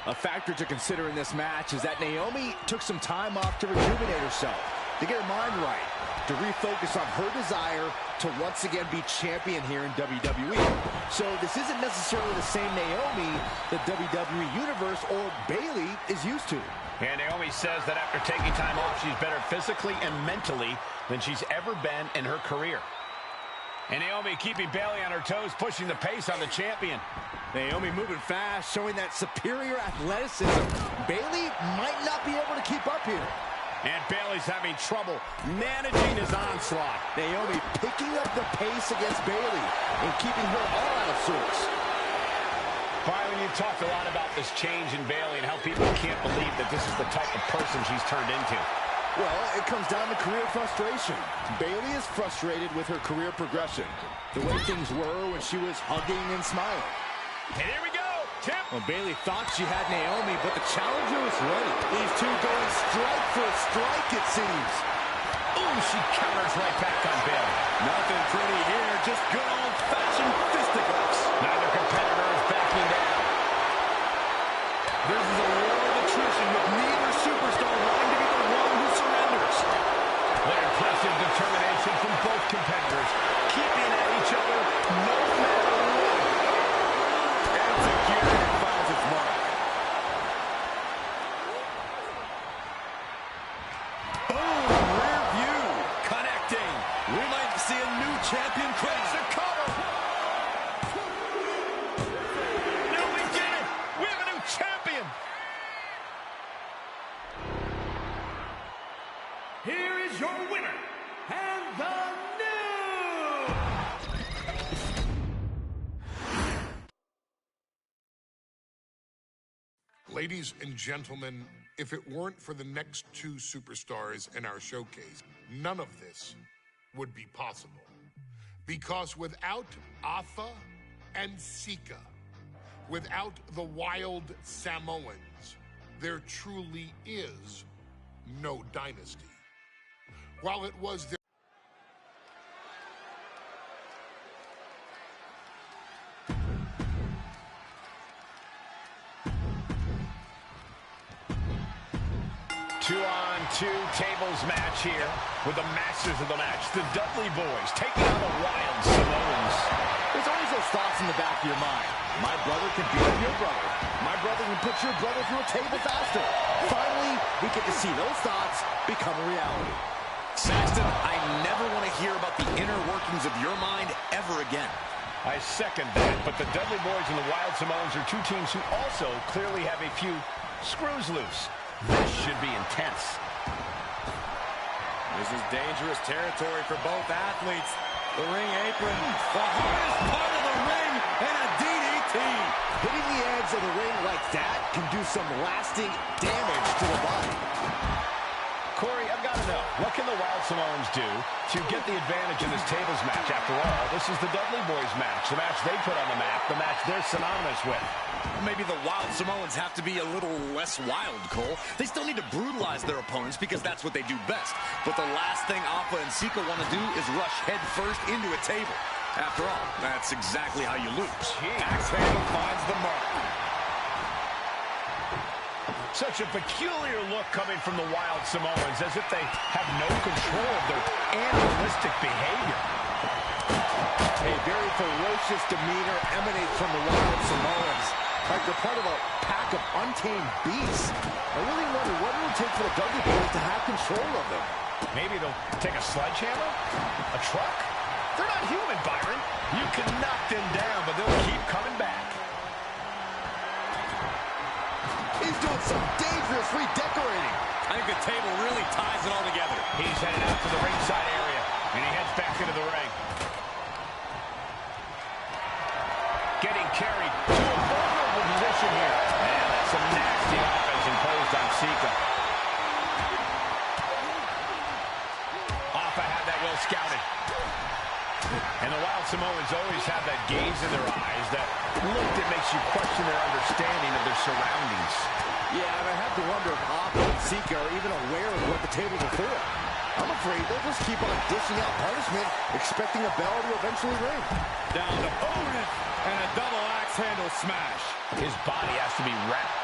A factor to consider in this match is that Naomi took some time off to rejuvenate herself, to get her mind right, to refocus on her desire to once again be champion here in WWE. So this isn't necessarily the same Naomi the WWE Universe or Bayley is used to. And Naomi says that after taking time off, she's better physically and mentally than she's ever been in her career. And Naomi keeping Bayley on her toes, pushing the pace on the champion. Naomi moving fast, showing that superior athleticism. Bayley might not be able to keep up here. And Bayley's having trouble managing his onslaught. Naomi picking up the pace against Bayley and keeping her all out of sorts. Byron, you've talked a lot about this change in Bayley and how people can't believe that this is the type of person she's turned into. Well, it comes down to career frustration. Bayley is frustrated with her career progression. The way things were when she was hugging and smiling. And here we go. Well, Bayley thought she had Naomi, but the challenger was ready. These two going strike for a strike, it seems. Ooh, she counters right back on Bayley. Nothing pretty here, just good old-fashioned fisticuffs. Neither competitor is backing down. This is a war of attrition with neither superstar wanting to be the one who surrenders. What impressive determination from both competitors, keeping at each other no matter what. And security finds its mark. Boom, rear view, connecting. We might see a new champion crash the cover. No, we did it. We have a new champion. Here is your winner, and the new... Ladies and gentlemen, if it weren't for the next two superstars in our showcase, none of this would be possible. Because without Afa and Sika, without the wild Samoans, there truly is no dynasty. While it was their 2-on-2 tables match here with the masters of the match, the Dudley Boys, taking on the Wild Samoans. There's always those thoughts in the back of your mind. My brother can beat up your brother. My brother can put your brother through a table faster. Finally, we get to see those thoughts become a reality. Saxton, I never want to hear about the inner workings of your mind ever again. I second that, but the Dudley Boys and the Wild Samoans are two teams who also clearly have a few screws loose. This should be intense. This is dangerous territory for both athletes. The ring apron, the hardest part of the ring, and a DDT. Hitting the edge of the ring like that can do some lasting damage to the body. Corey, I've got to know, what can the Wild Samoans do to get the advantage in this tables match? After all, this is the Dudley Boys match, the match they put on the map, the match they're synonymous with. Maybe the Wild Samoans have to be a little less wild, Cole. They still need to brutalize their opponents because that's what they do best. But the last thing Afa and Sika want to do is rush head first into a table. After all, that's exactly how you lose. Axe handle finds the mark. Such a peculiar look coming from the Wild Samoans, as if they have no control of their animalistic behavior. A very ferocious demeanor emanates from the Wild Samoans. Like they're part of a pack of untamed beasts. I really wonder what it will take for the Dudley Boys to have control of them. Maybe they'll take a sledgehammer? A truck? They're not human, Byron. You can knock them down, but they'll keep coming back. He's doing some dangerous redecorating. I think the table really ties it all together. He's headed out to the ringside area, and he heads back into the ring. Getting carried to a vulnerable position here. Man, that's some nasty offense imposed on Sika. Alpha had that well scouted. And the Wild Samoans always have that gaze in their eyes, that look that makes you question their understanding of their surroundings. Yeah, and I have to wonder if Alpha and Sika are even aware of what the table is for. I'm afraid they'll just keep on dishing out punishment, expecting a bell to eventually ring. Down to opponent and a double axe handle smash. His body has to be wrapped.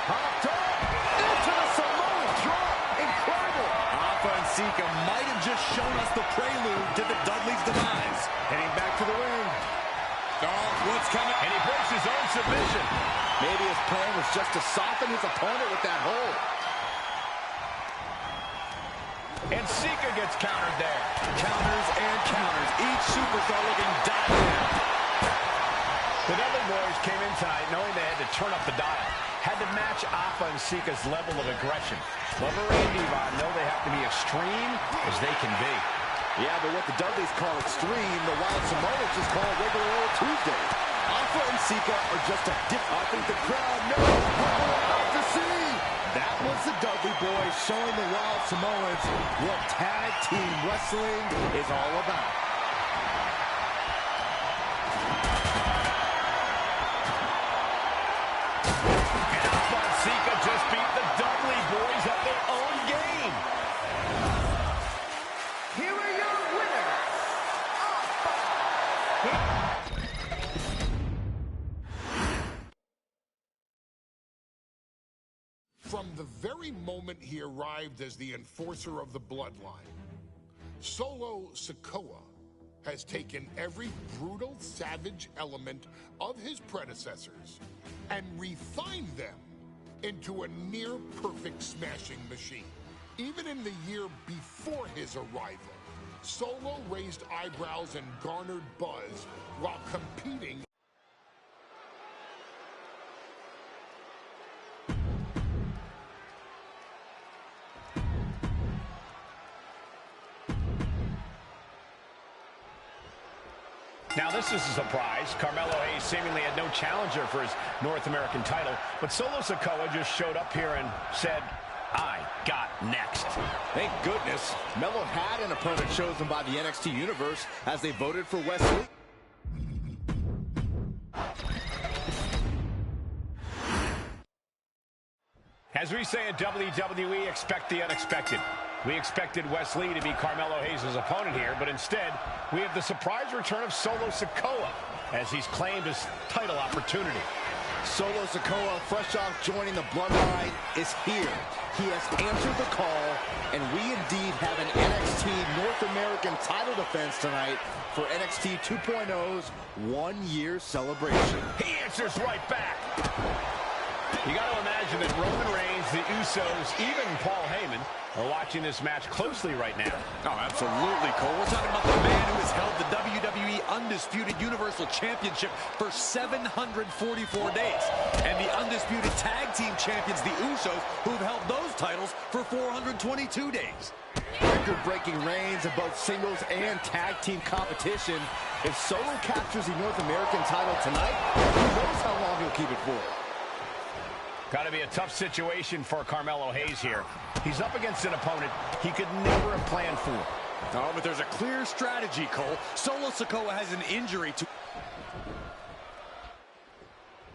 Up top, into the Samoan drop. Incredible. Alpha and Sika might have just shown us the prelude to the Dudley's demise. Heading back to the ring. Oh, what's coming? And he breaks his own submission. Maybe his plan was just to soften his opponent with that hold. And Sika gets countered there. Counters and counters. Each superstar looking dialed in. The Dudley Boys came in tonight knowing they had to turn up the dial. Had to match Alpha and Sika's level of aggression. Lover and Devon know they have to be extreme as they can be. Yeah, but what the Dudleys call extreme, the Wild Samoans just call regular old Tuesday. Alpha and Sika are just a different. I think the crowd knows what we're about to see. That was the Dudley Boys showing the Wild Samoans what tag team wrestling is all about. And Alpha and Sika just beat the Dudley Boys at their own game. Here are your winners, From the very moment he arrived as the enforcer of the bloodline, Solo Sikoa has taken every brutal, savage element of his predecessors and refined them into a near-perfect smashing machine. Even in the year before his arrival, Solo raised eyebrows and garnered buzz while competing. Now, this is a surprise. Carmelo Hayes seemingly had no challenger for his North American title, but Solo Sikoa just showed up here and said, I got next. Thank goodness. Melo had an opponent chosen by the NXT Universe as they voted for Wesley. As we say at WWE, expect the unexpected. We expected Wes Lee to be Carmelo Hayes' opponent here, but instead, we have the surprise return of Solo Sikoa as he's claimed his title opportunity. Solo Sikoa, fresh off joining the bloodline, is here. He has answered the call, and we indeed have an NXT North American title defense tonight for NXT 2.0's one-year celebration. He answers right back. You got to imagine that Roman Reigns, the Usos, even Paul Heyman are watching this match closely right now. Oh, absolutely, Cole. We're talking about the man who has held the WWE Undisputed Universal Championship for 744 days. And the Undisputed Tag Team Champions, the Usos, who've held those titles for 422 days. Record-breaking reigns of both singles and tag team competition. If Solo captures the North American title tonight, who knows how long he'll keep it for. Got to be a tough situation for Carmelo Hayes here. He's up against an opponent he could never have planned for. Oh, but there's a clear strategy, Cole. Solo Sikoa has an injury to...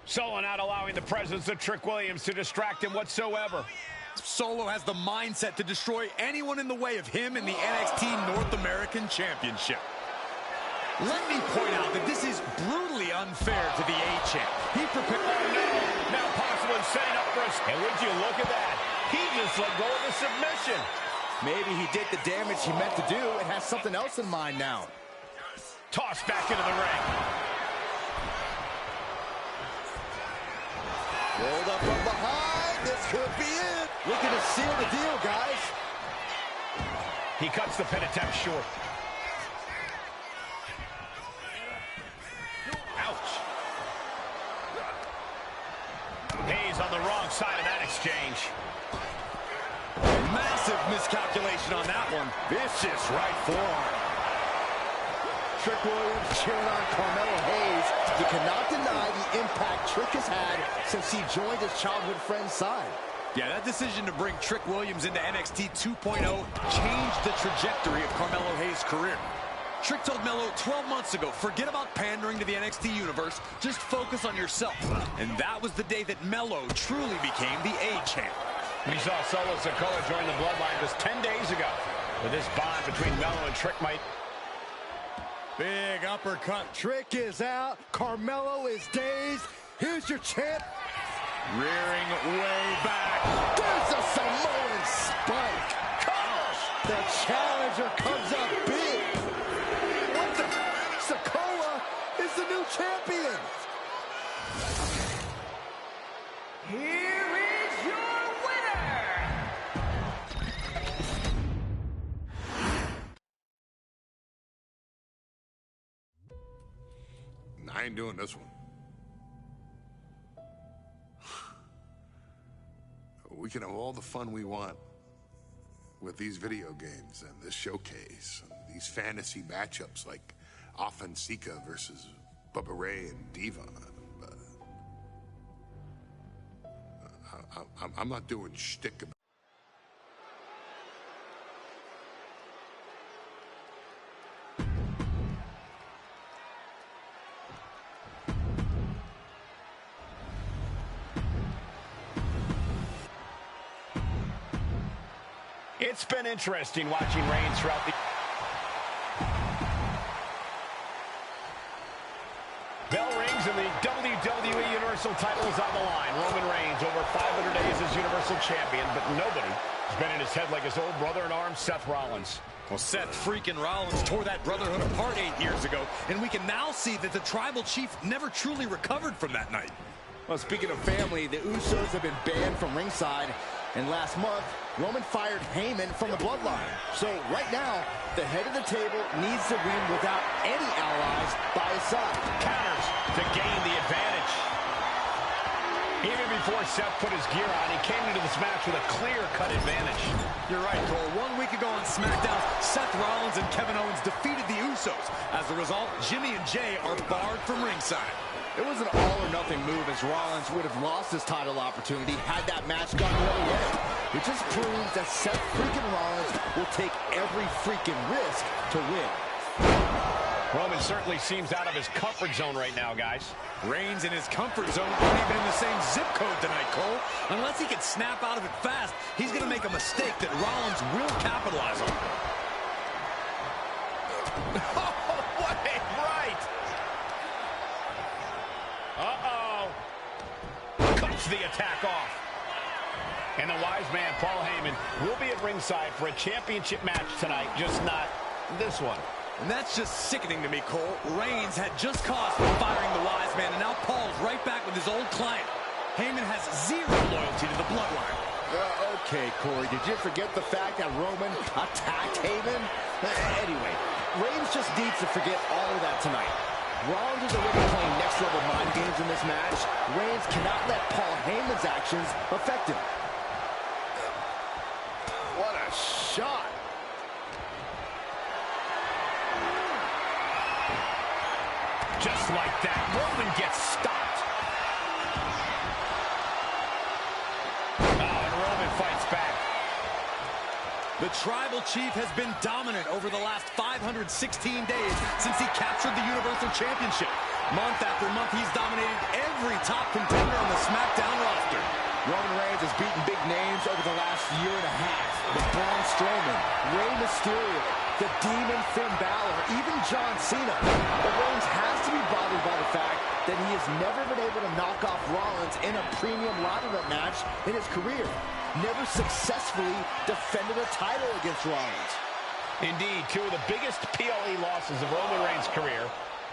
Solo not allowing the presence of Trick Williams to distract him whatsoever. Solo has the mindset to destroy anyone in the way of him in the NXT North American Championship. Let me point out that this is brutally unfair to the A-Champ. He prepared... Oh, no. Now possibly setting up for us. And would you look at that? He just let go of the submission. Maybe he did the damage he meant to do and has something else in mind now. tossed back into the ring. Rolled up from behind. This could be it. Looking to seal the deal, guys. He cuts the pin attempt short. Ouch. Hayes on the wrong side of that exchange. Massive miscalculation on that one. Vicious right forearm. Trick Williams cheering on Carmelo Hayes. You cannot deny the impact Trick has had since he joined his childhood friend's side. Yeah, that decision to bring Trick Williams into NXT 2.0 changed the trajectory of Carmelo Hayes' career. Trick told Melo 12 months ago, forget about pandering to the NXT universe, just focus on yourself. And that was the day that Melo truly became the A-champ. We saw Solo Sikoa join the Bloodline just 10 days ago. With this bond between Melo and Trick might... Big uppercut. Trick is out. Carmelo is dazed. Here's your champ. Rearing way back. There's a Samoan spike. The challenger comes up big. What the? Sikoa is the new champion. Here is your winner. I ain't doing this one. We can have all the fun we want with these video games and this showcase and these fantasy matchups like Offensika versus Bubba Ray and Devon. But I'm not doing shtick about. It's been interesting watching Reigns throughout the... Bell rings and the WWE Universal title is on the line. Roman Reigns over 500 days as Universal Champion, but nobody has been in his head like his old brother-in-arms, Seth Rollins. Well, Seth freaking Rollins tore that brotherhood apart 8 years ago, and we can now see that the tribal chief never truly recovered from that night. Well, speaking of family, the Usos have been banned from ringside, and last month, Roman fired Heyman from the Bloodline. So right now, the head of the table needs to win without any allies by his side. Counters to gain the advantage. Even before Seth put his gear on, he came into this match with a clear-cut advantage. You're right, Cole. 1 week ago on SmackDown, Seth Rollins and Kevin Owens defeated the Usos. As a result, Jimmy and Jay are barred from ringside. It was an all-or-nothing move, as Rollins would have lost his title opportunity had that match gone the other way. It just proves that Seth freaking Rollins will take every freaking risk to win. Roman certainly seems out of his comfort zone right now, guys. Reigns in his comfort zone aren't even in the same zip code tonight, Cole. Unless he can snap out of it fast, he's going to make a mistake that Rollins will capitalize on. What a right! Uh-oh. Cuts the attack off. And the wise man, Paul Heyman, will be at ringside for a championship match tonight, just not this one. And that's just sickening to me, Cole. Reigns had just cost for firing the wise man, and now Paul's right back with his old client. Heyman has zero loyalty to the Bloodline. Okay, Corey, did you forget the fact that Roman attacked Heyman? Anyway, Reigns just needs to forget all of that tonight. Rollins is already playing next-level mind games in this match. Reigns cannot let Paul Heyman's actions affect him. What a shot. Just like that, Roman gets stopped. Oh, and Roman fights back. The Tribal Chief has been dominant over the last 516 days since he captured the Universal Championship. Month after month, he's dominated every top contender on the SmackDown roster. Roman Reigns has beaten big names over the last year and a half. The Braun Strowman, Rey Mysterio, the Demon Finn Balor, even John Cena. But Reigns has to be bothered by the fact that he has never been able to knock off Rollins in a premium ladder match in his career. Never successfully defended a title against Rollins. Indeed, two of the biggest PLE losses of Roman Reigns' career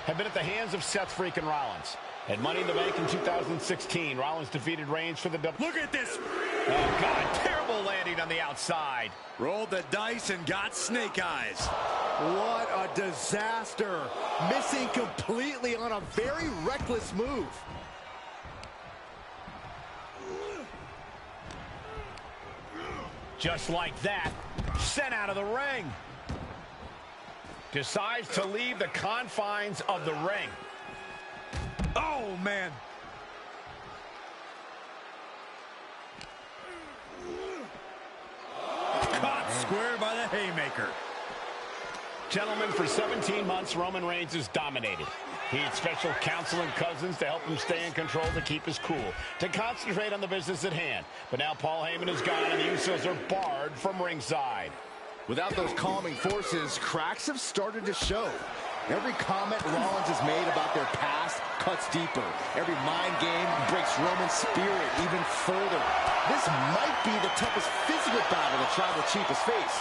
have been at the hands of Seth freaking Rollins. At Money in the Bank in 2016, Rollins defeated Reigns for the double. Look at this. Oh, God, terrible landing on the outside. Rolled the dice and got snake eyes. What a disaster. Missing completely on a very reckless move. Just like that, sent out of the ring. Decides to leave the confines of the ring. Oh, man. Caught square by the haymaker. Gentlemen, for 17 months, Roman Reigns has dominated. He had special counsel and cousins to help him stay in control, to keep his cool, to concentrate on the business at hand. But now Paul Heyman is gone, and the Usos are barred from ringside. Without those calming forces, cracks have started to show. Every comment Rollins has made about their past cuts deeper. Every mind game breaks Roman's spirit even further. This might be the toughest physical battle the Tribal Chief has faced,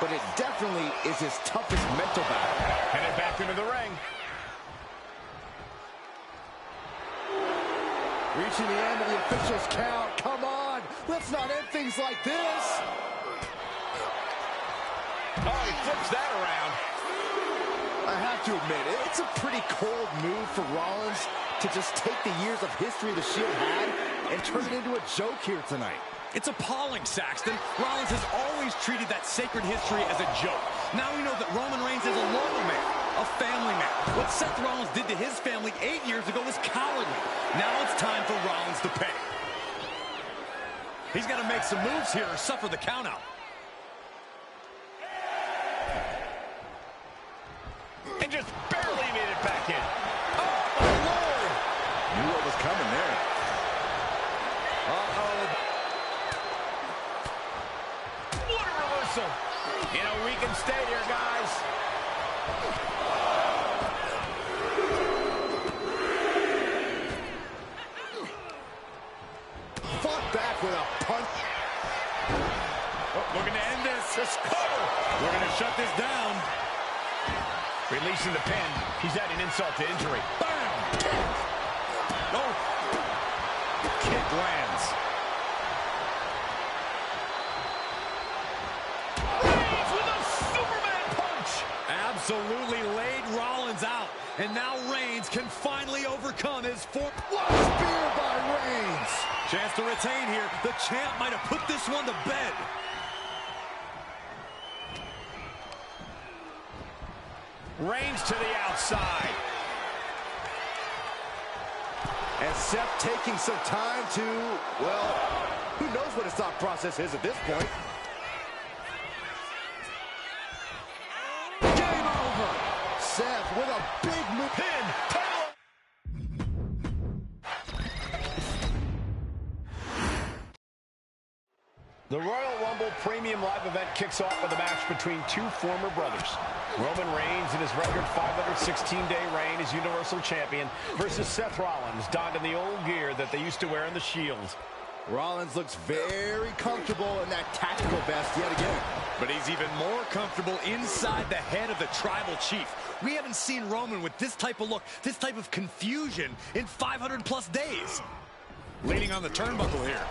but it definitely is his toughest mental battle. Headed back into the ring. Reaching the end of the official's count. Come on, let's not end things like this. Oh, he flips that around. I have to admit, it's a pretty cold move for Rollins to just take the years of history the Shield had and turn it into a joke here tonight. It's appalling, Saxton. Rollins has always treated that sacred history as a joke. Now we know that Roman Reigns is a loyal man, a family man. What Seth Rollins did to his family 8 years ago was cowardly. Now it's time for Rollins to pay. He's got to make some moves here or suffer the countout. And just barely made it back in. Oh, my Lord! Knew what was coming there. Uh-oh. What a reversal. In a weakened state here, guys. Fought back with a punch. Oh, looking to end this. Just cover. We're going to shut this down. Releasing the pin. He's adding insult to injury. Bam! Oh. Kick lands. Reigns with a Superman punch. Absolutely laid Rollins out. And now Reigns can finally overcome his What a spear by Reigns. chance to retain here. The champ might have put this one to bed. Reigns to the outside. And Seth taking some time to, well, who knows what his thought process is at this point. Game over. Seth with a big move. Pin. The Royal Rumble Premium Live event kicks off with a match between two former brothers. Roman Reigns in his record 516-day reign as Universal Champion versus Seth Rollins, donned in the old gear that they used to wear in the Shield. Rollins looks very comfortable in that tactical vest yet again. But he's even more comfortable inside the head of the Tribal Chief. We haven't seen Roman with this type of look, this type of confusion in 500+ days. Leaning on the turnbuckle here.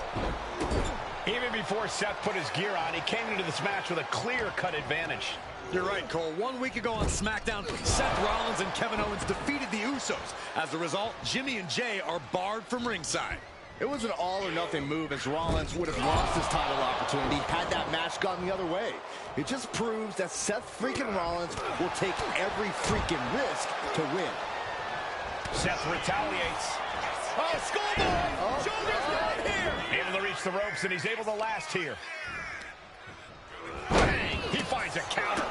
Even before Seth put his gear on, he came into this match with a clear-cut advantage. You're right, Cole. 1 week ago on SmackDown, Seth Rollins and Kevin Owens defeated the Usos. As a result, Jimmy and Jay are barred from ringside. It was an all-or-nothing move, as Rollins would have lost his title opportunity had that match gone the other way. It just proves that Seth freaking Rollins will take every freaking risk to win. Seth retaliates. Oh, schoolboy! Shoulders down here! Able to reach the ropes, and he's able to last here. Bang! He finds a counter.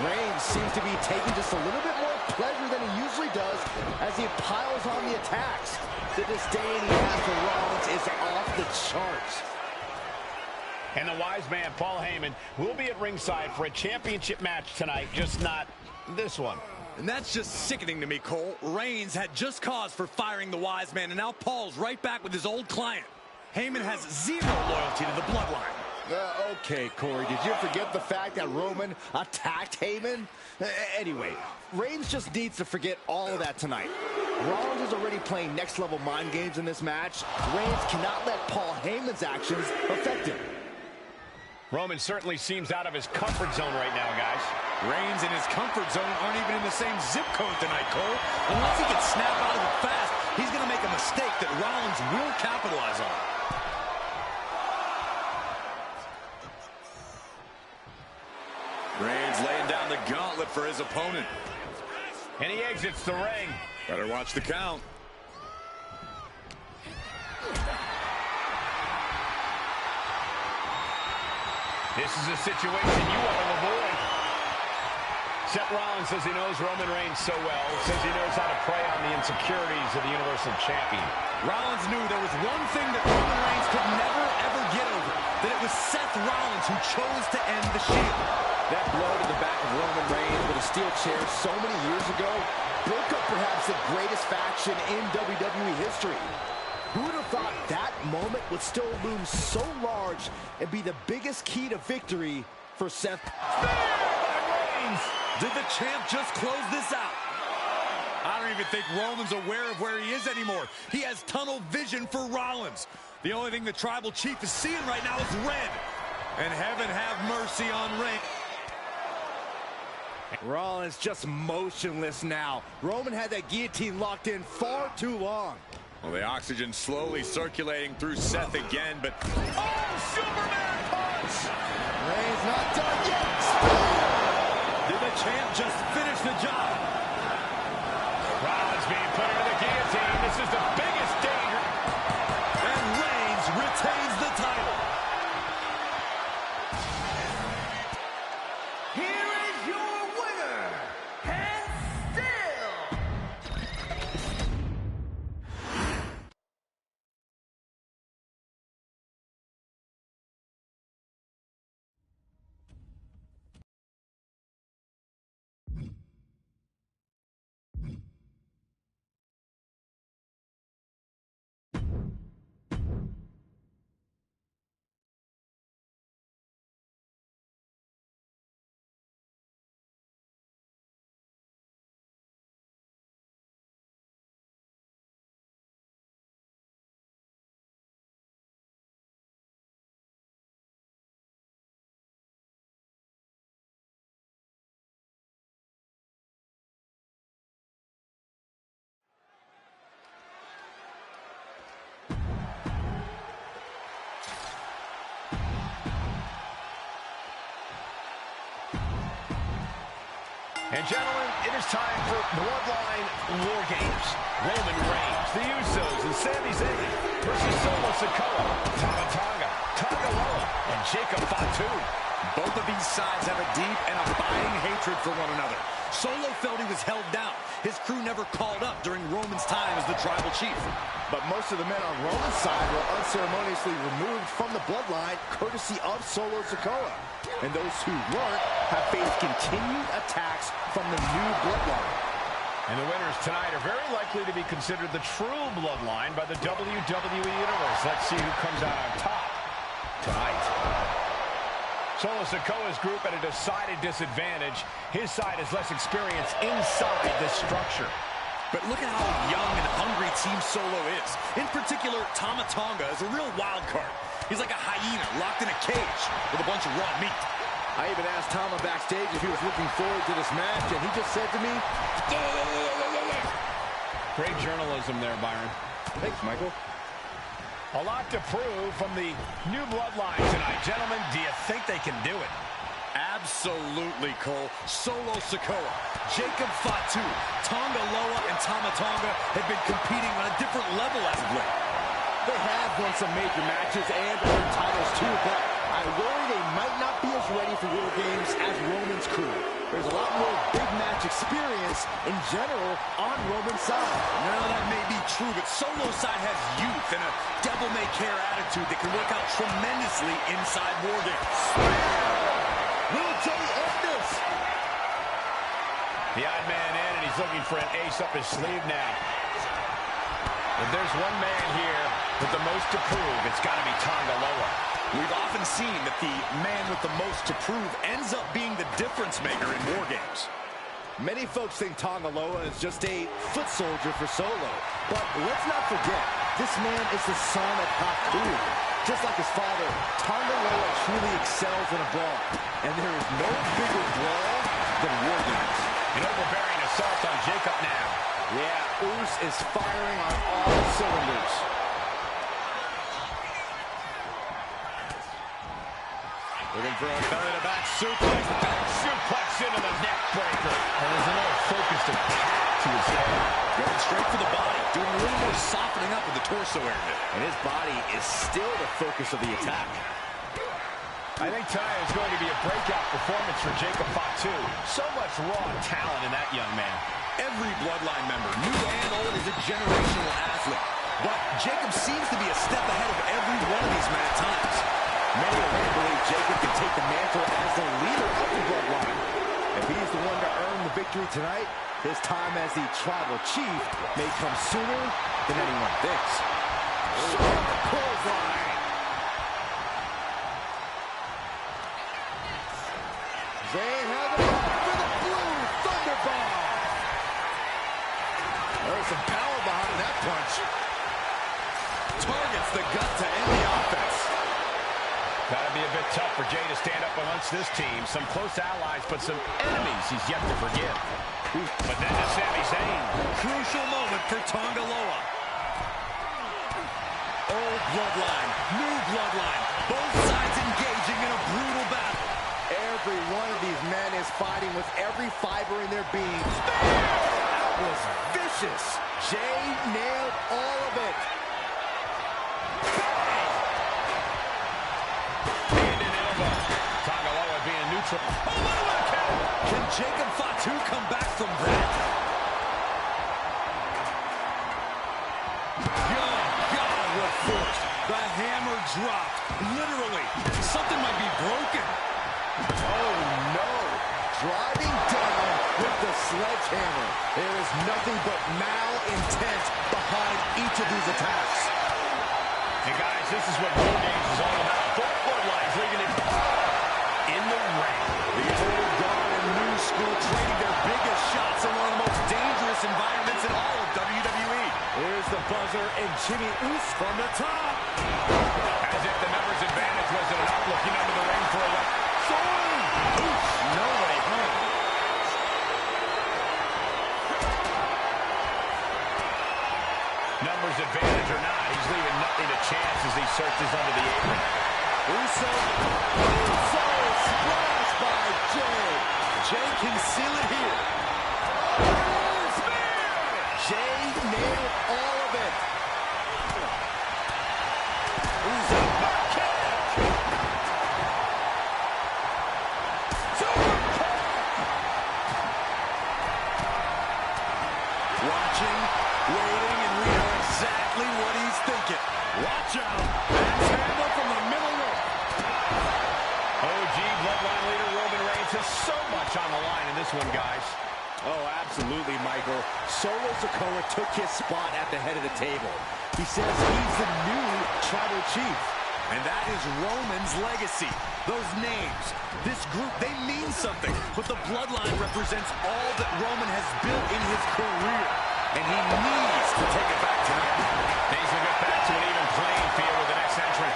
Reigns seems to be taking just a little bit more pleasure than he usually does as he piles on the attacks. The disdain he has for Rollins is off the charts. And the wise man, Paul Heyman, will be at ringside for a championship match tonight, just not this one. And that's just sickening to me, Cole. Reigns had just cause for firing the wise man, and now Paul's right back with his old client. Heyman has zero loyalty to the bloodline. Okay, Corey, did you forget the fact that Roman attacked Heyman? Anyway, Reigns just needs to forget all of that tonight. Rollins is already playing next-level mind games in this match. Reigns cannot let Paul Heyman's actions affect him. Roman certainly seems out of his comfort zone right now, guys. Reigns and his comfort zone aren't even in the same zip code tonight, Cole. Unless he can snap out of it fast, he's going to make a mistake that Rollins will capitalize on. Reigns laying down the gauntlet for his opponent. And he exits the ring. Better watch the count. This is a situation you want to avoid. Seth Rollins says he knows Roman Reigns so well, says he knows how to prey on the insecurities of the Universal Champion. Rollins knew there was one thing that Roman Reigns could never, ever get over, that it was Seth Rollins who chose to end the Shield. That blow to the back of Roman Reigns with a steel chair so many years ago broke up perhaps the greatest faction in WWE history. Who would have thought that moment would still loom so large and be the biggest key to victory for Seth? Did the champ just close this out? I don't even think Roman's aware of where he is anymore. He has tunnel vision for Rollins. The only thing the Tribal Chief is seeing right now is red. And heaven have mercy on Reigns. Rollins just motionless now. Roman had that guillotine locked in far too long. Well, the oxygen slowly circulating through Seth again, but... Oh, Superman punch! Reigns not done yet. Did the champ just finish the job? Rollins being put into the guillotine. This is the biggest danger. And Reigns retains the title. Here is your winner, and still And gentlemen, it is time for Bloodline War Games. Roman Reigns, the Usos, and Sami Zayn versus Solo Sikoa, Tama Tonga, Tonga Loa, and Jacob Fatu. Both of these sides have a deep and abiding hatred for one another. Solo felt he was held down. His crew never called up during Roman's time as the Tribal Chief. But most of the men on Roman's side were unceremoniously removed from the bloodline courtesy of Solo Sikoa. And those who weren't have faced continued attacks from the new bloodline. And the winners tonight are very likely to be considered the true bloodline by the WWE Universe. Let's see who comes out on top tonight. Solo Sikoa's group at a decided disadvantage. His side has less experience inside this structure. But look at how young and hungry Team Solo is. In particular, Tama Tonga is a real wild card. He's like a hyena locked in a cage with a bunch of raw meat. I even asked Tama backstage if he was looking forward to this match, and he just said to me, great journalism there, Byron. Thanks, Michael. A lot to prove from the new bloodline tonight. Gentlemen, do you think they can do it? Absolutely, Cole. Solo Sikoa, Jacob Fatu, Tonga Loa, and Tama Tonga have been competing on a different level as of late. They have won some major matches and earned titles too, but I worry they might not be as ready for War Games as Roman's crew. There's a lot more big match experience in general on Roman's side. Now, that may be true, but Solo's side has youth and a devil-may-care attitude that can work out tremendously inside War Games. Will Jay end this? The odd man in, and he's looking for an ace up his sleeve now. If there's one man here With the most to prove, it's got to be Tonga Loa. We've often seen that the man with the most to prove ends up being the difference maker in war games. Many folks think Tonga Loa is just a foot soldier for Solo. But let's not forget, this man is the son of Haku. Just like his father, Tonga Loa truly excels in a brawl. And there is no bigger brawl than war games. An overbearing assault on Jacob now. Yeah, Oos is firing on all cylinders. Looking for a belly-to-back suplex. Back suplex into the neck breaker. And there's another focused attack to his head. Going straight for the body, doing a little more softening up of the torso area. And his body is still the focus of the attack. I think tonight is going to be a breakout performance for Jacob Fatu. So much raw talent in that young man. Every Bloodline member, new and old, is a generational athlete. But Jacob seems to be a step ahead of every one of these men at times. Many already believe Jacob can take the mantle as the leader of the Bloodline. If he's the one to earn the victory tonight, his time as the tribal chief may come sooner than anyone thinks. Sharp clothesline. They have it up for the blue thunderbomb. There's some power behind that punch. Targets the gut to end the offense. Gotta be a bit tough for Jay to stand up amongst this team. Some close allies, but some enemies he's yet to forgive. But then to Sami Zayn. Crucial moment for Tonga Loa. Old bloodline, new bloodline. Both sides engaging in a brutal battle. Every one of these men is fighting with every fiber in their being. That was vicious. Jay nailed all of it. Can Jacob Fatu come back from that? Oh, God, what force. The hammer dropped. Literally. Something might be broken. Oh, no. Driving down with the sledgehammer. There is nothing but malintent behind each of these attacks. And guys, this is what War Games is all about. Both bloodlines leaving it in the ring. The old guard and new school trading their biggest shots in one of the most dangerous environments in all of WWE. Here's the buzzer and Jimmy Uso from the top. As if the numbers advantage wasn't enough, looking under the ring for a left. Nobody home. Numbers advantage or not, he's leaving nothing to chance as he searches under the apron. Uso splashed by Jay. Jay can seal it here. Jay nailed all of it. Uso kick. Watching, waiting, and we know exactly what he's thinking. Watch out. That's handle from the middle rope. OG Bloodline leader Roman Reigns has so much on the line in this one, guys. Oh, absolutely, Michael. Solo Sikoa took his spot at the head of the table. He says he's the new tribal chief. And that is Roman's legacy. Those names, this group, they mean something. But the bloodline represents all that Roman has built in his career. And he needs to take it back tonight. Needs to get back to an even playing field with the next entrant.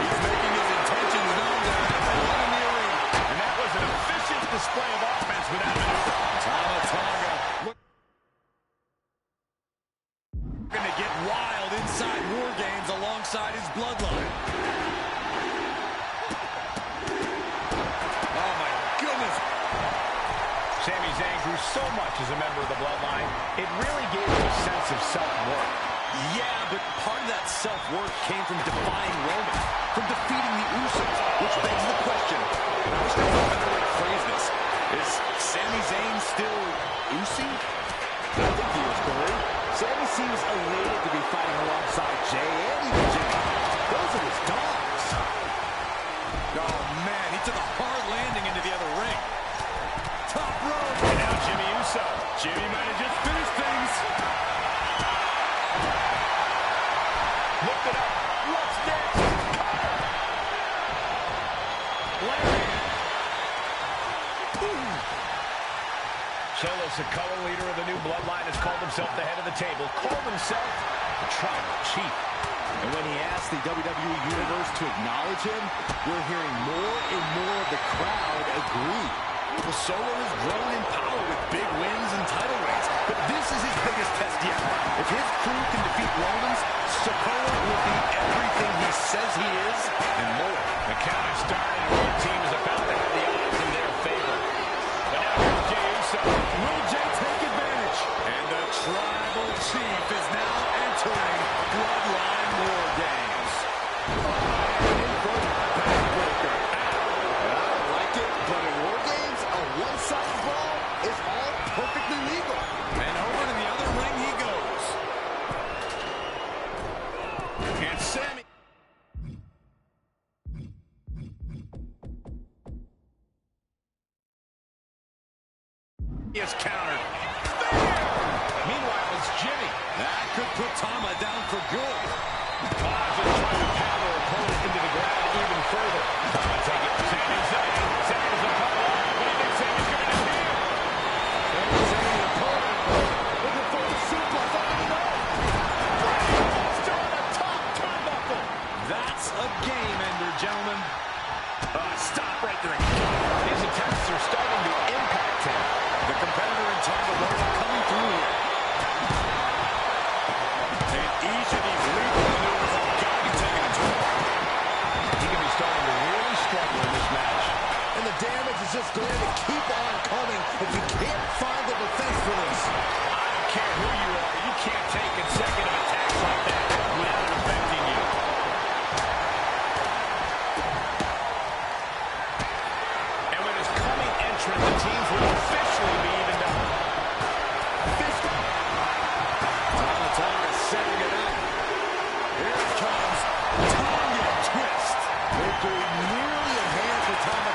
He's making his intentions known to everyone in the arena. And that was an efficient display of offense with that maneuver. Tonga looking to get wild inside War Games alongside his bloodline. Oh my goodness. Sami Zayn grew so much as a member of the Bloodline, it really gave him a sense of self-worth. Yeah, but part of that self-worth came from defying Roman, from defeating the Usos, which begs the question, and I wish there was a better way to phrase this, is Sami Zayn still Usi? I think he is, Corey. Sami seems elated to be fighting alongside Jay and even Jimmy. Those are his dogs. Oh man, he took a hard landing into the other ring. Top rope. And now Jimmy Uso. Jimmy might have just finished things. Looked it up. What's next? Solo Sikoa, leader of the new bloodline, has called himself the head of the table, called himself the tribal chief. And when he asked the WWE Universe to acknowledge him, we're hearing more and more of the crowd agree. Well, Solo has grown in power with big wins and title reigns, but this is his biggest test yet. If his crew can defeat Romans, Sikoa will be everything he says he is and more. The count has started, and one team is about to have the odds in their favor. But now here's Jey Uso. Will Jey take advantage? And the tribal chief is now entering Bloodline War Games. Backbreaker. I don't like it, but in War Games, a one-sided brawl is all perfectly legal. And over to the other ring he goes. And Sammy is countered. Meanwhile, it's Jimmy. That could put Tama down for good. Tama's just trying to pound her opponent into the ground even further. Tama take it. Sammy's a couple. What do you think Sammy's going to do? Sammy's opponent looking for a suplex. I don't know. Buster on the top turnbuckle. That's a game ender, gentlemen. Stop right there. His attacks are starting to impact him. The competitor in Tampoco coming through here. And each of these lethal maneuvers have got to be taken into account. He can be starting to really struggle in this match. And the damage is just going to keep on coming if you can't find the defense for this. I don't care who you are. You can't take consecutive attacks like that without it affecting you. And with his coming entrant, the teams will officially be evened up. Tama setting it up. Here it comes. Tonga twist. Victory nearly in hand for Tama.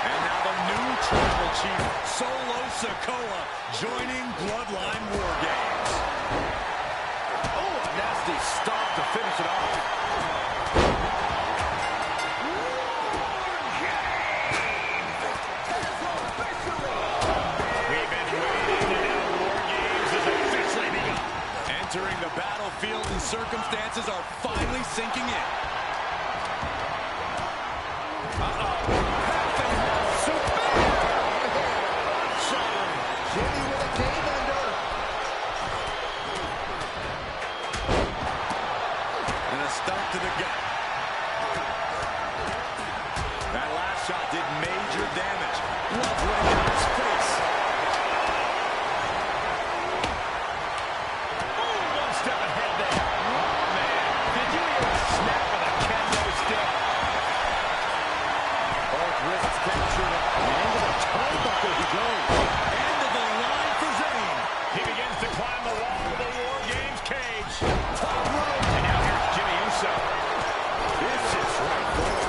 And now the new tribal chief, Solo Sikoa, joining Bloodline War Games. Oh, a nasty stop to finish it off. We've been waiting, and now War Games has officially begun. Entering the battlefield, and circumstances are finally sinking in. Jimmy with a game ender. And a stomp to the gut. That last shot did major damage. Left right in his face. Oh, one step ahead there. Oh, man. Did you hear a snap of the kendo stick? Both wrists captured. And into the turnbuckle he goes. End of the line for Zayn. He begins to climb the wall of the War Games cage. Top rope. And now here's Jimmy Uso. This is right there.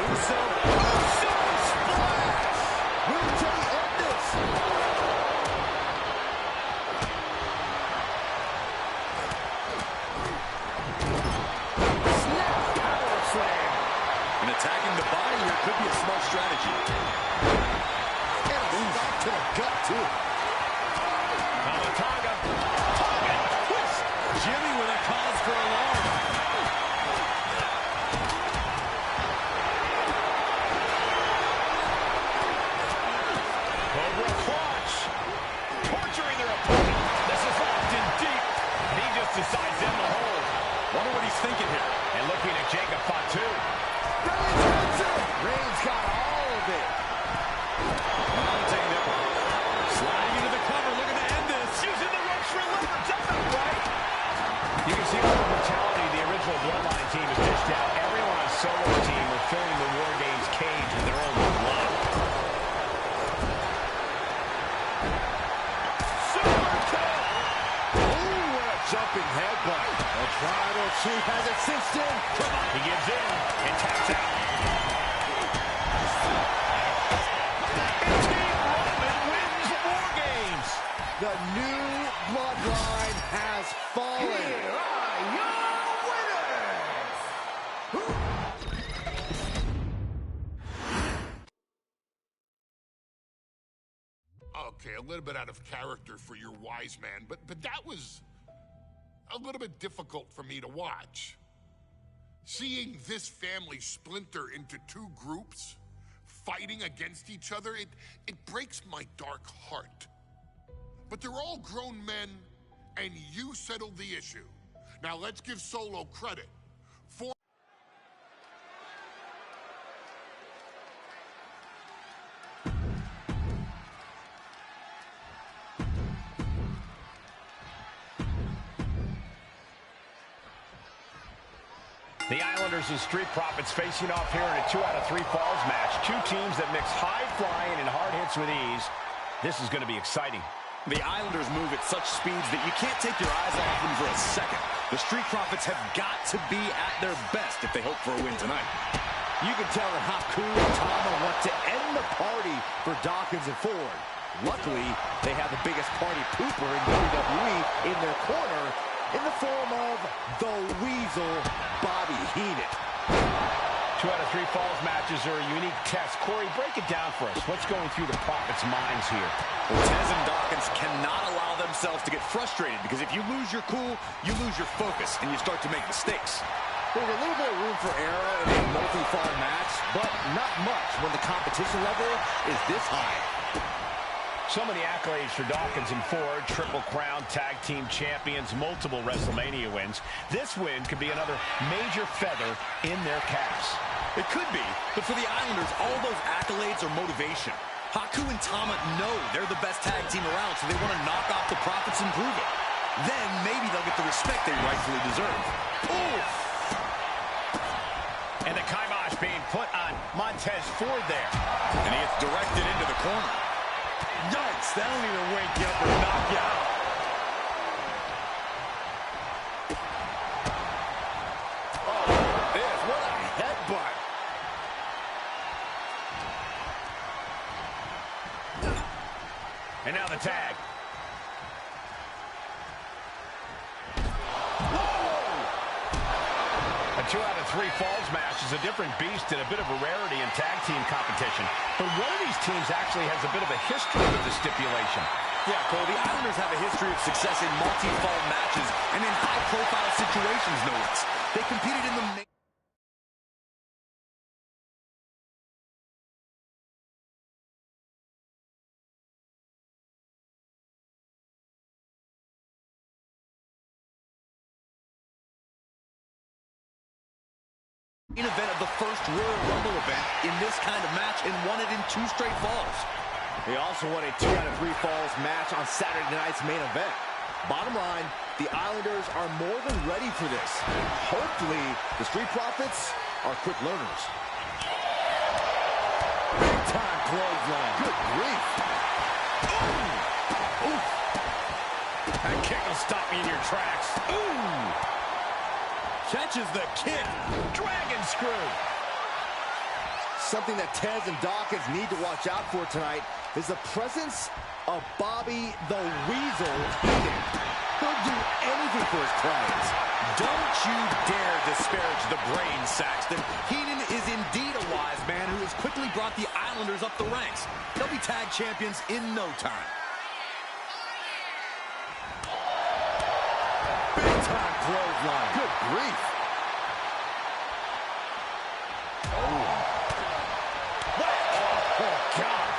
Uso. Uso splash. Will Jey end this? Snap power slam. And attacking the body here could be a smart strategy. And a stop to the gut, too. Tonga twist. Jimmy with a cause for alarm. Cobra clutch. Torturing their opponent. This is locked in deep. And he just decides in the hold. Wonder what he's thinking here. And looking at Jacob Fatu. Reigns got all of it. Mounting nipple. Sliding into the cover. Looking to end this. Using the ropes for leverage. That's not right. You can see all the brutality the original Bloodline team has dished out. Everyone on Solo's team were filling the War Games cage with their own blood. Jumping headbutt. The tribal chief has it cinched in. Come on. He gives in and taps out. And Team Roman wins War Games. The new bloodline has fallen. Here are your winners, Okay, a little bit out of character for your wise man, but that was a little bit difficult for me to watch. Seeing this family splinter into two groups, fighting against each other, it breaks my dark heart. But they're all grown men, and you settled the issue. Now let's give Solo credit for... The Islanders and Street Profits facing off here in a 2 out of 3 falls match. Two teams that mix high flying and hard hits with ease. This is going to be exciting. The Islanders move at such speeds that you can't take your eyes off them for a second. The Street Profits have got to be at their best if they hope for a win tonight. You can tell that Haku and Tama want to end the party for Dawkins and Ford. Luckily, they have the biggest party pooper in WWE in their corner in the form of the Weasel, Bobby Heenan. 2 out of 3 falls matches are a unique test. Corey, break it down for us. What's going through the Profits' minds here? Well, Tez and Dawkins cannot allow themselves to get frustrated, because if you lose your cool, you lose your focus, and you start to make mistakes. There's a little bit of room for error in a multi-fall match, but not much when the competition level is this high. So many accolades for Dawkins and Ford. Triple Crown Tag Team Champions, multiple WrestleMania wins. This win could be another major feather in their caps. It could be, but for the Islanders, all those accolades are motivation. Haku and Tama know they're the best tag team around, so they want to knock off the Profits and prove it. Then maybe they'll get the respect they rightfully deserve. Oof! And the kibosh being put on Montez Ford there. And he gets directed into the corner. Yikes, that don't even wake you up or knock you out. Oh, this, what a headbutt. And now the tag. A 2 out of 3 falls match is a different beast and a bit of a rarity in tag team competition. But one of these teams actually has a bit of a history with the stipulation. Yeah, Cole, the Islanders have a history of success in multi-fall matches and in high-profile situations, no less. They competed in the main event of the first Royal Rumble event in this kind of match and won it in 2 straight falls. They also won a 2 out of 3 falls match on Saturday night's main event. Bottom line, the Islanders are more than ready for this. Hopefully, the Street Profits are quick learners. Big time clothesline. Good grief. Ooh. Ooh. That kick will stop you in your tracks. Ooh. Catches the kick. Dragon screw. Something that Tez and Dawkins need to watch out for tonight is the presence of Bobby the Weasel Heenan. He'll do anything for his clients. Don't you dare disparage the brain, Saxton. Heenan is indeed a wise man who has quickly brought the Islanders up the ranks. They'll be tag champions in no time. Big time clothesline. Good grief. Oh, God.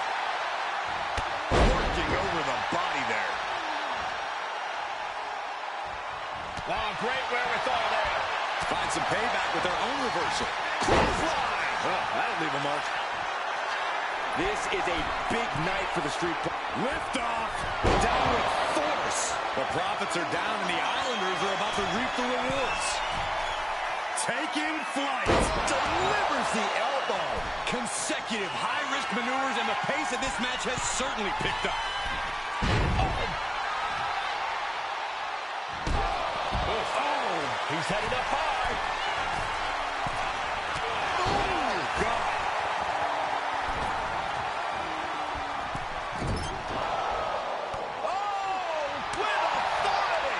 Working over the body there. Oh, great wherewithal there. Find some payback with their own reversal. Clothesline. Oh, that'll leave a mark. This is a big night for the Street Profits. Lift off. Down with force. The Profits are down and the Islanders are about to reap the rewards. Taking flight. Delivers the elbow. Consecutive high-risk maneuvers, and the pace of this match has certainly picked up. Oh, he's headed up high. Oh, God. Oh, with authority.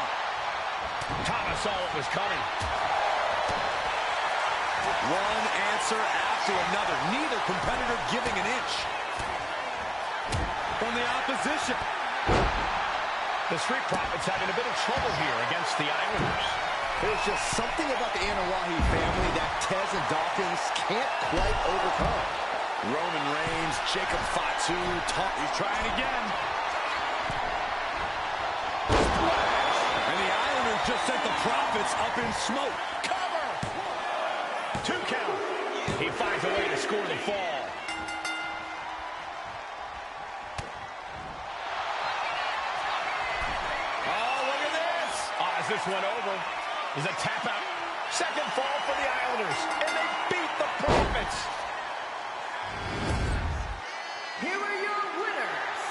Thomas saw what was coming. One answer after another. Neither competitor giving an inch. From the opposition. The Street Profits having a bit of trouble here against the Islanders. There's just something about the Anawahi family that Tez and Dawkins can't quite overcome. Roman Reigns, Jacob Fatu, he's trying again. And the Islanders just sent the Profits up in smoke. Cover! 2 count. He finds a way to score the fall. Oh, look at this. Is this one over? Is a tap out. Second fall for the Islanders. And they beat the Profits. Here are your winners.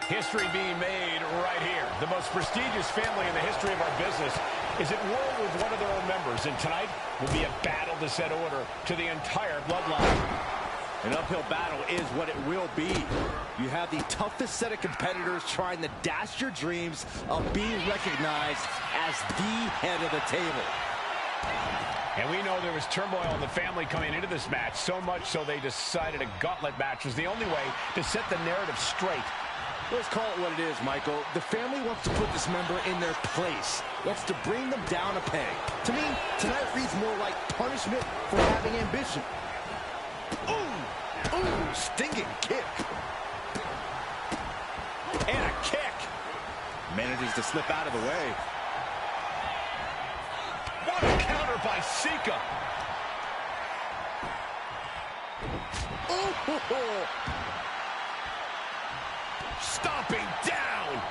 History being made right here. The most prestigious family in the history of our business is at war with one of their own members, and tonight will be a battle to set order to the entire bloodline. An uphill battle is what it will be. You have the toughest set of competitors trying to dash your dreams of being recognized as the head of the table. And we know there was turmoil in the family coming into this match, so much so they decided a gauntlet match was the only way to set the narrative straight. Let's call it what it is, Michael. The family wants to put this member in their place. Wants to bring them down a peg. To me, tonight reads more like punishment for having ambition. Ooh! Ooh! Stinging kick. And a kick. Manages to slip out of the way. What a counter by Sika. Ooh! Stomping down.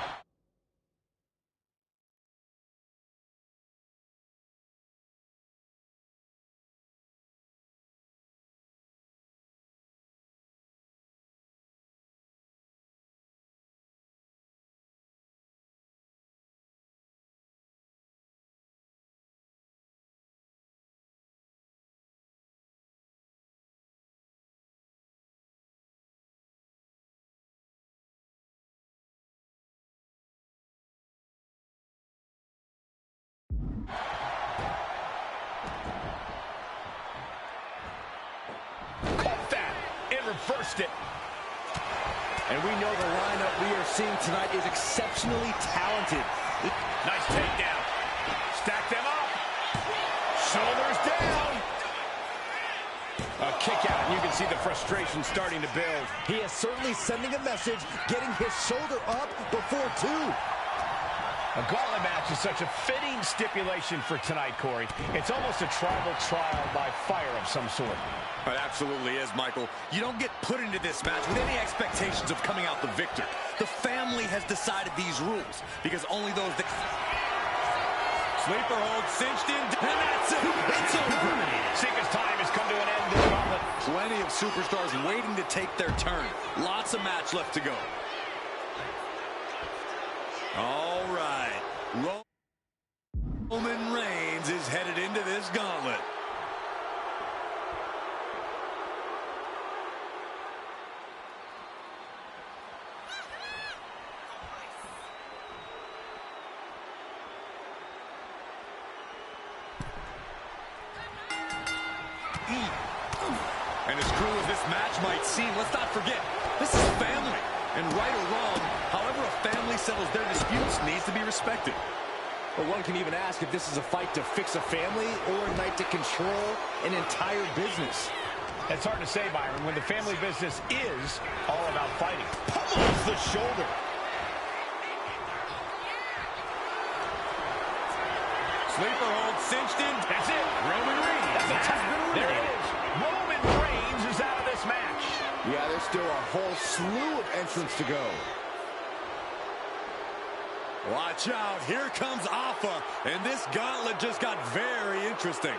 Caught that and reversed it. And we know the lineup we are seeing tonight is exceptionally talented. Nice takedown. Stack them up. Shoulders down. A kick out, and you can see the frustration starting to build. He is certainly sending a message, getting his shoulder up before two. A gauntlet match is such a fitting stipulation for tonight, Corey. It's almost a tribal trial by fire of some sort. It absolutely is, Michael. You don't get put into this match with any expectations of coming out the victor. The family has decided these rules because only those that... Sleeper hold cinched in, and that's it. It's over. Sika's time has come to an end. This gauntlet. Plenty of superstars waiting to take their turn. Lots of match left to go. All right. Roman Reigns is headed into this gauntlet. And as cruel as this match might seem, let's not forget, this is family. And right or wrong, however a family settles their disputes needs to be respected. But one can even ask if this is a fight to fix a family or a night to control an entire business. It's hard to say, Byron, when the family business is all about fighting. Pummels the shoulder. Sleeper hold cinched in. That's it. Roman Reigns. That's a tap. There it is. Roman Reigns is out of this match. Yeah, there's still a whole slew of entrants to go. Watch out. Here comes Alpha. And this gauntlet just got very interesting.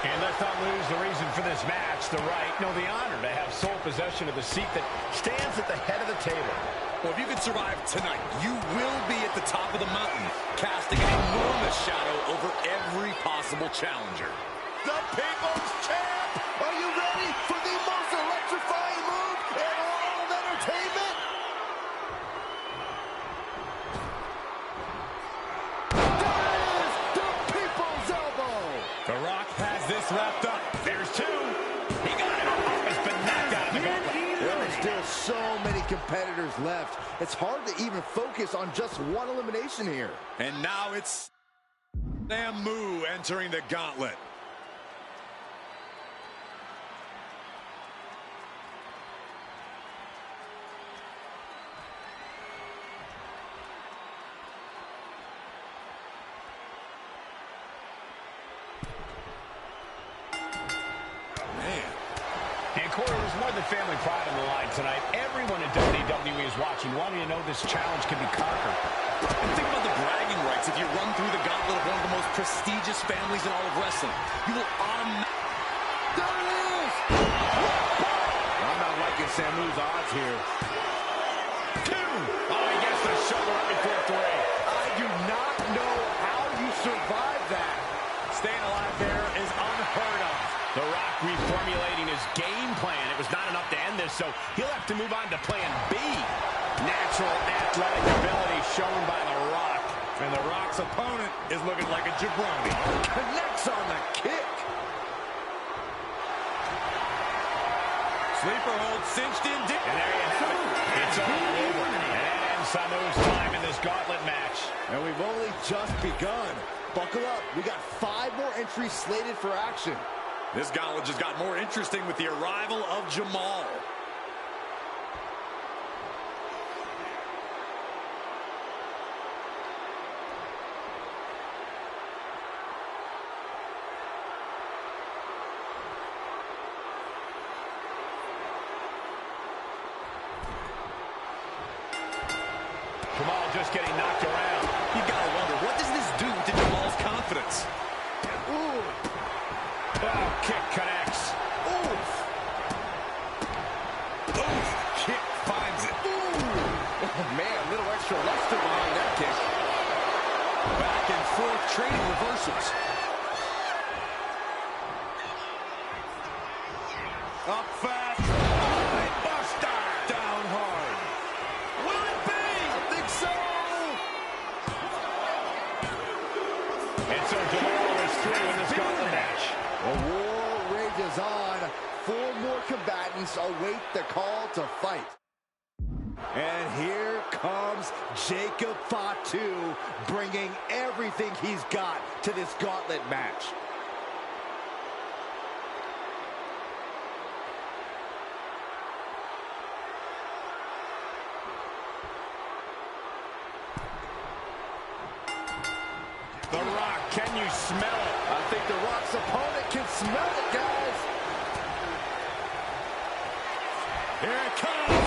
And let's not lose the reason for this match, the right, no, the honor to have sole possession of the seat that stands at the head of the table. Well, if you can survive tonight, you will be at the top of the mountain, casting an enormous shadow over every possible challenger. The People's Champ! Are you ready for the most electrifying move in all of entertainment? That is the People's Elbow! The Rock has this wrapped up. There's two. He got it. It's been knocked out of the gauntlet. There are still so many competitors left. It's hard to even focus on just one elimination here. And now it's Samu entering the gauntlet. And Corey, there's more than family pride on the line tonight. Everyone in WWE is watching, wanting to know this challenge can be conquered. And think about the bragging rights. If you run through the gauntlet of one of the most prestigious families in all of wrestling, you will automatically... There it is! I'm not liking Samu's odds here. Two. Oh, he gets the shoulder up before three. I do not know how you survive that. Staying alive there is unheard of. The Rock reformulating his game plan. It was not enough to end this, so he'll have to move on to plan B. Natural athletic ability shown by The Rock. And The Rock's opponent is looking like a jabroni. Connects on the kick. Sleeper hold cinched in. And there you have it. It's all over. And Samu's time in this gauntlet match. And we've only just begun. Buckle up. We got 5 more entries slated for action. This gauntlet just got more interesting with the arrival of Jamal. Jamal just getting knocked around. You gotta wonder, what does this do to Jamal's confidence? Ooh. Oh, kick connects. Oof. Oof, kick finds it. Ooh. Oh, man, a little extra luster behind that kick. Back and forth, trading reversals. Up fast. Buster. Down hard. Will it be? I think so. And so Jamal is through in this gauntlet match. The war rages on. 4 more combatants await the call to fight. And here comes Jacob Fatu, bringing everything he's got to this gauntlet match. The Rock, can you smell it? I think The Rock's opponent can smell it, guys. Here it comes.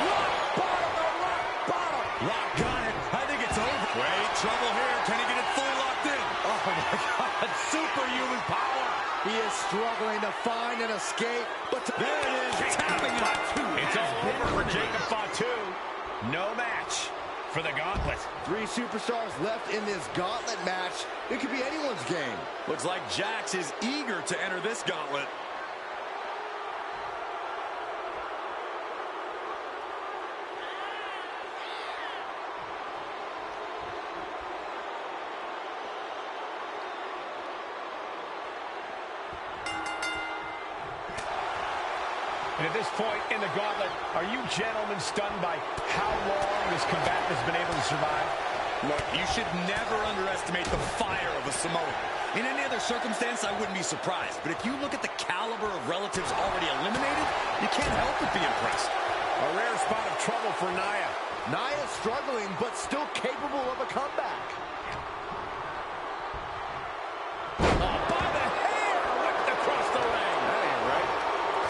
Rock bottom, the Rock bottom. Rock got it. I think it's over. Wait, trouble here. Can he get it fully locked in? Oh, my God. Superhuman power. He is struggling to find an escape, but There it is. Tapping out. It's all over for Jacob Fatu. No match for the gauntlet. 3 superstars left in this gauntlet match. It could be anyone's game. Looks like Jax is eager to enter this gauntlet. And at this point in the gauntlet, are you gentlemen stunned by how long this combatant has been able to survive? Look, you should never underestimate the fire of a Samoan. In any other circumstance, I wouldn't be surprised. But if you look at the caliber of relatives already eliminated, you can't help but be impressed. A rare spot of trouble for Nia. Nia struggling, but still capable of a comeback. Oh, by the hair, whipped across the ring. That ain't right.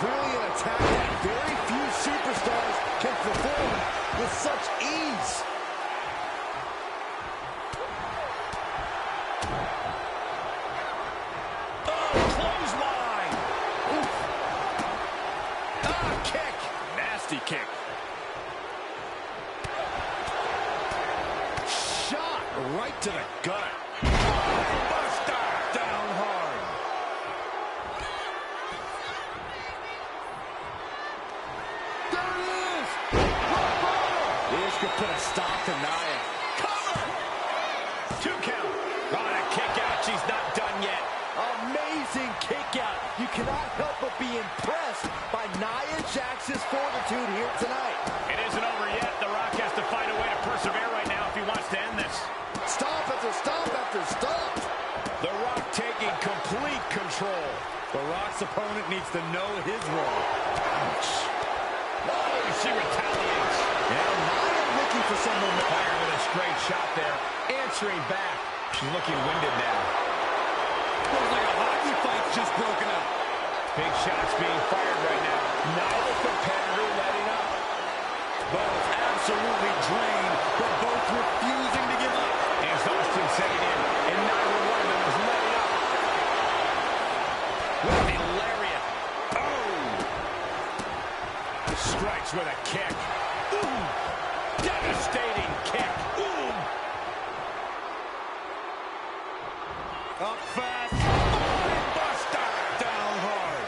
Clearly an attack that very few superstars can perform with such ease. Kick. Shot right to the gut. Buster down hard. There it is. This could put a stop to Nia. Cover. 2 count. On a kick out. She's not done yet. Amazing kick out. You cannot help but be impressed by Nia Jax's fortitude here tonight. It isn't over yet. The Rock has to find a way to persevere right now if he wants to end this. Stop after stop after stop. The Rock taking complete control. The Rock's opponent needs to know his role. Ouch. Oh, she retaliates. Now Nia looking for some momentum. Fire with a straight shot there. Answering back. She's looking winded now. Feels like a hockey fight's just broken up. Big shots being fired right now. Neither competitor letting up. Both absolutely drained, but both refusing to give up. Exhaustion setting in, and neither one of them is letting up. With a lariat. Oh! Strikes with a kick. Ooh! Devastating kick. Ooh! Up fast. Buster down hard.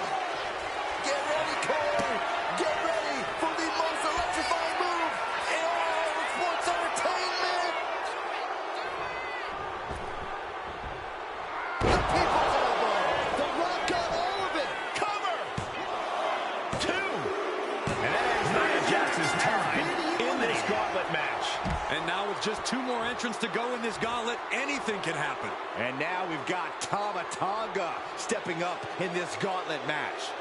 Get ready, Corey. Get ready for the most electrifying move in all of sports entertainment. The people's elbow. The Rock got all of it. Cover. 2. And that ends Nia Jax's time in this gauntlet match. And now with just 2 more entrants to go in this gauntlet, anything can happen. And now we've got Tama Tonga stepping up in this gauntlet match.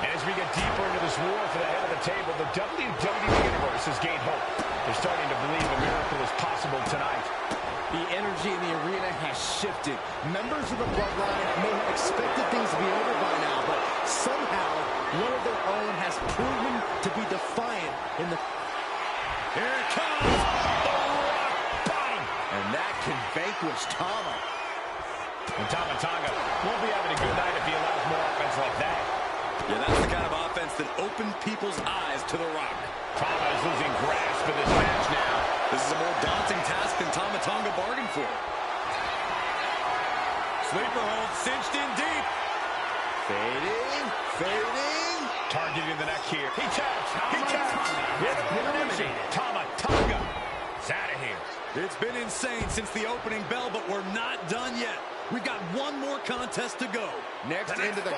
And as we get deeper into this war for the head of the table, the WWE Universe has gained hope. They're starting to believe a miracle is possible tonight. The energy in the arena has shifted. Members of the Bloodline may have expected things to be over by now, but somehow one of their own has proven to be defiant in the... Here it comes! The Rock bottom! And that can vanquish Tama. And Tama Tonga won't be having a good night if he allows more offense like that. Yeah, that's the kind of offense that opened people's eyes to The Rock. Tama is losing grasp of this match now. This is a more daunting task than Tama Tonga bargained for. Sleeper hold cinched in deep. Fading, fading. Targeting the neck here. He taps. He taps. Eliminated. Tama Tonga is out of here. It's been insane since the opening bell, but we're not done yet. We've got 1 more contest to go. Next into the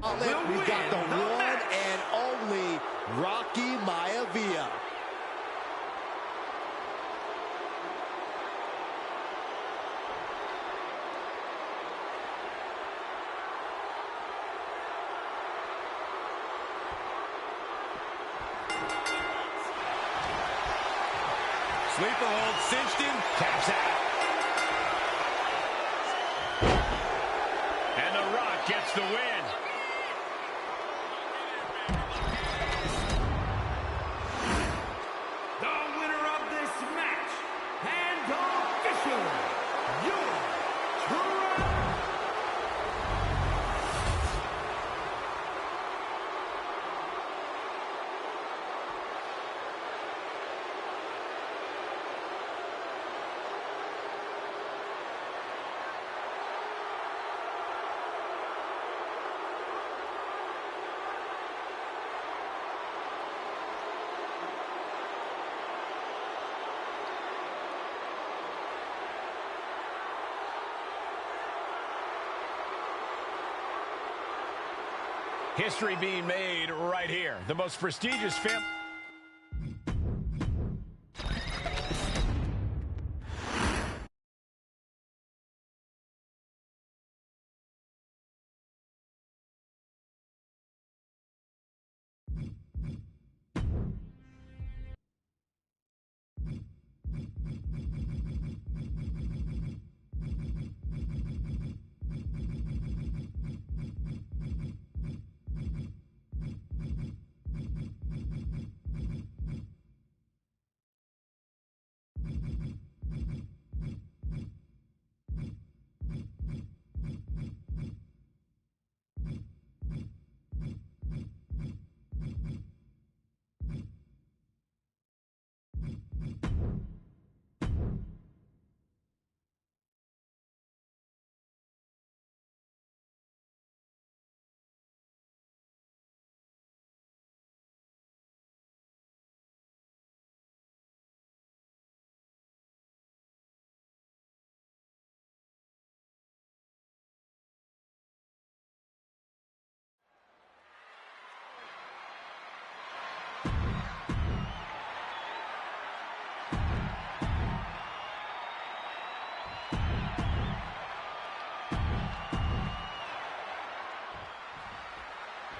gauntlet, we've got the one and only Rocky Maivia. Sleeper hold cinched in. Taps out. And The Rock gets the win. The winner of this match, and officially, your History being made right here. The most prestigious family.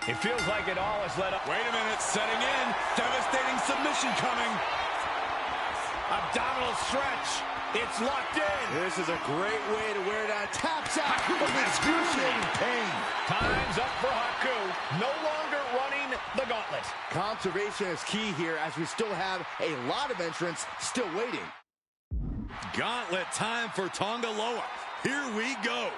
It feels like it all has led up. Wait a minute, setting in. Devastating submission coming. Abdominal stretch. It's locked in. This is a great way to wear down. Taps out with excruciating pain. Time's up for Haku. No longer running the gauntlet. Conservation is key here as we still have a lot of entrants still waiting. Gauntlet time for Tongaloa. Here we go.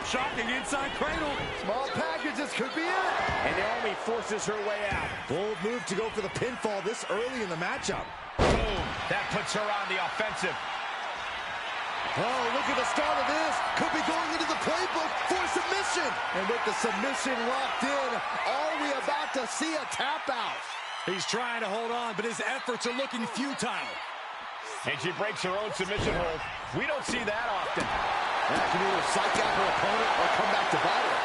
Shocking inside cradle. Small packages could be it. And Naomi forces her way out. Bold move to go for the pinfall this early in the matchup. Boom. That puts her on the offensive. Oh, look at the start of this. Could be going into the playbook for submission. And with the submission locked in, are we about to see a tap out? He's trying to hold on, but his efforts are looking futile. And she breaks her own submission hold. We don't see that often. That can either psych out her opponent or come back to bite her.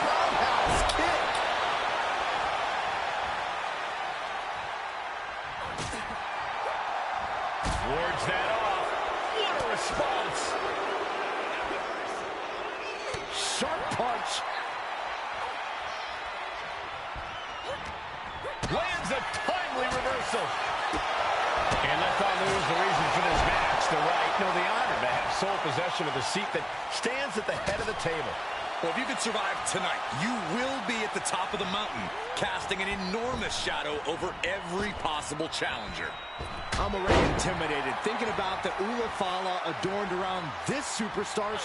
Roundhouse kick. Wards that off. What a response. Sharp punch. Lands a timely reversal. And let's not lose the reason for this match. The right, no, the honor to have sole possession of the seat that stands at the head of the table. Well, if you could survive tonight, you will be at the top of the mountain, casting an enormous shadow over every possible challenger. I'm already intimidated thinking about the Ulafala adorned around this superstar.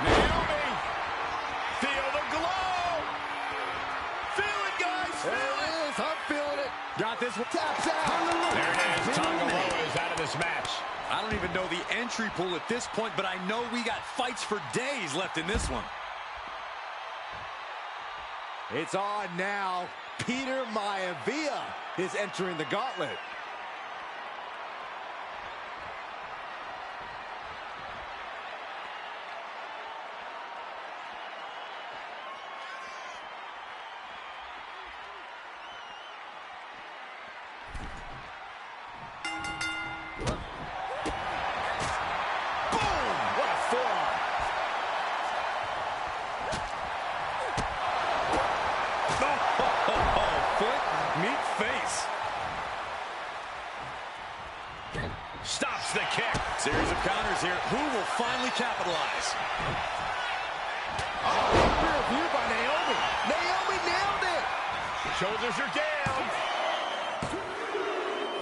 Naomi! Feel the glow! Feel it, guys! There it is. I'm feeling it. Got this one. Taps out. There it is. Tongaloa is out of this match. I don't even know the entry pool at this point, but I know we got fights for days left in this one. It's on now. Peter Maivia is entering the gauntlet. Stops the kick. Series of counters here. Who will finally capitalize? Oh, rear view by Naomi. Naomi nailed it. Shoulders are down.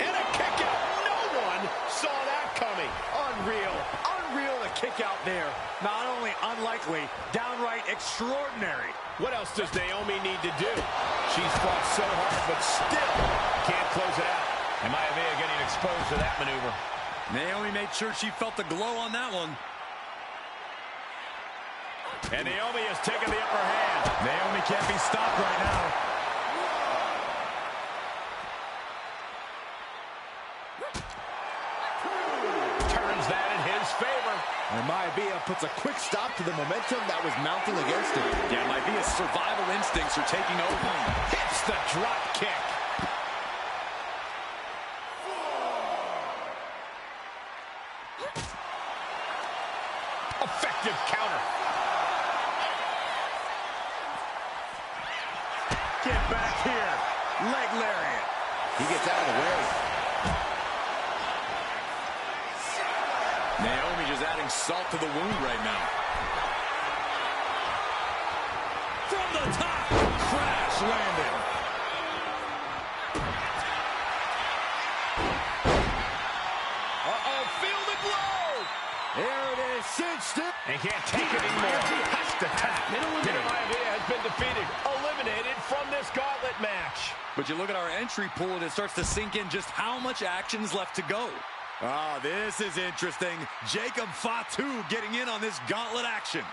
And a kick out. No one saw that coming. Unreal. Unreal, the kick out there. Not only unlikely, downright extraordinary. What else does Naomi need to do? She's fought so hard, but still can't close it out. And Maivia getting exposed to that maneuver. Naomi made sure she felt the glow on that one. And Naomi has taken the upper hand. Naomi can't be stopped right now. Turns that in his favor. And Maivia puts a quick stop to the momentum that was mounting against him. Yeah, Maivia's survival instincts are taking over. Hits the drop kick. Effective counter. Get back here. Leg lariat. He gets out of the way. Naomi just adding salt to the wound right now. From the top. Crash landing. Uh-oh, feel the blow. There it is, cinched it. And can't take it anymore. Has to tap. Maivia has been defeated. Eliminated from this gauntlet match. But you look at our entry pool and it starts to sink in just how much action is left to go. Ah, this is interesting. Jacob Fatu getting in on this gauntlet action.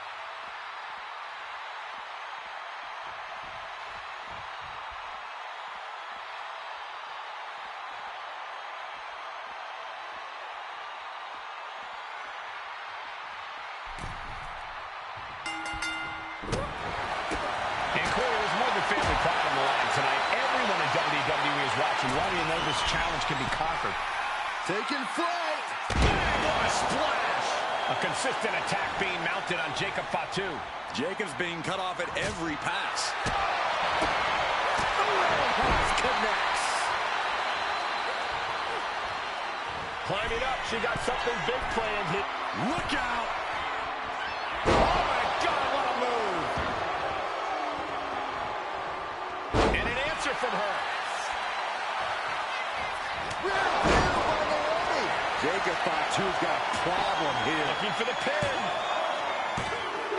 Family pride on the line tonight. Everyone in WWE is watching, wanting to know this challenge can be conquered. Taking flight. Bang, what a splash! A consistent attack being mounted on Jacob Fatu. Jacob's being cut off at every pass. Pass connects. Climbing up, she got something big planned here. Look out! Oh my God, what a move! And an answer from her. Jacob Fatu's got a problem here. Looking for the pin.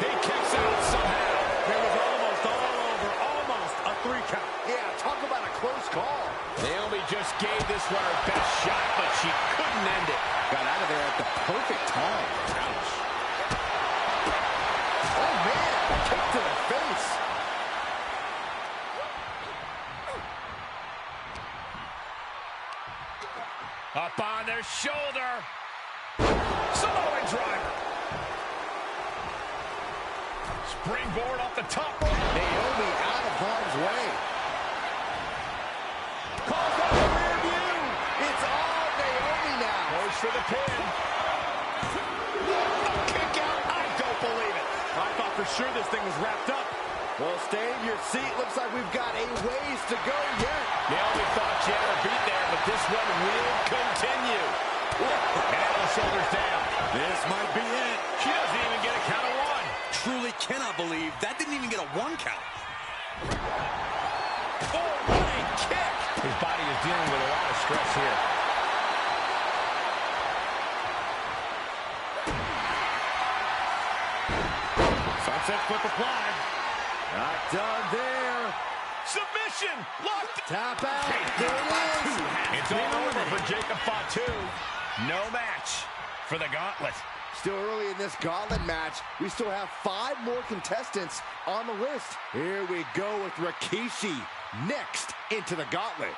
He kicks out somehow. It was almost all over. Almost a 3 count. Yeah, talk about a close call. Naomi just gave this one her best shot, but she couldn't end it. Got out of there at the perfect time. Ouch. Oh, man, a kick to the face. Up on their shoulder. Samoan driver. Springboard off the top rope. Naomi out of harm's way. Calls out the rear view. It's all Naomi now. Goes for the pin. A kick out. I don't believe it. I thought for sure this thing was wrapped up. Well, stay in your seat. Looks like we've got a ways to go yet. Naomi thought she had her beat there, but this one will continue. And now the shoulders down. This might be it. She doesn't even get a count of 1. Truly cannot believe that didn't even get a 1 count. Oh, what a kick. His body is dealing with a lot of stress here. Sunset flip applied. Not done there. Submission. Locked. Tap out. There it is. It's all over for Jacob Fatu. No match for the gauntlet. Still early in this gauntlet match. We still have 5 more contestants on the list. Here we go with Rikishi next into the gauntlet.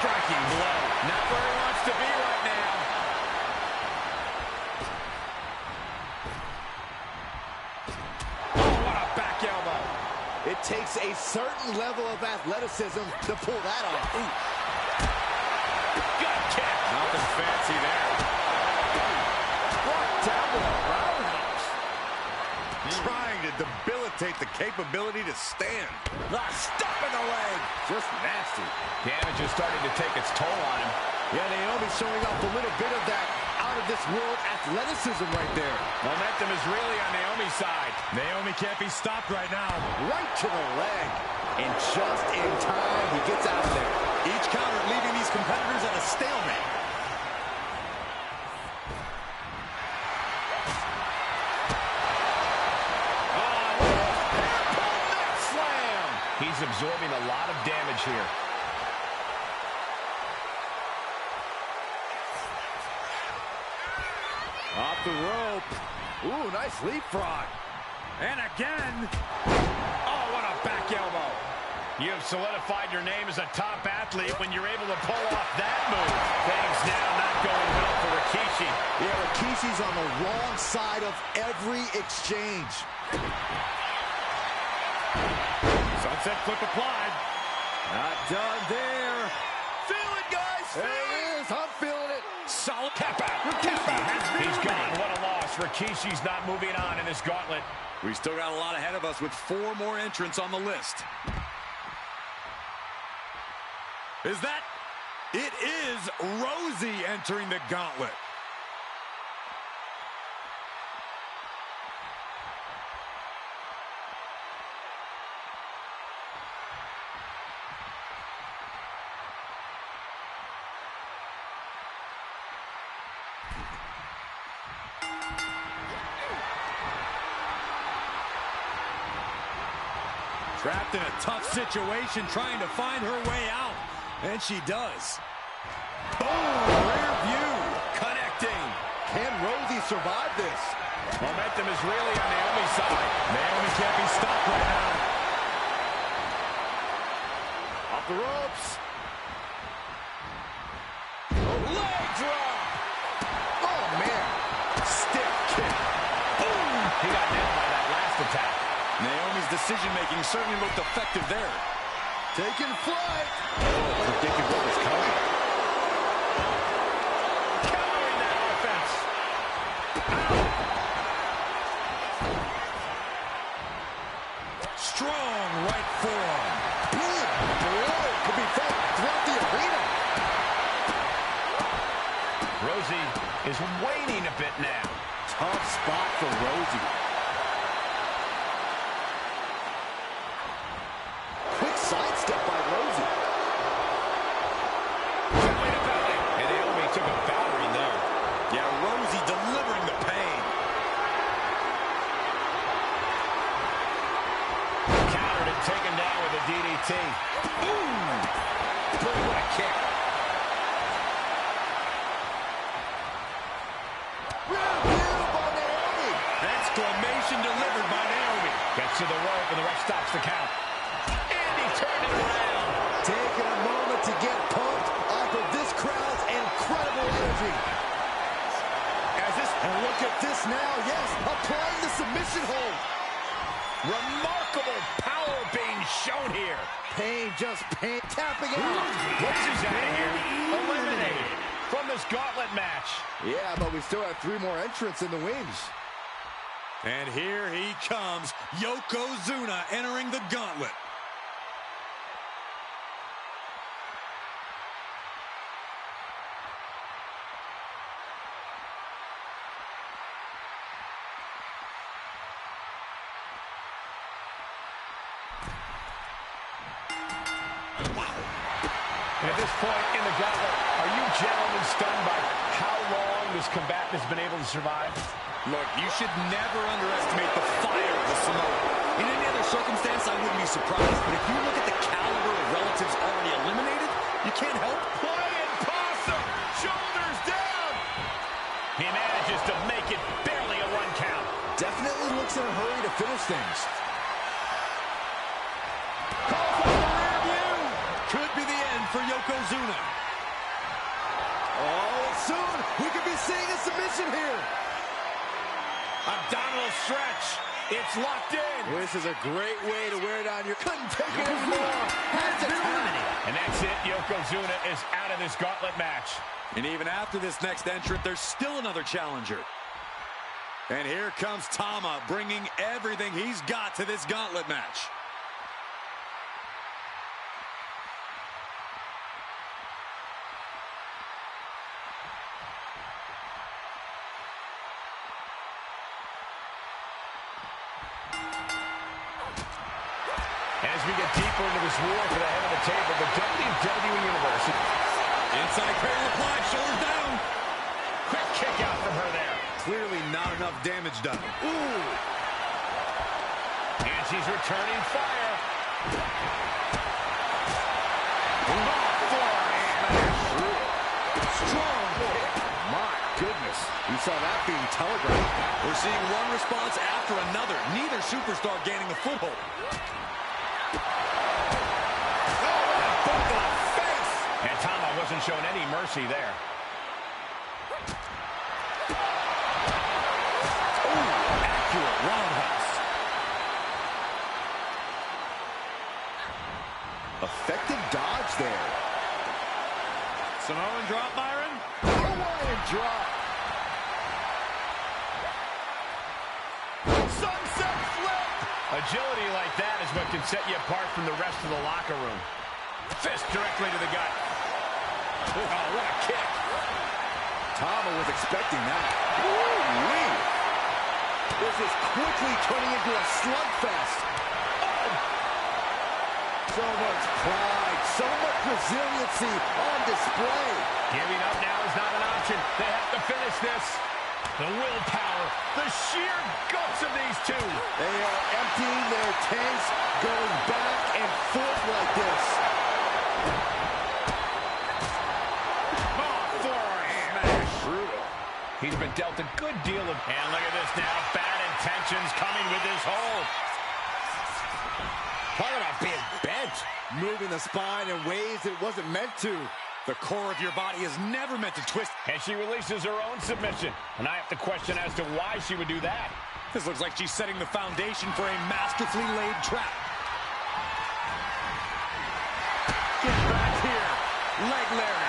Striking blow. Not where he wants to be right now. Oh, what a back elbow. It takes a certain level of athleticism to pull that off. Good kick. Nothing fancy there. Brought down to the roundhouse. Trying to debilitate the capability to stand. Stop in the leg. Just nasty. Damage is starting to take its toll on him. Yeah, Naomi showing off a little bit of that out-of-this-world athleticism right there. Momentum is really on Naomi's side. Naomi can't be stopped right now. Right to the leg. And just in time, he gets out of there. Each counter leaving these competitors at a stalemate. He's absorbing a lot of damage here. Off the rope. Ooh, nice leapfrog. And again. Oh, what a back elbow. You have solidified your name as a top athlete when you're able to pull off that move. Things now not going well for Rikishi. Yeah, Rikishi's on the wrong side of every exchange. Sunset flip applied. Not done there. Feel it, guys. There it is. I'm feeling it. Solid tap out. He's gone. What a loss. Rikishi's not moving on in this gauntlet. We still got a lot ahead of us with 4 more entrants on the list. Is that? It is Rosie entering the gauntlet. Trapped in a tough situation, trying to find her way out. And she does. Boom! Rear view. Connecting. Can Rosie survive this? Momentum is really on Naomi's side. Naomi can't be stopped right now. Off the ropes. Leg drop. Oh, man. Stiff kick. Boom! He got nailed by that last attack. Naomi's decision-making certainly looked effective there. Taking flight. Predicted what was coming. Countering that offense. Strong right forearm. Big blow could be felt throughout the arena. Rosie is waning a bit now. Tough spot for Rosie. Quick sidestep by Rosie. Belly to belly. And Naomi took a battering there. Yeah, Rosie delivering the pain. Countered and taken down with a DDT. Boom! Boy, what a kick. Review by Naomi. Exclamation delivered by Naomi. Gets to the rope and the ref stops the count. And he turned it around. Taking a moment to get pumped off of this crowd's incredible energy. And look at this now, yes, applying the submission hold. Remarkable power being shown here. Pain, just pain, tapping out. Rosie's out of here, eliminated from this gauntlet match. Yeah, but we still have 3 more entrants in the wings. And here he comes, Yokozuna entering the gauntlet. At this point in the gauntlet, are you gentlemen stunned by how long this combatant has been able to survive? Look, you should never underestimate the fire of the Samoan. In any other circumstance, I wouldn't be surprised. But if you look at the caliber of relatives already eliminated, you can't help. Flying possum, shoulders down. He manages to make it barely a 1 count. Definitely looks in a hurry to finish things. Call for the rear view. Could be the end for Yokozuna. Oh, soon we could be seeing a submission here. Abdominal stretch. It's locked in. This is a great way to wear down your... Couldn't take it anymore. Has it eliminated. And that's it. Yokozuna is out of this gauntlet match. And even after this next entrant, there's still another challenger. And here comes Tama, bringing everything he's got to this gauntlet match. As we get deeper into this war for the head of the table, the WWE Universe. Inside parallel applied, shoulders down. Quick kick out from her there. Clearly not enough damage done. Ooh. And she's returning fire. Strong kick. My goodness. You saw that being telegraphed. We're seeing one response after another. Neither superstar gaining the foothold. And Tama wasn't shown any mercy there. Ooh, accurate roundhouse. Effective dodge there. Samoan drop, Byron. Hawaiian drop. Sunset flip. Agility like that is what can set you apart from the rest of the locker room. Fist directly to the gut. Oh, what a kick. Tama was expecting that. Woo-wee. This is quickly turning into a slugfest. Oh. So much pride, so much resiliency on display. Giving up now is not an option. They have to finish this. The willpower, the sheer guts of these two. They are emptying their tanks, going back and forth like this. He's been dealt a good deal of... And look at this now. Bad intentions coming with his hold. Talk about being bent. Moving the spine in ways it wasn't meant to. The core of your body is never meant to twist. And she releases her own submission. And I have to question as to why she would do that. This looks like she's setting the foundation for a masterfully laid trap. Get back here. Leg lariat.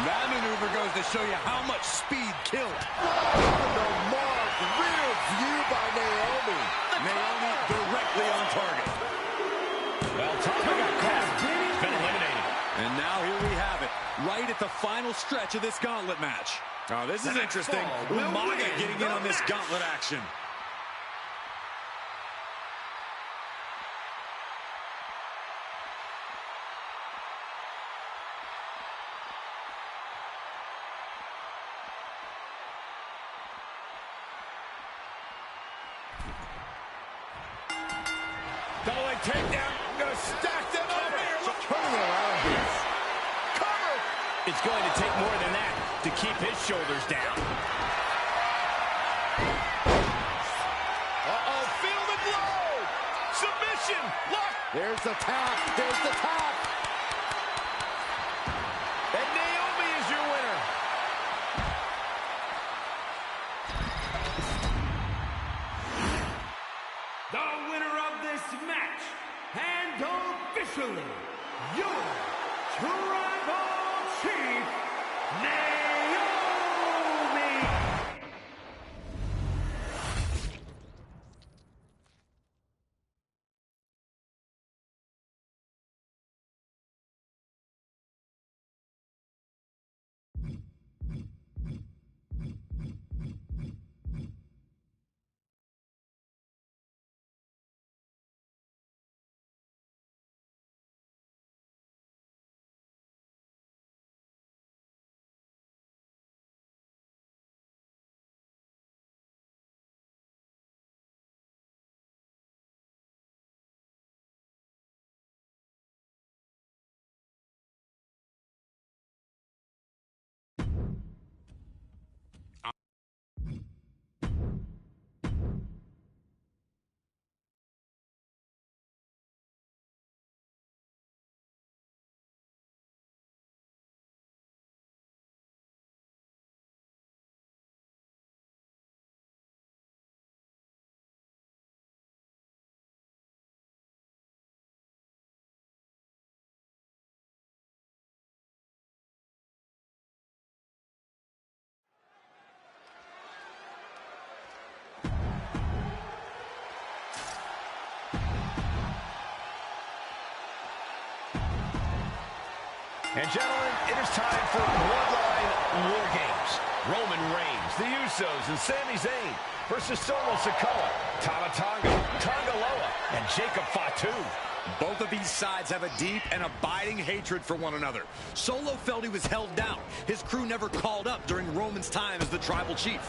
That maneuver goes to show you how much speed kills. The mark, rear view by Naomi. Naomi directly on target. Well, Tama got caught. He's been eliminated. And now here we have it, right at the final stretch of this gauntlet match. Oh, this is interesting. Umaga getting in on this gauntlet action. Double leg takedown. Gonna stack them over here. Look, Turning around here. cover. It's going to take more than that to keep his shoulders down. Uh-oh, feel the blow. Submission. Look. There's the tap. There's the tap. And Naomi is your winner. The winner of this match, and officially, your Tribal Chief, Naomi! And gentlemen, it is time for Bloodline War Games. Roman Reigns, the Usos, and Sami Zayn versus Solo Sikoa, Tama Tonga, Tonga Loa, and Jacob Fatu. Both of these sides have a deep and abiding hatred for one another. Solo felt he was held down. His crew never called up during Roman's time as the tribal chief.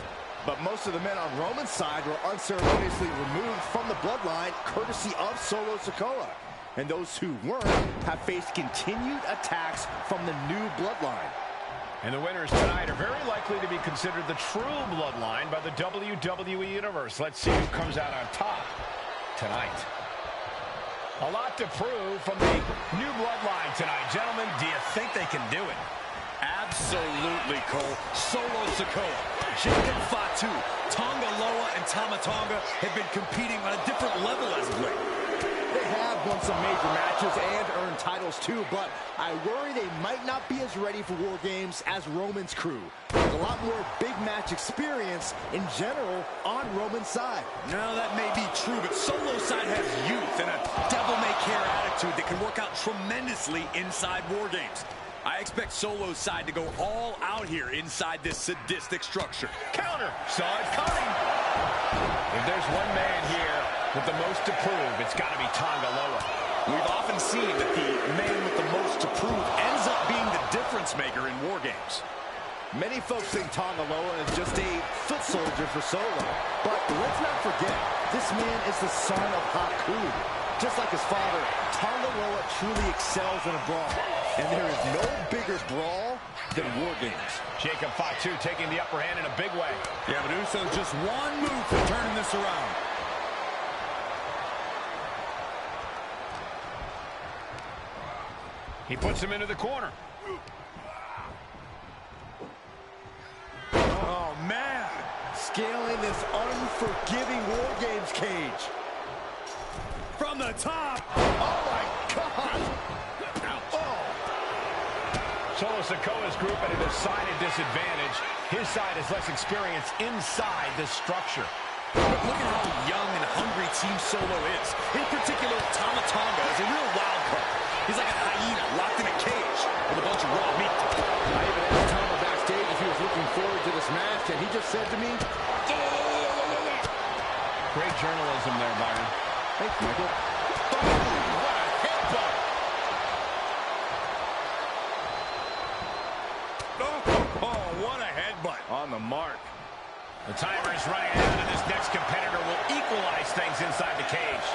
But most of the men on Roman's side were unceremoniously removed from the bloodline, courtesy of Solo Sikoa. And those who weren't have faced continued attacks from the new bloodline. And the winners tonight are very likely to be considered the true bloodline by the WWE Universe. Let's see who comes out on top tonight. A lot to prove from the new bloodline tonight. Gentlemen, do you think they can do it? Absolutely, Cole. Solo Sikoa, Jacob Fatu, Tonga Loa, and Tama Tonga have been competing on a different level as of late. They have won some major matches and earned titles too, but I worry they might not be as ready for War Games as Roman's crew. There's a lot more big match experience in general on Roman's side. No, that may be true, but Solo's side has youth and a devil-may-care attitude that can work out tremendously inside War Games. I expect Solo's side to go all out here inside this sadistic structure. Counter! Saw it coming! If there's one man here with the most to prove, it's got to be Tonga Loa. We've often seen that the man with the most to prove ends up being the difference maker in War Games. Many folks think Tonga Loa is just a foot soldier for Solo. But let's not forget, this man is the son of Haku. Just like his father, Tonga Loa truly excels in a brawl. And there is no bigger brawl than War Games. Jacob Fatu taking the upper hand in a big way. Yeah, but Uso's just one move for turning this around. He puts him into the corner. Oh, man. Scaling this unforgiving War Games cage. From the top. Oh, my God. Oh. Solo Sikoa's group at a decided disadvantage. His side has less experience inside this structure. But look at how young and hungry Team Solo is. In particular, Tama Tonga is a real wild card. He's like a hyena locked in a cage with a bunch of raw meat. I even asked Tama backstage if he was looking forward to this match, and he just said to me, yeah. Great journalism there, Byron. Thanks, Michael. Oh, what a headbutt! Oh, what a headbutt. On the mark. The timer is running out, and this next competitor will equalize things inside the cage.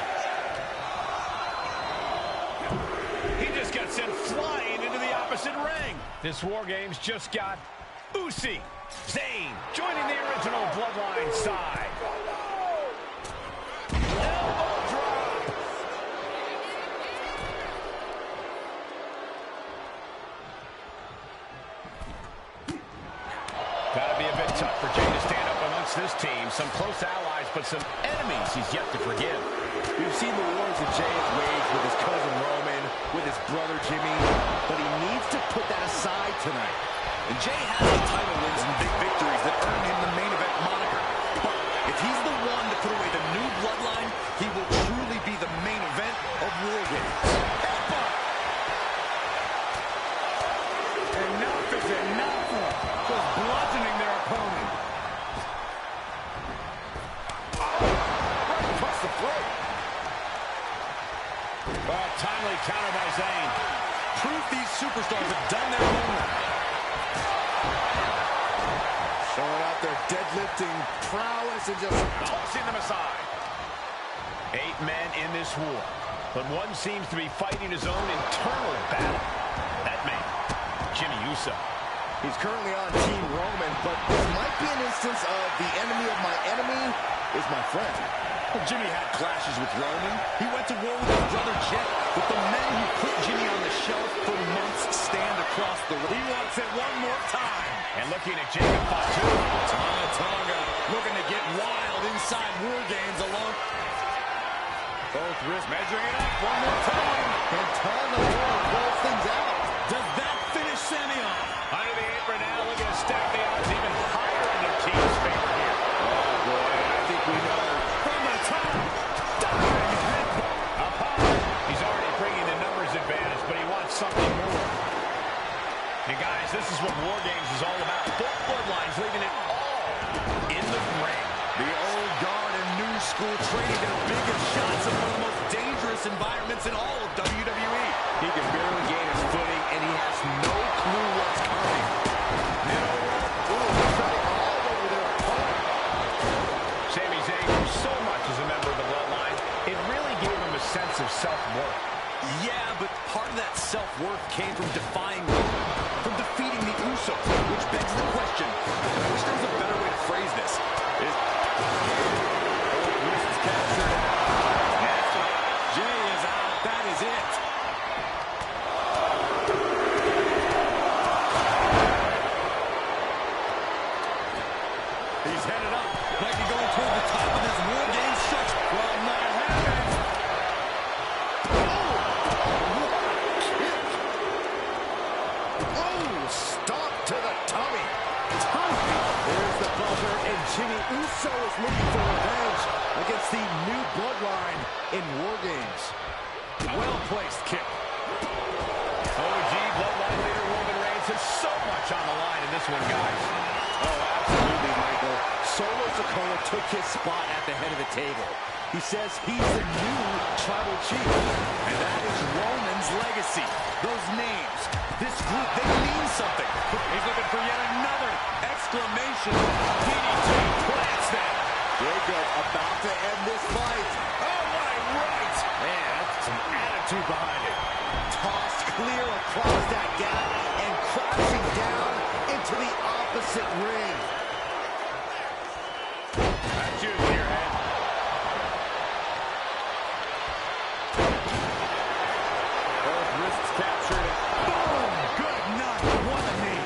He just got sent flying into the opposite ring. This War Games just got Usi, Zayn, joining the original Bloodline side. Elbow drop. Gotta be a bit tough for Jay to stand up amongst this team. Some close allies, but some enemies he's yet to forgive. We've seen the wars that Jay has waged with his cousin Roman, with his brother Jimmy, but he needs to put that aside tonight. And Jay has the title wins and big victories that earn him the main event moniker. But if he's the one to put away the new bloodline, he will truly be the main event of War Games. Enough is enough. Just bludgeoning their opponent. Right across the throat. Oh, timely counter by Zayn. Proof these superstars have done their homework. Showing out their deadlifting prowess and just Tossing them aside. 8 men in this war, but one seems to be fighting his own internal battle. That man, Jimmy Uso. He's currently on Team Roman, but this might be an instance of the enemy of my enemy is my friend. Well, Jimmy had clashes with Roman. He went to war with his brother Jet, but the men who put Jimmy on the shelf for months stand across the ring. He wants it one more time. And looking at Jacob Fatu. Tama Tonga looking to get wild inside War Games alone. Both wrists measuring it up one more time. And Tonga close things out. Does that finish Sammy off? Under the apron now, looking to stack the odds even higher in their team's favor here. Oh, boy, I think we know. From the top. Up high. He's already bringing the numbers advantage, but he wants something more. And guys, this is what War Games is all about. Both bloodlines leaving it all in the ring. The old guard and new school trading their biggest shots in one of the most dangerous environments in all of WWE. He can barely gain his footing, and he has no clue what's coming. Treading all over their opponent. Sami Zayn grew so much as a member of the bloodline, it really gave him a sense of self-worth. Yeah, but part of that self-worth came from defying, from defeating the Usos, which begs the question, I wish there was a better way to phrase this. Wrist captured. Nasty. Jay is out. That is it. He's headed up. Might be going toward the top of this War Games stretch. Well, not happening. Stop to the tummy. There's the buzzer, and Jimmy Uso is looking for revenge against the new bloodline in War Games. Well-placed kick. OG bloodline leader Roman Reigns has so much on the line in this one, guys. Oh, absolutely, Michael. Solo Sikoa took his spot at the head of the table. He says he's the new tribal chief. And that is Roman's legacy. Those names, this group, they mean something. He's looking for yet another exclamation. DDT plants that. Jacob about to end this fight. Oh, what a right. Man, that's some attitude behind it. Tossed clear across that gap and crashing down into the opposite ring. That's you in your head. Both wrists captured. Boom! Good night. What a knee.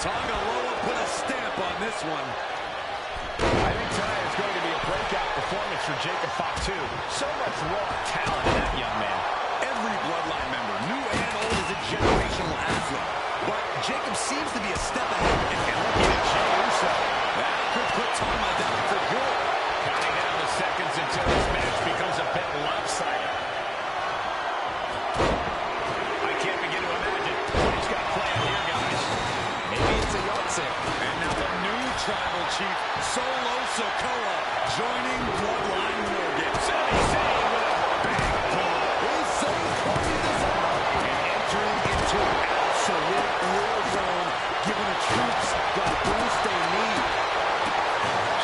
Tonga Loa put a stamp on this one. I think tonight is going to be a breakout performance for Jacob Fatu. So much raw talent in that young man. Every bloodline member, new and old, is a generational athlete. But Jacob seems to be a step ahead. And looking at Jey Uso, that could put Tonga down for good. Counting down the seconds until this match becomes a bit lopsided. I can't begin to imagine what he's got planned here, guys. Maybe it's a Yahtzee. And now the new tribal chief, Solo Sikoa, joining Bloodline War Games. Saying with a bang pull. He's so pointing this out. And entering into absolute war zone, giving the troops the boost they need.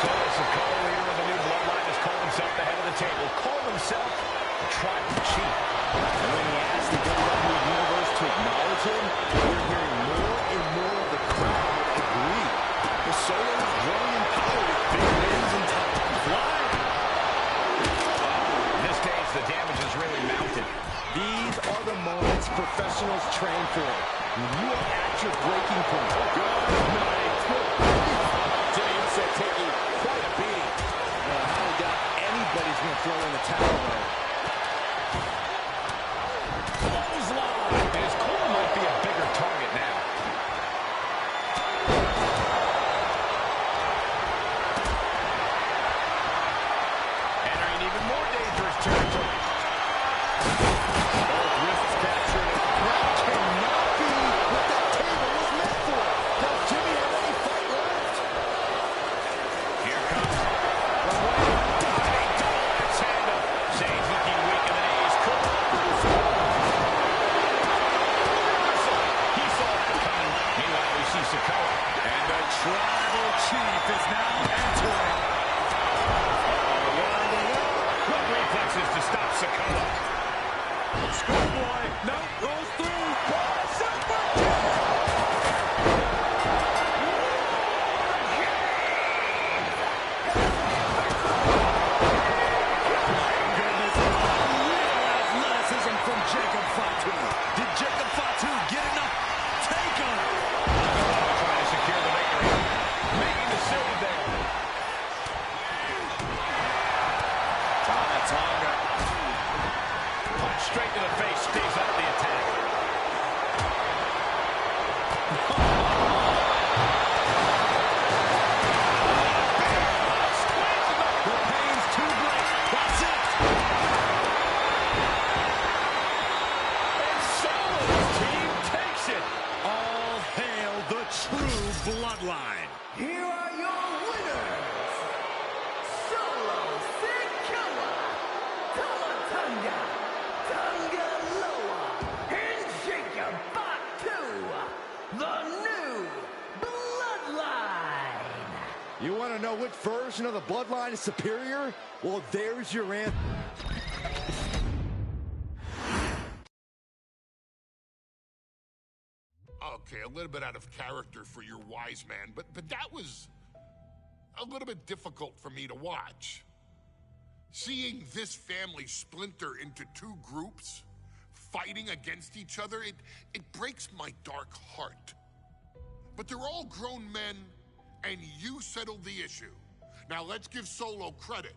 Solo Sikoa, leader of the new bloodline, has called himself the head of the table. Called himself the tribal chief. And when he asked the WWE Universe to acknowledge him, we're hearing more and more of the crowd agree. The Solo is growing in power with big wins and top flying. In this stage, the damage is really mounted. These are the moments professionals train for. When you are at your breaking point. Good night. Jey Uso taking quite a beating. How we got anybody's going to throw in the towel, though. And his corner might be a bigger target now. Entering even more dangerous territory. Both wrists captured. That cannot be what that table was meant for. Does Jimmy have any fight left? Here comes the way. Diving double axe handle. Zayn's looking weak in the knees. He saw that coming. Meanwhile, we see Sikoa. And the tribal chief is now entering. Good reflexes to stop Sikoa. Schoolboy, no, goes through. Super goodness, real athleticism from Jacob Fatu. Did Jacob Fatu get enough? Take him. Trying to secure the victory. Making the save there. Tonga. Punch straight to the face. Stays out of the attack. The pain's too great. That's it. And Solo's team takes it. All hail the true bloodline. Here are your winners, Solo Sikoa, Tonga Loa, and Jacob Fatu, the new bloodline. You want to know which version of the bloodline is superior? Well, there's your answer. okay, a little bit out of character for your wise man, but that was a little bit difficult for me to watch. Seeing this family splinter into two groups, fighting against each other, it breaks my dark heart. But they're all grown men, and you settled the issue. Now let's give Solo credit.